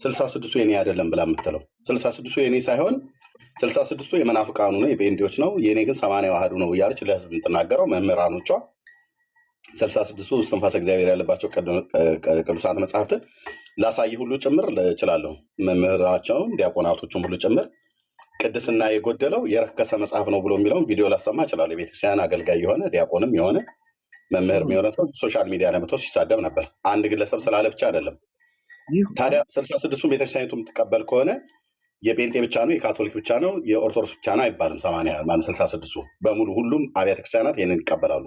66ቱ የኔ አይደለም ብላ የምትለው? 66ቱ የኔ ሳይሆን 66ቱ የመናፍቃኑ ነው የጴንጤዎች ነው የኔ ግን 80 ዋህዱ ነው እያለች ለህዝብ የምትናገረው መምህራኖቿ 66ቱ እስትንፋሰ እግዚአብሔር ያለባቸው ቅዱሳት መጽሐፍትን ላሳይ ሁሉ ጭምር እችላለሁ። መምህራቸውን ዲያቆናቶቹም ሁሉ ጭምር ቅድስና የጎደለው የረከሰ መጽሐፍ ነው ብሎ የሚለውን ቪዲዮ ላሰማ እችላለሁ። የቤተክርስቲያን አገልጋይ የሆነ ዲያቆንም የሆነ መምህር የሚሆነው ሶሻል ሚዲያ ላይ መጥቶ ሲሳደብ ነበር። አንድ ግለሰብ ስላለ ብቻ አይደለም። ታዲያ 66ቱን ቤተክርስቲያኒቱ የምትቀበል ከሆነ የጴንጤ ብቻ ነው፣ የካቶሊክ ብቻ ነው፣ የኦርቶዶክስ ብቻ ነው አይባልም። 66ቱ በሙሉ ሁሉም አብያተ ክርስቲያናት ይህንን ይቀበላሉ።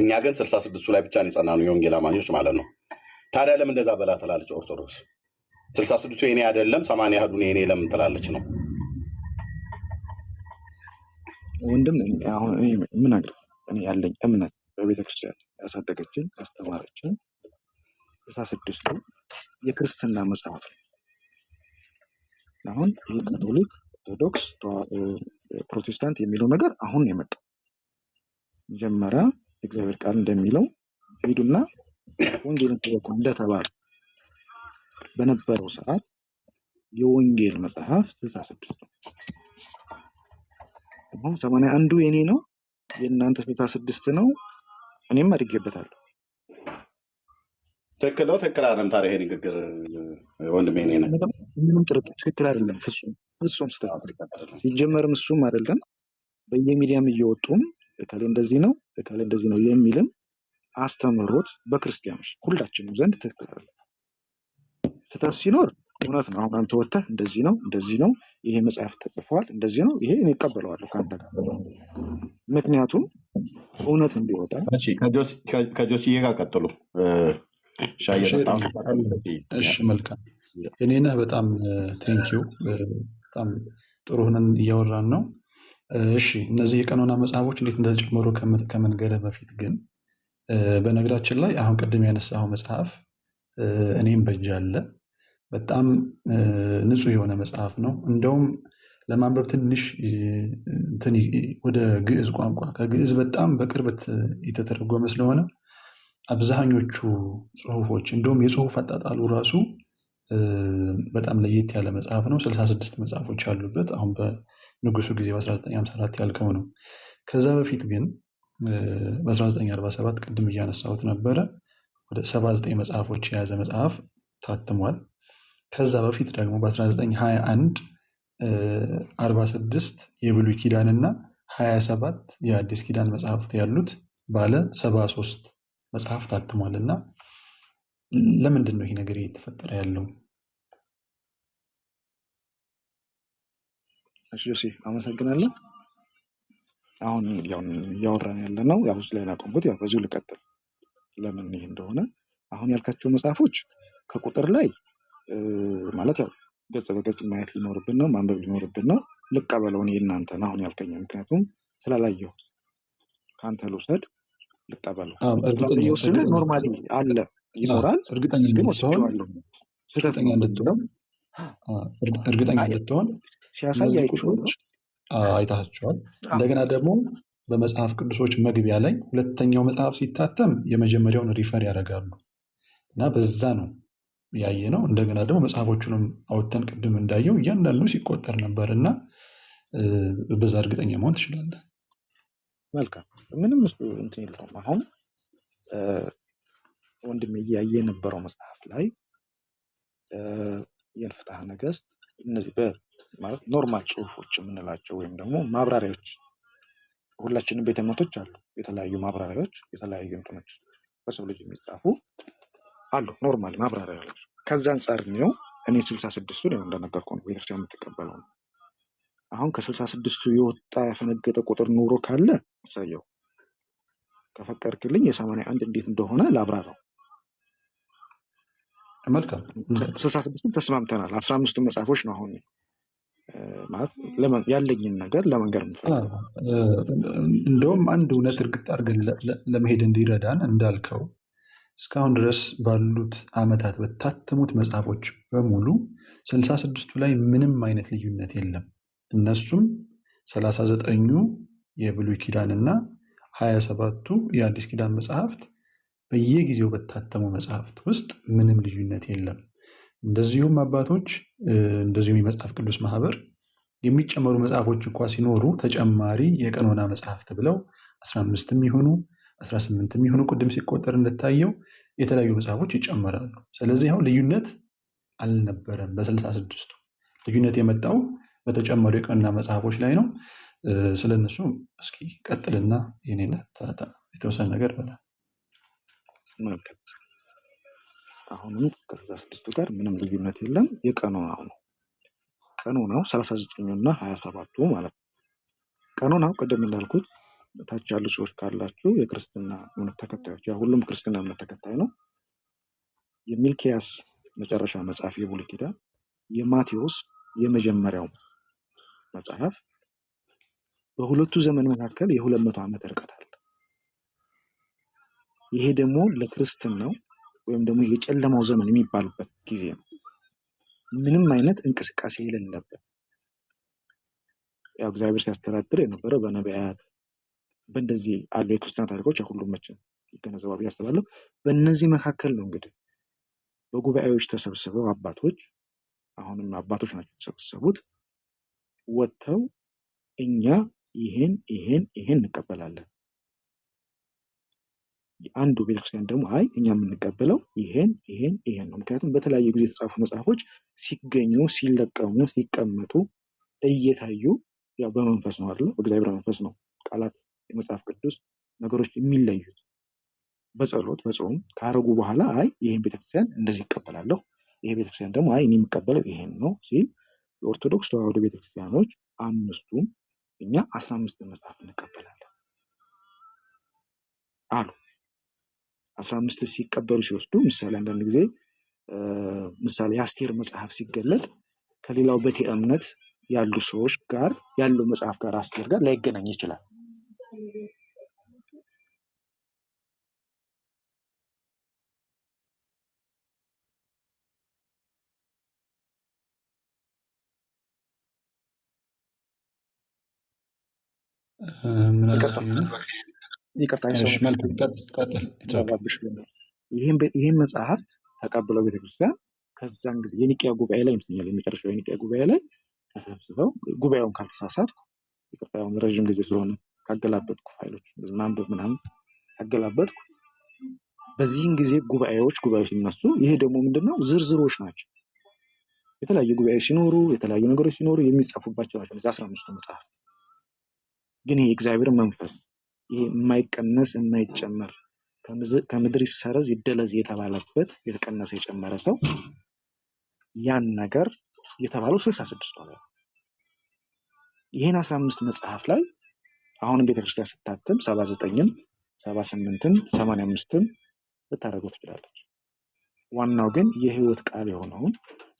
እኛ ግን 66ቱ ላይ ብቻ የጸና ነው፣ የወንጌል አማኞች ማለት ነው። ታዲያ ለምን እንደዛ በላ ትላለች ኦርቶዶክስ? 66ቱ የኔ አይደለም 80 ያህሉን የኔ ለምን ትላለች ነው? ወንድም አሁን እኔ የምነግርህ እኔ ያለኝ እምነት በቤተክርስቲያን ያሳደገችን ያስተማረችን 66ቱ የክርስትና መጽሐፍ ነው። አሁን ይህ ካቶሊክ፣ ኦርቶዶክስ፣ ፕሮቴስታንት የሚለው ነገር አሁን የመጣው መጀመሪያ እግዚአብሔር ቃል እንደሚለው ሂዱና ወንጌልን ተበኩ እንደተባለ በነበረው ሰዓት የወንጌል መጽሐፍ 66 ነው። አሁን 81ዱ የኔ ነው የእናንተ 66 ነው። እኔም አድጌበታለሁ። ትክክል ነው። ትክክል አይደለም። ታዲያ ይሄ ንግግር ወንድሜ እኔ ነኝ ምንም ጥርጥር ትክክል አይደለም። ፍጹም ስህተት ሲጀመርም እሱም አይደለም። በየሚዲያም እየወጡም እከሌ እንደዚህ ነው እከሌ እንደዚህ ነው የሚልም አስተምህሮት በክርስቲያኖች ሁላችንም ዘንድ ትክክል አይደለም። ስህተት ሲኖር እውነት ነው። አሁን አንተ ወጥተህ እንደዚህ ነው ይሄ መጽሐፍ ተጽፏል እንደዚህ ነው ይሄ እኔ እቀበለዋለሁ ከአንተ ጋር፣ ምክንያቱም እውነት እንዲወጣ። ከጆስዬ ጋር ቀጥሉ። እሺ መልካም እኔነህ በጣም ቴንኪው። በጣም ጥሩ ሆነን እያወራን ነው። እሺ እነዚህ የቀኖና መጽሐፎች እንዴት እንደተጨመሩ ከመንገደ በፊት ግን በነገራችን ላይ አሁን ቅድም ያነሳው መጽሐፍ እኔም በእጅ አለ። በጣም ንጹህ የሆነ መጽሐፍ ነው። እንደውም ለማንበብ ትንሽ ወደ ግዕዝ ቋንቋ ከግዕዝ በጣም በቅርበት የተተረጎመ ስለሆነ አብዛኞቹ ጽሁፎች እንደውም የጽሁፍ አጣጣሉ ራሱ በጣም ለየት ያለ መጽሐፍ ነው። 66 መጽሐፎች ያሉበት አሁን በንጉሱ ጊዜ በ1954 ያልከው ነው። ከዛ በፊት ግን በ1947 ቅድም እያነሳሁት ነበረ ወደ 79 መጽሐፎች የያዘ መጽሐፍ ታትሟል። ከዛ በፊት ደግሞ በ1921 46 የብሉይ ኪዳን እና 27 የአዲስ ኪዳን መጽሐፍት ያሉት ባለ 73 መጽሐፍ ታትሟል። እና ለምንድን ነው ይሄ ነገር እየተፈጠረ ያለው? እሺ አመሰግናለሁ። አሁን እያወራን ያለ ነው ያው ውስጥ ላይ ናቆምኩት። ያው በዚሁ ልቀጥል ለምን ይሄ እንደሆነ። አሁን ያልካቸው መጽሐፎች ከቁጥር ላይ ማለት ያው ገጽ በገጽ ማየት ሊኖርብን ነው፣ ማንበብ ሊኖርብን ነው። ልቀበለውን የእናንተን አሁን ያልከኝ ምክንያቱም ስላላየሁት ከአንተ ልውሰድ ልቀበለው። ስለ ኖርማሊ አለ ይኖራል፣ እርግጠኛ እንድትሆን ሲያሳይ አይታቸዋል። እንደገና ደግሞ በመጽሐፍ ቅዱሶች መግቢያ ላይ ሁለተኛው መጽሐፍ ሲታተም የመጀመሪያውን ሪፈር ያደርጋሉ እና በዛ ነው ያየ ነው። እንደገና ደግሞ መጽሐፎቹንም አውጥተን ቅድም እንዳየው እያንዳንዱ ሲቆጠር ነበር እና በዛ እርግጠኛ መሆን ትችላለህ። መልካም ምንም እሱ እንትን የለውም። አሁን ወንድሜ እያየ የነበረው መጽሐፍ ላይ የፍትሐ ነገሥት እነዚህ ማለት ኖርማል ጽሁፎች የምንላቸው ወይም ደግሞ ማብራሪያዎች ሁላችንም ቤተ እምነቶች አሉ። የተለያዩ ማብራሪያዎች የተለያዩ እንትኖች በሰው ልጅ የሚጻፉ አሉ ኖርማል ማብራሪያዎች። ከዛ አንጻር ነው እኔ 66ቱ ነው እንደነገርኩህ ነው ቤተክርስቲያን የምትቀበለው ነው። አሁን ከ66ቱ የወጣ ያፈነገጠ ቁጥር ኑሮ ካለ እሰየው። ከፈቀድክልኝ የ81 እንዴት እንደሆነ ላብራራው። መልካም 66ቱን ተስማምተናል። 15ቱ መጽሐፎች ነው አሁን ማለት ያለኝን ነገር ለመንገር የምፈልገው። እንደውም አንድ እውነት እርግጥ አድርገን ለመሄድ እንዲረዳን እንዳልከው እስካሁን ድረስ ባሉት ዓመታት በታተሙት መጽሐፎች በሙሉ 66ቱ ላይ ምንም አይነት ልዩነት የለም። እነሱም 39ኙ የብሉይ ኪዳን እና 27ቱ የአዲስ ኪዳን መጽሐፍት በየጊዜው በታተሙ መጽሐፍት ውስጥ ምንም ልዩነት የለም። እንደዚሁም አባቶች እንደዚሁም የመጽሐፍ ቅዱስ ማህበር የሚጨመሩ መጽሐፎች እንኳ ሲኖሩ ተጨማሪ የቀኖና መጽሐፍት ብለው 15ም ይሆኑ 18ም ይሆኑ ቅድም ሲቆጠር እንደታየው የተለያዩ መጽሐፎች ይጨመራሉ። ስለዚህ አሁን ልዩነት አልነበረም። በ66ቱ ልዩነት የመጣው በተጨማሪ የቀኖና መጽሐፎች ላይ ነው። ስለነሱ እስኪ ቀጥልና የተወሰነ ነገር በላ። መልካም። አሁንም ከ66ቱ ጋር ምንም ልዩነት የለም። የቀኖናው ነው። ቀኖናው 39 እና 27ቱ ማለት ነው። ቀኖናው ቅድም እንዳልኩት ታች ያሉ ሰዎች ካላችሁ የክርስትና እምነት ተከታዮች፣ ያ ሁሉም ክርስትና እምነት ተከታይ ነው። የሚልኪያስ መጨረሻ መጽሐፍ የብሉይ ኪዳን፣ የማቴዎስ የመጀመሪያው መጽሐፍ፣ በሁለቱ ዘመን መካከል የ200 ዓመት ርቀት አለ። ይሄ ደግሞ ለክርስትናው ወይም ደግሞ የጨለማው ዘመን የሚባልበት ጊዜ ነው። ምንም አይነት እንቅስቃሴ የሌለበት፣ ያው እግዚአብሔር ሲያስተዳድር የነበረው በነቢያት በእንደዚህ አሉ የክርስቲያን ታሪኮች ሁሉም መቼም ይገነዘባሉ ብዬ አስባለሁ። በእነዚህ መካከል ነው እንግዲህ በጉባኤዎች ተሰብስበው አባቶች፣ አሁንም አባቶች ናቸው የተሰበሰቡት፣ ወጥተው እኛ ይሄን እንቀበላለን፣ አንዱ ቤተክርስቲያን ደግሞ አይ እኛ የምንቀበለው ይሄን ነው። ምክንያቱም በተለያየ ጊዜ የተጻፉ መጽሐፎች ሲገኙ ሲለቀሙ ሲቀመጡ እየታዩ ያው በመንፈስ ነው አይደል? በእግዚአብሔር መንፈስ ነው ቃላት የመጽሐፍ ቅዱስ ነገሮች የሚለዩት። በጸሎት በጾም ካረጉ በኋላ አይ ይሄን ቤተክርስቲያን እንደዚህ ይቀበላለሁ፣ ይሄ ቤተክርስቲያን ደግሞ አይ እኔ የምቀበለው ይሄን ነው ሲል የኦርቶዶክስ ተዋህዶ ቤተክርስቲያኖች አምስቱም እኛ 15 መጽሐፍ እንቀበላለን አሉ። 15 ሲቀበሉ ሲወስዱ ምሳሌ አንዳንድ ጊዜ ምሳሌ የአስቴር መጽሐፍ ሲገለጥ ከሌላው ቤተ እምነት ያሉ ሰዎች ጋር ያለው መጽሐፍ ጋር አስቴር ጋር ላይገናኝ ይችላል። ይቅርታ ይህን መጽሐፍት ተቀብለው ቤተክርስቲያን ከዛን ጊዜ የኒቅያ ጉባኤ ላይ ይመስለኛል የመጨረሻው የኒቅያ ጉባኤ ላይ ተሰብስበው ጉባኤውን ካልተሳሳትኩ ይቅርታ ረዥም ጊዜ ስለሆነ ካገላበጥኩ ፋይሎች ማንበብ ምናምን ካገላበጥኩ በዚህን ጊዜ ጉባኤዎች ሲነሱ ይሄ ደግሞ ምንድነው ዝርዝሮች ናቸው። የተለያዩ ጉባኤዎች ሲኖሩ የተለያዩ ነገሮች ሲኖሩ የሚጻፉባቸው ናቸው 15ቱ መጽሐፍት። ግን ይሄ እግዚአብሔር መንፈስ ይሄ የማይቀነስ የማይጨመር ከምድር ይሰረዝ ይደለዝ የተባለበት የተቀነሰ የጨመረ ሰው ያን ነገር የተባለው 66 ነው። ይሄን 15 መጽሐፍ ላይ አሁንም ቤተክርስቲያን ስታተም 79ም 78ም 85ም ልታደርገው ትችላለች። ዋናው ግን የህይወት ቃል የሆነውን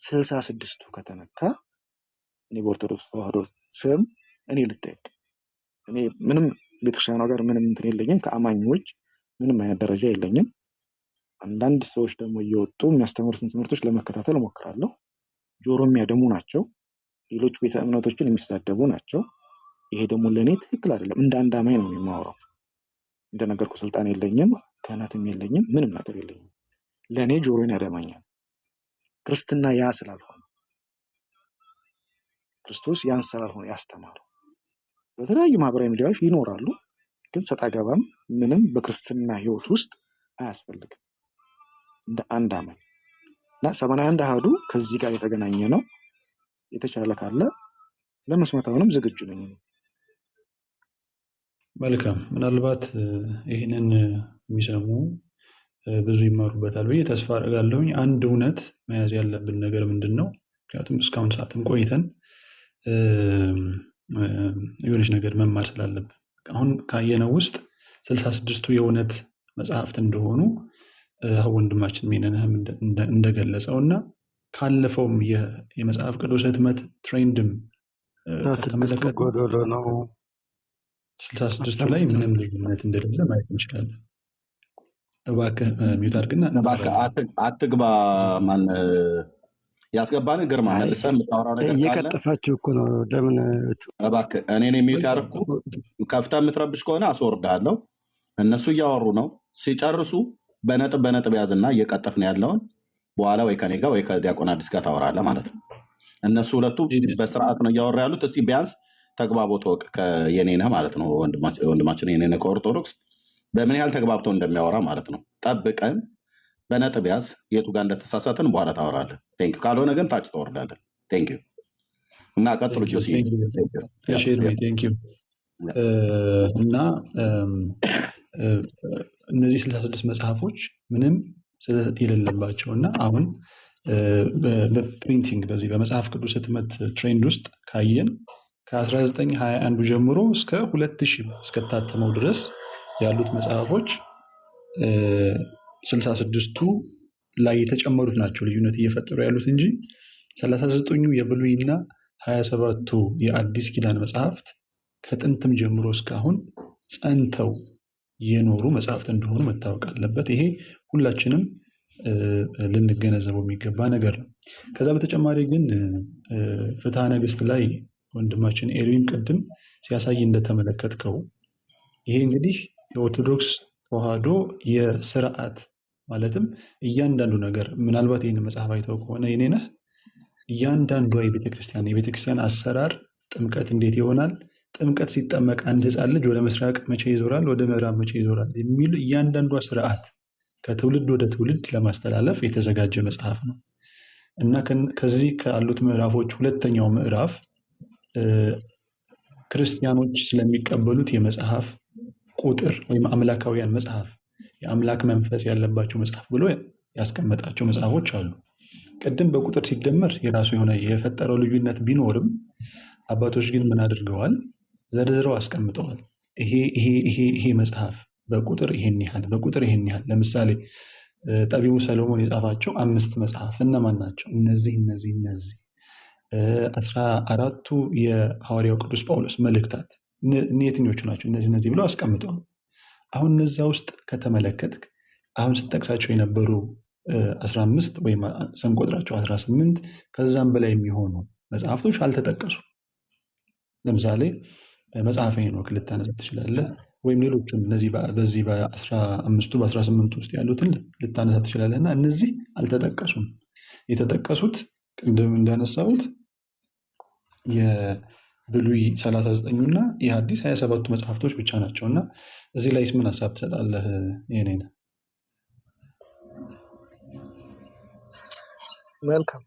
66ቱ ከተነካ እኔ በኦርቶዶክስ ተዋህዶ ስም እኔ ልጠየቅ። እኔ ምንም ቤተክርስቲያኗ ጋር ምንም እንትን የለኝም፣ ከአማኞች ምንም አይነት ደረጃ የለኝም። አንዳንድ ሰዎች ደግሞ እየወጡ የሚያስተምሩትን ትምህርቶች ለመከታተል እሞክራለሁ። ጆሮ የሚያደሙ ናቸው። ሌሎች ቤተ እምነቶችን የሚሳደቡ ናቸው። ይሄ ደግሞ ለእኔ ትክክል አይደለም። እንደ አንድ አማኝ ነው የማወራው። እንደነገርኩ ስልጣን የለኝም፣ ክህነትም የለኝም፣ ምንም ነገር የለኝም። ለእኔ ጆሮን ያደማኛል። ክርስትና ያ ስላልሆነ ክርስቶስ ያን ስላልሆነ ያስተማረው በተለያዩ ማህበራዊ ሚዲያዎች ይኖራሉ። ግን ሰጣ ገባም ምንም በክርስትና ህይወት ውስጥ አያስፈልግም። እንደ አንድ አማኝ እና 81 አሃዱ ከዚህ ጋር የተገናኘ ነው። የተቻለ ካለ ለመስማት አሁንም ዝግጁ ነኝ። መልካም። ምናልባት ይህንን የሚሰሙ ብዙ ይማሩበታል ብዬ ተስፋ አደርጋለሁኝ። አንድ እውነት መያዝ ያለብን ነገር ምንድን ነው? ምክንያቱም እስካሁን ሰዓትም ቆይተን የሆነች ነገር መማር ስላለብን አሁን ካየነው ውስጥ 66ቱ የእውነት መጽሐፍት እንደሆኑ ወንድማችን ሚነነህም እንደገለጸው እና ካለፈውም የመጽሐፍ ቅዱስ ህትመት ትሬንድም ከተመለከተ ጎዶሎ ነው 66ቱ ላይ ምንም ልዩነት እንደሌለ ማየት እንችላለን። እባክህ ሚውት አድርግና አትግባ። ማን ያስገባን ግርማ መልሰህ የምታወራው ነገር እየቀጠፋችሁ እኮ ነው። ለምን እባክህ እኔን የሚውት ያደረኩ ከፍተህ የምትረብሽ ከሆነ አስወርድሃለሁ። እነሱ እያወሩ ነው። ሲጨርሱ በነጥብ ያዝና እየቀጠፍ ነው ያለውን በኋላ ወይ ከኔ ጋር ወይ ከዲያቆን አዲስ ጋር ታወራለህ ማለት ነው። እነሱ ሁለቱ በስርዓት ነው እያወሩ ያሉት። እስቲ ቢያንስ ተግባቦት ወቅ የኔነህ ማለት ነው ወንድማችን የኔነህ ከኦርቶዶክስ በምን ያህል ተግባብተው እንደሚያወራ ማለት ነው። ጠብቀን በነጥብ ያዝ። የቱ ጋር እንደተሳሳትን በኋላ ታወራለህ። ቴንክ ካልሆነ ግን ታች ተወርዳለን። ቴንክ እና ቀጥሉ ጆሲ። እና እነዚህ 66 መጽሐፎች ምንም ስህተት የሌለባቸው እና አሁን በፕሪንቲንግ በዚህ በመጽሐፍ ቅዱስ ህትመት ትሬንድ ውስጥ ካየን ከ1921 ጀምሮ እስከ 2000 እስከታተመው ድረስ ያሉት መጽሐፎች 66ቱ ላይ የተጨመሩት ናቸው ልዩነት እየፈጠሩ ያሉት እንጂ 39ኙ የብሉይና 27ቱ የአዲስ ኪዳን መጽሐፍት ከጥንትም ጀምሮ እስካሁን ጸንተው የኖሩ መጽሐፍት እንደሆኑ መታወቅ አለበት። ይሄ ሁላችንም ልንገነዘበው የሚገባ ነገር ነው። ከዛ በተጨማሪ ግን ፍትሐ ነገሥት ላይ ወንድማችን ኤርዊን ቅድም ሲያሳይ እንደተመለከትከው ይሄ እንግዲህ የኦርቶዶክስ ተዋህዶ የስርዓት ማለትም እያንዳንዱ ነገር ምናልባት ይህን መጽሐፍ አይተው ከሆነ የኔነህ እያንዳንዷ የቤተክርስቲያን አሰራር ጥምቀት እንዴት ይሆናል፣ ጥምቀት ሲጠመቅ አንድ ህፃን ልጅ ወደ ምስራቅ መቼ ይዞራል፣ ወደ ምዕራብ መቼ ይዞራል የሚሉ እያንዳንዷ ስርዓት ከትውልድ ወደ ትውልድ ለማስተላለፍ የተዘጋጀ መጽሐፍ ነው እና ከዚህ ካሉት ምዕራፎች ሁለተኛው ምዕራፍ ክርስቲያኖች ስለሚቀበሉት የመጽሐፍ ቁጥር ወይም አምላካውያን መጽሐፍ የአምላክ መንፈስ ያለባቸው መጽሐፍ ብሎ ያስቀመጣቸው መጽሐፎች አሉ። ቅድም በቁጥር ሲደመር የራሱ የሆነ የፈጠረው ልዩነት ቢኖርም አባቶች ግን ምን አድርገዋል? ዘርዝረው አስቀምጠዋል። ይሄ መጽሐፍ በቁጥር ይሄን ያህል በቁጥር ይሄን ያህል። ለምሳሌ ጠቢቡ ሰሎሞን የጻፋቸው 5 መጽሐፍ እነማን ናቸው? እነዚህ 14ቱ የሐዋርያው ቅዱስ ጳውሎስ መልእክታት የትኞቹ ናቸው? እነዚህ ብለው አስቀምጠዋል። አሁን እነዛ ውስጥ ከተመለከትክ አሁን ስጠቅሳቸው የነበሩ 15 ወይም ስንቆጥራቸው 18 ከዛም በላይ የሚሆኑ መጽሐፍቶች አልተጠቀሱም። ለምሳሌ መጽሐፈ ሄኖክ ልታነሳ ትችላለህ፣ ወይም ሌሎቹን እነዚህ በዚህ በ15ቱ በ18 ውስጥ ያሉትን ልታነሳ ትችላለህ እና እነዚህ አልተጠቀሱም። የተጠቀሱት ቅድም እንዳነሳሁት የብሉይ 39 እና የሐዲስ 27ቱ መጽሐፍቶች ብቻ ናቸው እና እዚህ ላይ ምን ሀሳብ ትሰጣለህ? የኔን መልካም።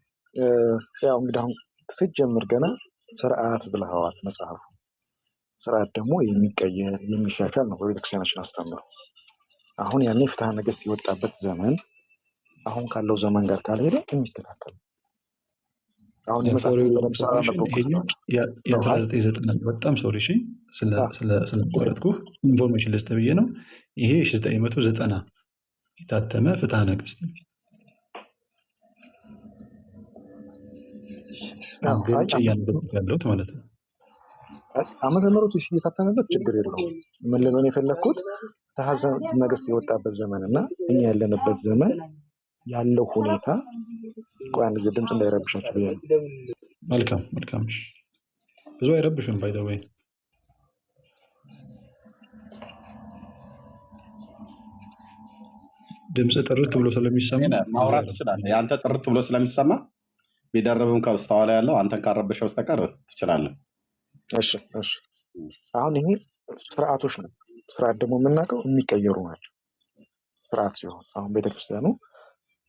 ያው እንግዲህ አሁን ስትጀምር ገና ስርዓት ብለኸዋል። መጽሐፉ ስርዓት ደግሞ የሚቀየር የሚሻሻል ነው በቤተክርስቲያናችን አስተምሮ። አሁን ያኔ ፍትሐ ነገሥት የወጣበት ዘመን አሁን ካለው ዘመን ጋር ካልሄደ የሚስተካከል አሁን የ1990 በጣም ሶሪ ስለቆረጥኩ ኢንፎርሜሽን ልስጥ ብዬ ነው። ይሄ 1990 የታተመ ፍትሐ ነገሥት ነው። ያለሁት ማለት ነው። ዓመተ ምሕረቱ እየታተመበት ችግር የለውም። ምን ልሆን የፈለግኩት ፍትሐ ነገሥት የወጣበት ዘመን እና እኛ ያለንበት ዘመን ያለው ሁኔታ ቆያን ድምፅ እንዳይረብሻችሁ ብዬ ነው። መልካም ብዙ አይረብሽም። ባይ ዘ ወይ ድምፅ ጥርት ብሎ ስለሚሰማ ማውራት ትችላለህ። የአንተ ጥርት ብሎ ስለሚሰማ ቢደረብም ከበስተኋላ ያለው አንተን ካረበሸ በስተቀር ትችላለህ። እሺ አሁን ይሄ ስርዓቶች ነው። ስርዓት ደግሞ የምናውቀው የሚቀየሩ ናቸው። ስርዓት ሲሆን አሁን ቤተክርስቲያኑ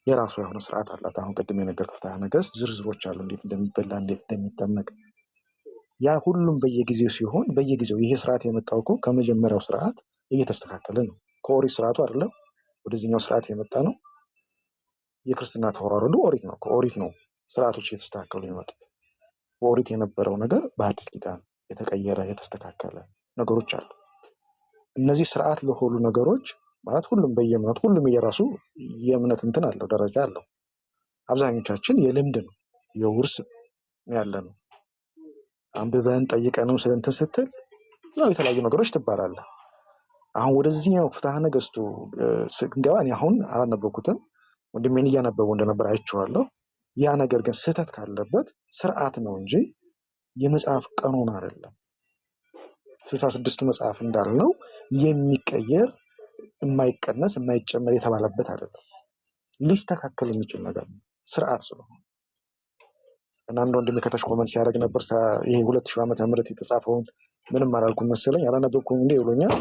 የራሱ የሆነ ስርዓት አላት። አሁን ቅድም የነገርኩህ ፍትሐ ነገሥት ዝርዝሮች አሉ፣ እንዴት እንደሚበላ እንዴት እንደሚጠመቅ። ያ ሁሉም በየጊዜው ሲሆን በየጊዜው ይሄ ስርዓት የመጣው እኮ ከመጀመሪያው ስርዓት እየተስተካከለ ነው። ከኦሪት ስርዓቱ አይደለም ወደዚህኛው ስርዓት የመጣ ነው። የክርስትና ተዋረዱ ኦሪት ነው። ከኦሪት ነው ስርዓቶች እየተስተካከሉ የመጡት። በኦሪት የነበረው ነገር በአዲስ ኪዳን የተቀየረ የተስተካከለ ነገሮች አሉ። እነዚህ ስርዓት ለሆኑ ነገሮች ማለት ሁሉም በየእምነቱ ሁሉም የራሱ የእምነት እንትን አለው፣ ደረጃ አለው። አብዛኞቻችን የልምድ ነው የውርስ ያለ ነው። አንብበን ጠይቀንም እንትን ስትል ያው የተለያዩ ነገሮች ትባላለህ። አሁን ወደዚህኛው ፍትሐ ነገሥቱ ስንገባ እኔ አሁን አላነበብኩትም፣ ወንድሜን እያነበበው እንደነበር አይቼዋለሁ። ያ ነገር ግን ስህተት ካለበት ስርዓት ነው እንጂ የመጽሐፍ ቀኖና አይደለም። 66ቱ መጽሐፍ እንዳልነው የሚቀየር የማይቀነስ የማይጨመር የተባለበት አይደለም። ሊስተካከል የሚችል ነገር ነው ስርዓት ስለሆነ። እና አንድ ወንድሜ ከታች ኮመንት ሲያደርግ ነበር ይሄ 2000 ዓመተ ምህረት የተጻፈውን ምንም አላልኩም መሰለኝ አላነበብኩም እንዴ ብሎኛል።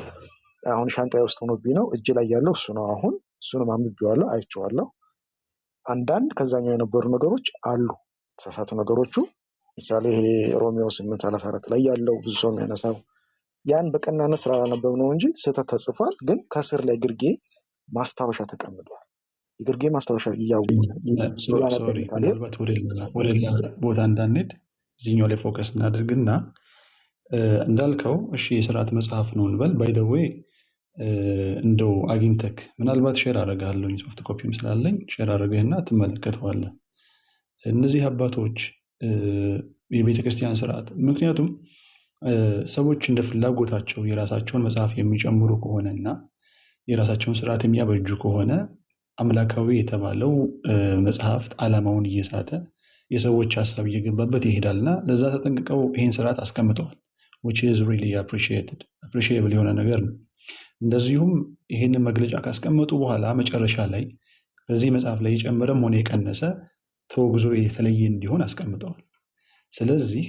አሁን ሻንጣዬ ውስጥ ሆኖብኝ ነው። እጅ ላይ ያለው እሱ ነው። አሁን እሱንም አንብቤዋለሁ፣ አይቼዋለሁ። አንዳንድ ከዛኛው የነበሩ ነገሮች አሉ የተሳሳቱ ነገሮቹ። ምሳሌ ይሄ ሮሜዮ 8:34 ላይ ያለው ብዙ ሰው የሚያነሳው ያን በቀናነት ስላላነበብ ነው እንጂ ስህተት ተጽፏል። ግን ከስር ላይ ግርጌ ማስታወሻ ተቀምጧል። የግርጌ ማስታወሻ ሶሪ ምናልባት ወደ ሌላ ቦታ እንዳንሄድ እዚህኛው ላይ ፎከስ እናድርግና እንዳልከው እሺ የስርዓት መጽሐፍ ነው እንበል። ባይ ዘ ዌይ እንደው አግኝተክ ምናልባት ሼር አደርግሃለሁ ሶፍት ኮፒም ስላለኝ ሼር አደርግህና ትመለከተዋለህ። እነዚህ አባቶች የቤተ ክርስቲያን ስርዓት ምክንያቱም ሰዎች እንደ ፍላጎታቸው የራሳቸውን መጽሐፍ የሚጨምሩ ከሆነና የራሳቸውን ስርዓት የሚያበጁ ከሆነ አምላካዊ የተባለው መጽሐፍት ዓላማውን እየሳተ የሰዎች ሀሳብ እየገባበት ይሄዳልና ለዛ ተጠንቅቀው ይህን ስርዓት አስቀምጠዋል። which is really appreciable የሆነ ነገር ነው። እንደዚሁም ይህንን መግለጫ ካስቀመጡ በኋላ መጨረሻ ላይ በዚህ መጽሐፍ ላይ የጨመረም ሆነ የቀነሰ ተወግዞ የተለየ እንዲሆን አስቀምጠዋል። ስለዚህ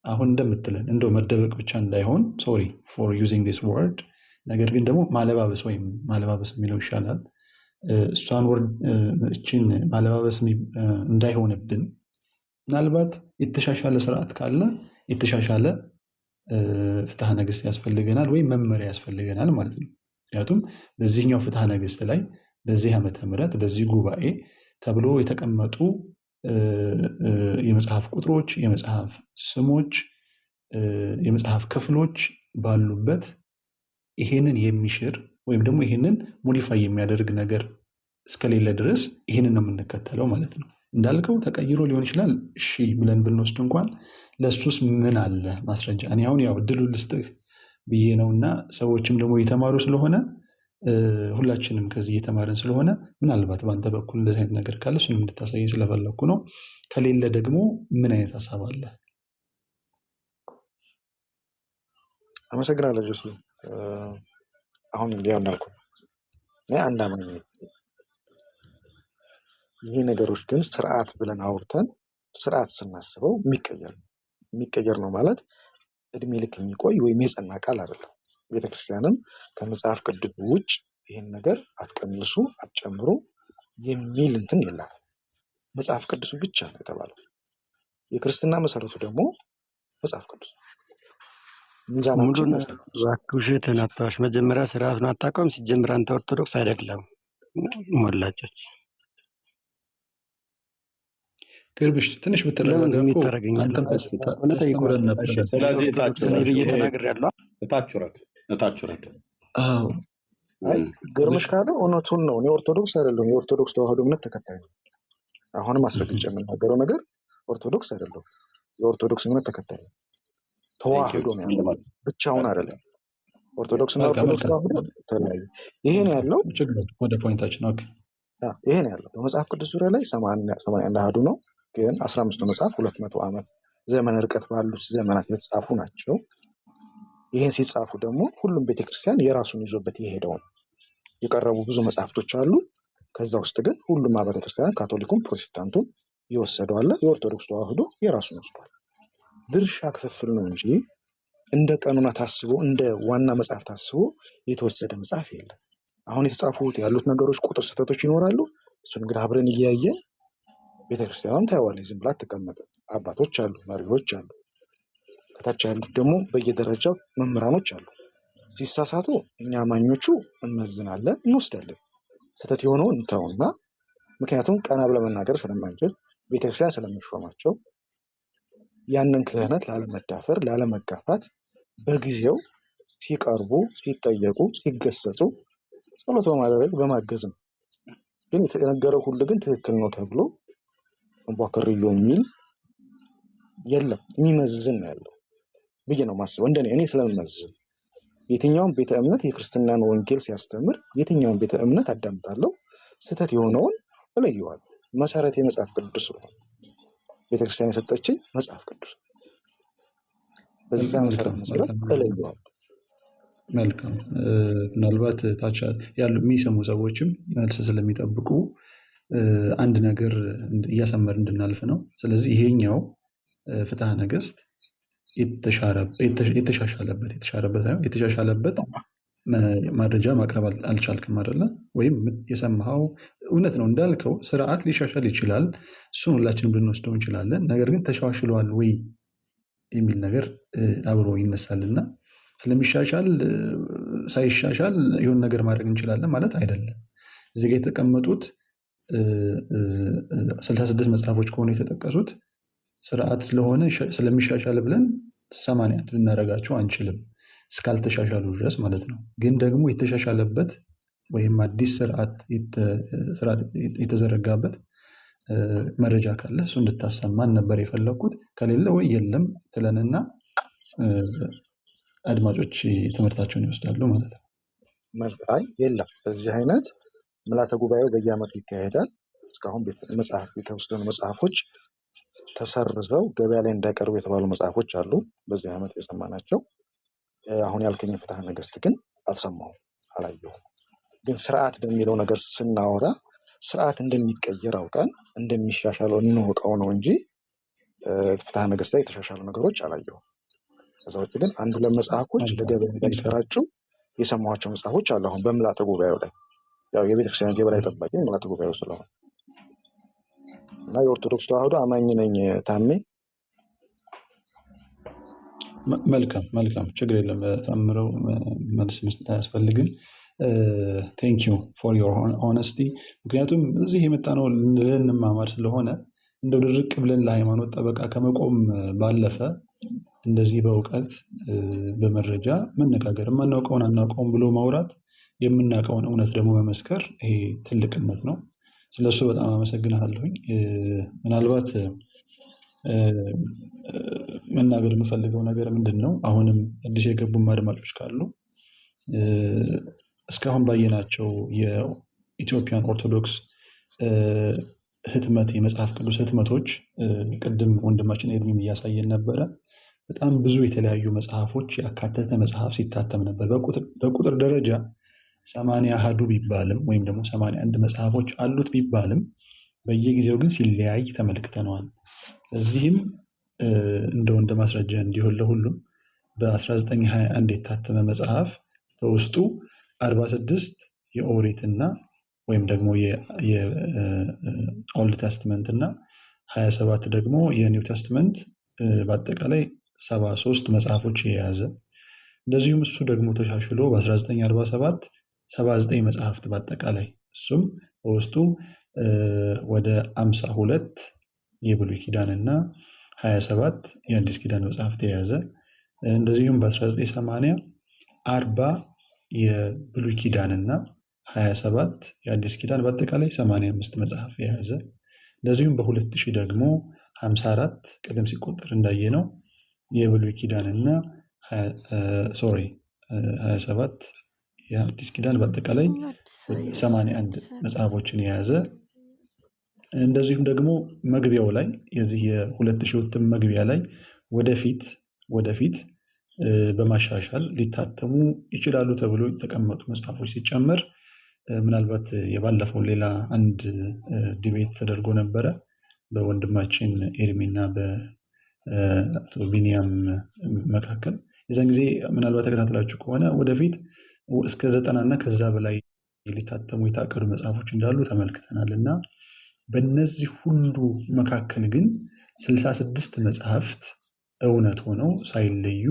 አሁን እንደምትለን እንደው መደበቅ ብቻ እንዳይሆን ሶሪ ፎር ዩዚንግ ዲስ ወርድ፣ ነገር ግን ደግሞ ማለባበስ ወይም ማለባበስ የሚለው ይሻላል። እሷን ወርድ እችን ማለባበስ እንዳይሆንብን ምናልባት የተሻሻለ ስርዓት ካለ የተሻሻለ ፍትሐ ነገሥት ያስፈልገናል ወይም መመሪያ ያስፈልገናል ማለት ነው። ምክንያቱም በዚህኛው ፍትሐ ነገሥት ላይ በዚህ ዓመተ ምህረት በዚህ ጉባኤ ተብሎ የተቀመጡ የመጽሐፍ ቁጥሮች፣ የመጽሐፍ ስሞች፣ የመጽሐፍ ክፍሎች ባሉበት ይሄንን የሚሽር ወይም ደግሞ ይሄንን ሞዲፋይ የሚያደርግ ነገር እስከሌለ ድረስ ይሄንን ነው የምንከተለው ማለት ነው። እንዳልከው ተቀይሮ ሊሆን ይችላል። እሺ ብለን ብንወስድ እንኳን ለእሱስ ምን አለ ማስረጃ? እኔ አሁን ያው እድሉ ልስጥህ ብዬ ነውና ሰዎችም ደግሞ የተማሩ ስለሆነ ሁላችንም ከዚህ እየተማርን ስለሆነ ምናልባት በአንተ በኩል እንደዚህ አይነት ነገር ካለ እሱንም እንድታሳይ ስለፈለኩ ነው። ከሌለ ደግሞ ምን አይነት ሀሳብ አለ? አመሰግናለሁ ጆሲ። አሁን እንዲያው እንዳልኩ አንድ አማኝ ይህ ነገሮች ግን ስርዓት ብለን አውርተን ስርዓት ስናስበው የሚቀየር ነው ማለት እድሜ ልክ የሚቆይ ወይም የጸና ቃል አይደለም። ቤተክርስቲያንም ከመጽሐፍ ቅዱስ ውጭ ይህን ነገር አትቀንሱ አትጨምሩ የሚል እንትን የላትም። መጽሐፍ ቅዱስ ብቻ ነው የተባለው። የክርስትና መሰረቱ ደግሞ መጽሐፍ ቅዱስ ውሸትህን አትዋሽ። መጀመሪያ ስርዓቱን አታውቀውም። ሲጀምር አንተ ኦርቶዶክስ አይደለም ሞላጮች ቅርብሽ ትንሽ ብትረጋጋ እኮ አንተም ታስተምረን ነበር። ስለዚህ እታች ውረድ። ግርምሽ ካለ እውነቱን ነው። እኔ ኦርቶዶክስ አይደለሁም፣ የኦርቶዶክስ ተዋህዶ እምነት ተከታይ ነው። አሁንም አስረግጬ የምናገረው ነገር ኦርቶዶክስ አይደለሁም፣ የኦርቶዶክስ እምነት ተከታይ ነው። ተዋህዶ ነው ያለው ብቻውን አይደለም። ኦርቶዶክስ እና ኦርቶዶክስ ተዋህዶ ተለያዩ። ይሄን ያለው ወደ ፖይንታችን ኦኬ። ይሄን ያለው በመጽሐፍ ቅዱስ ዙሪያ ላይ 81 አሃዱ ነው። ግን 15ቱ መጽሐፍ 200 ዓመት ዘመን ርቀት ባሉት ዘመናት የተጻፉ ናቸው። ይህን ሲጻፉ ደግሞ ሁሉም ቤተክርስቲያን የራሱን ይዞበት የሄደው ነው። የቀረቡ ብዙ መጽሐፍቶች አሉ። ከዛ ውስጥ ግን ሁሉም አብያተ ክርስቲያን ካቶሊኩም ፕሮቴስታንቱም የወሰደው አለ። የኦርቶዶክስ ተዋህዶ የራሱን ወስዷል። ድርሻ ክፍፍል ነው እንጂ እንደ ቀኑና ታስቦ እንደ ዋና መጽሐፍ ታስቦ የተወሰደ መጽሐፍ የለም። አሁን የተጻፉት ያሉት ነገሮች ቁጥር ስህተቶች ይኖራሉ። እሱን እንግዲህ አብረን እያየን ቤተክርስቲያኗን ታየዋለች። ዝም ብላ አትቀመጥም። አባቶች አሉ፣ መሪዎች አሉ። ከታች ያሉት ደግሞ በየደረጃው መምህራኖች አሉ። ሲሳሳቱ እኛ አማኞቹ እንመዝናለን፣ እንወስዳለን። ስህተት የሆነውን እንተውና ምክንያቱም ቀና ብለን መናገር ስለማንችል ቤተክርስቲያን ስለምንሾማቸው ያንን ክህነት ላለመዳፈር ላለመጋፋት በጊዜው ሲቀርቡ ሲጠየቁ ሲገሰጹ ጸሎት በማድረግ በማገዝ ነው። ግን የተነገረው ሁሉ ግን ትክክል ነው ተብሎ እንቧከርዮ የሚል የለም። የሚመዝን ነው ያለው ብዬ ነው ማስበው። እኔ ስለምመዝን የትኛውን ቤተ እምነት የክርስትናን ወንጌል ሲያስተምር የትኛውን ቤተ እምነት አዳምጣለሁ፣ ስህተት የሆነውን እለየዋለሁ። መሰረት የመጽሐፍ ቅዱስ ነው። ቤተክርስቲያን የሰጠችኝ መጽሐፍ ቅዱስ በዛ መሰረት እለየዋለሁ። መልካም። ምናልባት ታች ያሉ የሚሰሙ ሰዎችም መልስ ስለሚጠብቁ አንድ ነገር እያሰመር እንድናልፍ ነው። ስለዚህ ይሄኛው ፍትሐ ነገሥት የተሻሻለበት ማድረጃ ማቅረብ አልቻልክም አይደለ? ወይም የሰማኸው እውነት ነው እንዳልከው ስርዓት ሊሻሻል ይችላል። እሱን ሁላችንም ልንወስደው እንችላለን። ነገር ግን ተሻሽሏል ወይ የሚል ነገር አብሮ ይነሳልና ስለሚሻሻል ሳይሻሻል የሆነ ነገር ማድረግ እንችላለን ማለት አይደለም። እዚህ ጋር የተቀመጡት 66 መጽሐፎች ከሆኑ የተጠቀሱት ስርዓት ስለሆነ ስለሚሻሻል ብለን 81 ልናደርጋቸው አንችልም እስካልተሻሻሉ ድረስ ማለት ነው። ግን ደግሞ የተሻሻለበት ወይም አዲስ ስርዓት የተዘረጋበት መረጃ ካለ እሱ እንድታሰማን ነበር የፈለግኩት። ከሌለ ወይ የለም ትለንና አድማጮች ትምህርታቸውን ይወስዳሉ ማለት ነው። አይ የለም፣ በዚህ አይነት ምልዓተ ጉባኤው በየዓመቱ ይካሄዳል። እስካሁን መጽሐፍ የተወሰኑ መጽሐፎች ተሰርዘው ገበያ ላይ እንዳይቀርቡ የተባሉ መጽሐፎች አሉ፣ በዚህ ዓመት የሰማናቸው። አሁን ያልከኝ ፍትሐ ነገሥት ግን አልሰማሁም፣ አላየሁም። ግን ስርዓት በሚለው ነገር ስናወራ ስርዓት እንደሚቀየር አውቀን እንደሚሻሻለው እንወቀው ነው እንጂ ፍትሐ ነገሥት ላይ የተሻሻሉ ነገሮች አላየሁም። ከዛ ውጭ ግን አንዱ ለመጽሐፎች ለገበያ እንዳይሰራጩ የሰማኋቸው መጽሐፎች አሉ። አሁን በምልዓተ ጉባኤው ላይ ያው የቤተክርስቲያን የበላይ ጠባቂ ምልዓተ ጉባኤው ስለሆነ እና የኦርቶዶክስ ተዋህዶ አማኝ ነኝ ታሜ። መልካም ችግር የለም። ታምረው መልስ መስጠት አያስፈልግም። ቴንክ ዩ ፎር ዮር ሆነስቲ። ምክንያቱም እዚህ የመጣ ነው ልንማማር ስለሆነ እንደው ድርቅ ብለን ለሃይማኖት ጠበቃ ከመቆም ባለፈ እንደዚህ በእውቀት በመረጃ መነጋገር፣ የማናውቀውን አናውቀውም ብሎ ማውራት፣ የምናውቀውን እውነት ደግሞ መመስከር፣ ይሄ ትልቅነት ነው። ስለሱ በጣም አመሰግናለሁኝ። ምናልባት መናገር የምፈልገው ነገር ምንድን ነው፣ አሁንም አዲስ የገቡም አድማጮች ካሉ እስካሁን ባየናቸው የኢትዮጵያን ኦርቶዶክስ ህትመት የመጽሐፍ ቅዱስ ህትመቶች ቅድም ወንድማችን ኤርሚም እያሳየን ነበረ። በጣም ብዙ የተለያዩ መጽሐፎች ያካተተ መጽሐፍ ሲታተም ነበር። በቁጥር ደረጃ 80 አሃዱ ቢባልም ወይም ደግሞ 81 መጽሐፎች አሉት ቢባልም በየጊዜው ግን ሲለያይ ተመልክተነዋል። እዚህም እንደው እንደ ማስረጃ እንዲሆን ለሁሉም በ1921 የታተመ መጽሐፍ በውስጡ 46 የኦሪትና ወይም ደግሞ የኦልድ ቴስትመንት እና 27 ደግሞ የኒው ቴስትመንት በአጠቃላይ 73 መጽሐፎች የያዘ፣ እንደዚሁም እሱ ደግሞ ተሻሽሎ በ1947 79 መጽሐፍት በአጠቃላይ እሱም በውስጡ ወደ 52 የብሉይ ኪዳን እና 27 የአዲስ ኪዳን መጽሐፍት የያዘ፣ እንደዚሁም በ1980 40 የብሉይ ኪዳን እና 27 የአዲስ ኪዳን በአጠቃላይ 85 መጽሐፍ የያዘ፣ እንደዚሁም በ2000 ደግሞ 54 ቀደም ሲቆጠር እንዳየ ነው የብሉይ ኪዳን እና 27 የአዲስ ኪዳን በአጠቃላይ 81 መጽሐፎችን የያዘ፣ እንደዚሁም ደግሞ መግቢያው ላይ የዚህ የ2000 እትም መግቢያ ላይ ወደፊት በማሻሻል ሊታተሙ ይችላሉ ተብሎ የተቀመጡ መጽሐፎች ሲጨመር ምናልባት የባለፈው ሌላ አንድ ዲቤት ተደርጎ ነበረ በወንድማችን ኤርሚና በአቶ ቢኒያም መካከል። የዛን ጊዜ ምናልባት ተከታትላችሁ ከሆነ ወደፊት እስከ 90 እና ከዛ በላይ ሊታተሙ የታቀዱ መጽሐፎች እንዳሉ ተመልክተናል እና በእነዚህ ሁሉ መካከል ግን 66 መጽሐፍት እውነት ሆነው ሳይለዩ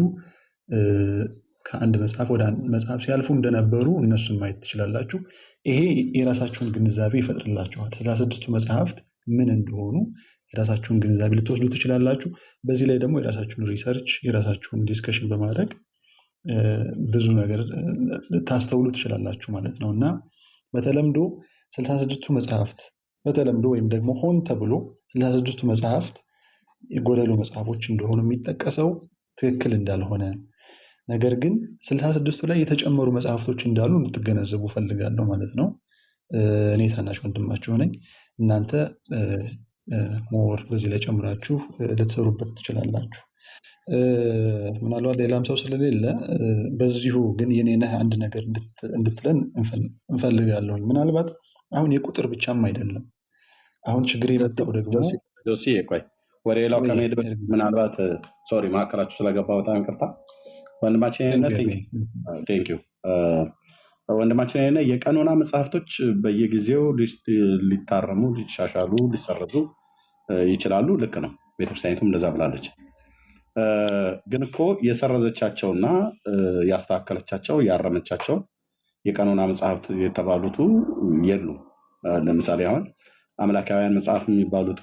ከአንድ መጽሐፍ ወደ አንድ መጽሐፍ ሲያልፉ እንደነበሩ እነሱን ማየት ትችላላችሁ። ይሄ የራሳችሁን ግንዛቤ ይፈጥርላችኋል። 66ቱ መጽሐፍት ምን እንደሆኑ የራሳችሁን ግንዛቤ ልትወስዱ ትችላላችሁ። በዚህ ላይ ደግሞ የራሳችሁን ሪሰርች የራሳችሁን ዲስከሽን በማድረግ ብዙ ነገር ታስተውሉ ትችላላችሁ ማለት ነው እና በተለምዶ 66ቱ መጽሐፍት በተለምዶ ወይም ደግሞ ሆን ተብሎ 66ቱ መጽሐፍት የጎደሉ መጽሐፎች እንደሆኑ የሚጠቀሰው ትክክል እንዳልሆነ፣ ነገር ግን 66ቱ ላይ የተጨመሩ መጽሐፍቶች እንዳሉ እንድትገነዘቡ ፈልጋለሁ ማለት ነው። እኔ ታናሽ ወንድማችሁ ነኝ። እናንተ ሞር በዚህ ላይ ጨምራችሁ ልትሰሩበት ትችላላችሁ። ምናልባት ሌላም ሰው ስለሌለ በዚሁ ግን የኔነህ አንድ ነገር እንድትለን እንፈልጋለሁ። ምናልባት አሁን የቁጥር ብቻም አይደለም። አሁን ችግር የመጣው ደግሞ ቆይ ወደ ሌላው ከመሄድ ምናልባት ሶሪ ማዕከላችሁ ስለገባ በጣም ይቅርታ ወንድማችን ቴንኪው ወንድማችን የቀኖና መጽሐፍቶች በየጊዜው ሊታረሙ ሊሻሻሉ ሊሰረዙ ይችላሉ። ልክ ነው። ቤተክርስቲያኒቱም እንደዛ ብላለች። ግን እኮ የሰረዘቻቸውና ያስተካከለቻቸው ያረመቻቸው የቀኖና መጽሐፍት የተባሉቱ የሉ። ለምሳሌ አሁን አምላካውያን መጽሐፍ የሚባሉቱ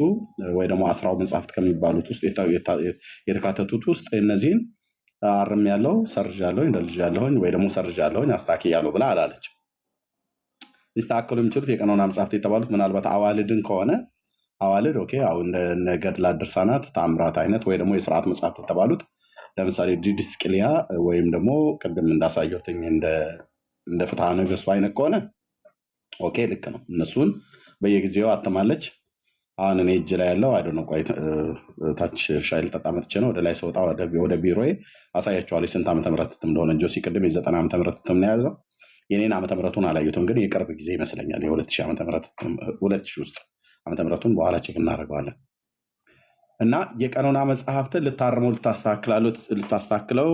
ወይ ደግሞ 10 መጽሐፍት ከሚባሉት ውስጥ የተካተቱት ውስጥ እነዚህን አርም ያለው ሰርጅ ያለው እንደልጅ ያለውኝ ወይ ደግሞ ሰርጅ ያለውኝ አስታኪ ያለው ብላ አላለች። ሊስተካከሉ የሚችሉት የቀኖና መጽሐፍት የተባሉት ምናልባት አዋልድን ከሆነ አዋልድ ኦኬ፣ አሁን እንደ ገድላት፣ ድርሳናት፣ ታምራት አይነት ወይ ደግሞ የስርዓት መጽሐፍት የተባሉት ለምሳሌ ዲድስቅልያ ወይም ደግሞ ቅድም እንዳሳየሁትኝ እንደ ፍትሐ ነገሥቱ አይነት ከሆነ ኦኬ ልክ ነው። እነሱን በየጊዜው አተማለች። አሁን እኔ እጅ ላይ ያለው አይዶ ነው። ቆይ ታች ሻይ ልጠጣ መጥቼ ነው ወደ ላይ ስወጣ ወደ ቢሮዬ አሳያቸዋለሁ ስንት ዓመተ ምህረት እንደሆነ። ጆሲ ቅድም የ90 ዓመተ ምህረት ነው የያዘው። የኔን ዓመተ ምህረቱን አላየሁትም፣ ግን የቅርብ ጊዜ ይመስለኛል የ2000 ዓመተ ምህረት 2000 ውስጥ ዓመተ ምህረቱን በኋላ ቼክ እናደርገዋለን። እና የቀኖና መጽሐፍትን ልታርመው ልታስተካክለው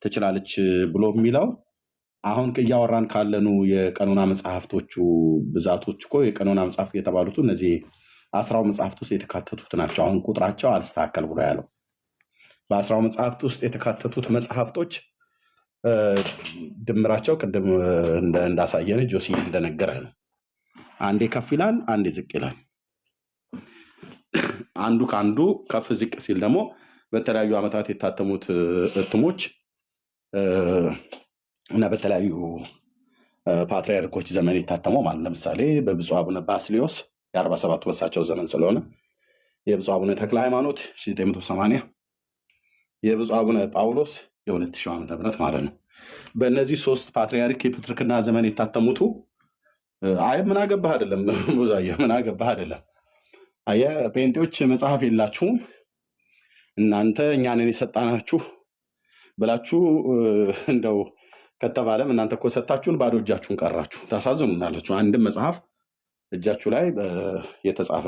ትችላለች ብሎ የሚለው አሁን እያወራን ካለኑ የቀኖና መጽሐፍቶቹ ብዛቶች እኮ የቀኖና መጽሐፍት የተባሉት እነዚህ 10 መጽሐፍት ውስጥ የተካተቱት ናቸው። አሁን ቁጥራቸው አልስተካከል ብሎ ያለው በ10 መጽሐፍት ውስጥ የተካተቱት መጽሐፍቶች ድምራቸው ቅድም እንዳሳየን ጆሲ እንደነገረ ነው። አንዴ ከፍ ይላል፣ አንዴ ዝቅ ይላል። አንዱ ከአንዱ ከፍ ዝቅ ሲል ደግሞ በተለያዩ ዓመታት የታተሙት እትሞች እና በተለያዩ ፓትሪያርኮች ዘመን የታተመው ማለት ለምሳሌ በብፁዕ አቡነ ባስልዮስ የ47 በሳቸው ዘመን ስለሆነ የብፁዕ አቡነ ተክለ ሃይማኖት 1980 የብፁዕ አቡነ ጳውሎስ የ2000 ዓመተ ምህረት ማለት ነው። በእነዚህ 3 ፓትሪያርክ የፕትርክና ዘመን የታተሙቱ አይ ምን አገባህ አይደለም ብዙዬ ምን አገባህ አይደለም። አየ ጴንጤዎች መጽሐፍ የላችሁም እናንተ እኛንን የሰጣናችሁ ብላችሁ እንደው ከተባለም እናንተ እኮ ሰጣችሁን ባዶ እጃችሁን ቀራችሁ ታሳዝኑናላችሁ። አንድም መጽሐፍ እጃችሁ ላይ የተጻፈ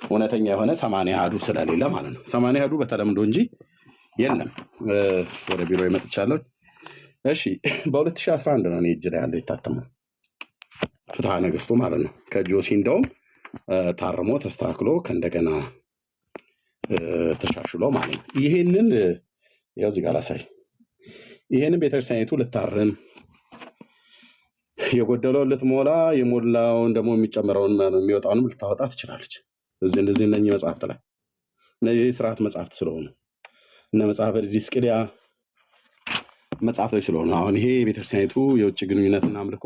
እውነተኛ የሆነ 80 አሐዱ ስለሌለ ማለት ነው። 80 አሐዱ በተለምዶ እንጂ የለም። ወደ ቢሮ ይመጥቻለሁ። እሺ በ2011 ነው እኔ እጅ ላይ ያለ የታተመው ፍትሐ ነገሥቱ ማለት ነው። ከጆሲ እንደውም ታርሞ ተስተካክሎ ከእንደገና ተሻሽሎ ማለት ነው። ይሄንን ያው እዚህ ጋር ላሳይ። ይሄንን ቤተክርስቲያኒቱ ልታርም የጎደለውን ልትሞላ የሞላውን ደግሞ የሚጨምረውን የሚወጣውንም ልታወጣ ትችላለች። እንደዚህ እነኚህ መጽሐፍት ላይ እነዚህ ስርዓት መጽሐፍት ስለሆኑ እነ መጽሐፈ ዲድስቅልያ መጽሐፍቶች ስለሆኑ አሁን ይሄ የቤተክርስቲያኒቱ የውጭ ግንኙነትና አምልኮ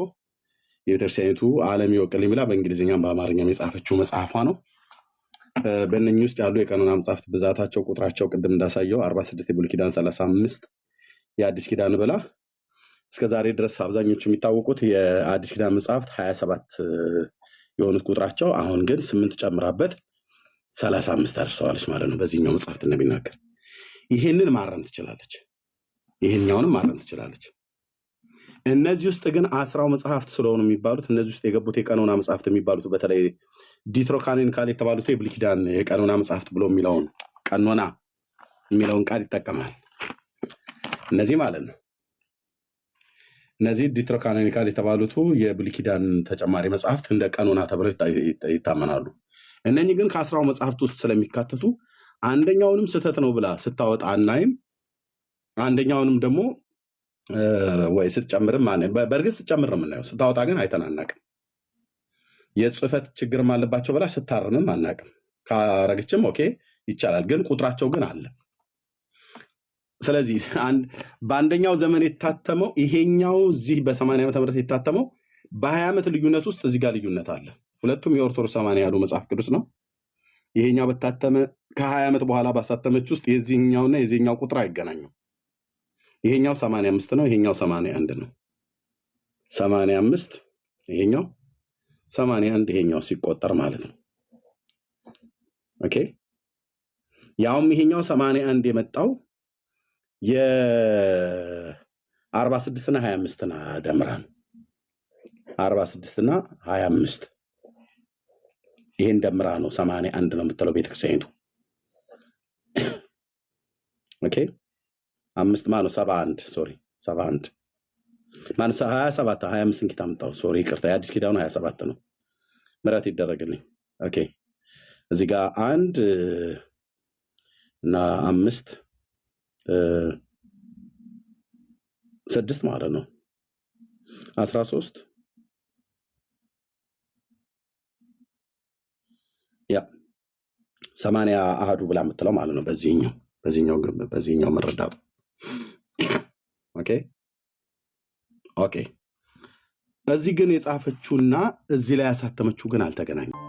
የቤተክርስቲያኒቱ ዓለም ይወቅልኝ ብላ በእንግሊዝኛም በአማርኛም የጻፈችው መጽሐፏ ነው። በእነኚህ ውስጥ ያሉ የቀኖና መጽሐፍት ብዛታቸው ቁጥራቸው ቅድም እንዳሳየው 46 የብሉይ ኪዳን 35 የአዲስ ኪዳን ብላ እስከዛሬ ድረስ አብዛኞቹ የሚታወቁት የአዲስ ኪዳን መጽሐፍት 27 የሆኑት ቁጥራቸው አሁን ግን 8 ጨምራበት 35 አድርሰዋለች ማለት ነው። በዚህኛው መጽሐፍት እንደሚናገር ይሄንን ማረም ትችላለች፣ ይሄኛውንም ማረም ትችላለች። እነዚህ ውስጥ ግን 10 መጽሐፍት ስለሆኑ የሚባሉት እነዚህ ውስጥ የገቡት የቀኖና መጽሐፍት የሚባሉት በተለይ ዲትሮካኖኒካል የተባሉት የብሉይ ኪዳን የቀኖና መጽሐፍት ብሎ የሚለውን ቀኖና የሚለውን ቃል ይጠቀማል። እነዚህ ማለት ነው። እነዚህ ዲትሮካኖኒካል የተባሉቱ የብሉይ ኪዳን ተጨማሪ መጽሐፍት እንደ ቀኖና ተብለው ይታመናሉ። እነኚህ ግን ከ10 መጽሐፍት ውስጥ ስለሚካተቱ አንደኛውንም ስህተት ነው ብላ ስታወጣ አናይም። አንደኛውንም ደግሞ ወይ ስትጨምርም በእርግጥ ስትጨምር ነው የምናየው፣ ስታወጣ ግን አይተናናቅም። የጽህፈት ችግርም አለባቸው ብላ ስታርምም አናቅም። ካረግችም ኦኬ ይቻላል፣ ግን ቁጥራቸው ግን አለ። ስለዚህ በአንደኛው ዘመን የታተመው ይሄኛው እዚህ በ80 ዓመተ ምህረት የታተመው በ20 ዓመት ልዩነት ውስጥ እዚህ ጋር ልዩነት አለ። ሁለቱም የኦርቶዶክስ 80 አሐዱ መጽሐፍ ቅዱስ ነው። ይሄኛው በታተመ ከ20 ዓመት በኋላ ባሳተመች ውስጥ የዚህኛውና የዚህኛው ቁጥር አይገናኙም። ይሄኛው 85 ነው፣ ይሄኛው 81 ነው። 85 ይሄኛው 81 ይሄኛው ሲቆጠር ማለት ነው። ኦኬ ያውም ይሄኛው 81 የመጣው የ46 እና 25 ና ደምራ ነው። 46 እና 25 ይሄን ደምራ ነው 81 ነው የምትለው ቤተክርስቲያኒቱ። ኦኬ 5 ማለት 71 ሶሪ 71 ማለት 27 25 እንኪታ መጣው ሶሪ ይቅርታ፣ የአዲስ ኪዳኑ 27 ነው። ምሕረት ይደረግልኝ። ኦኬ እዚህ ጋር 1 እና 5 6 ማለት ነው 13 ያ 80 አሃዱ ብላ የምትለው ማለት ነው በዚህኛው መረዳቱ ኦኬ እዚህ ግን የጻፈችውና እዚህ ላይ ያሳተመችው ግን አልተገናኙም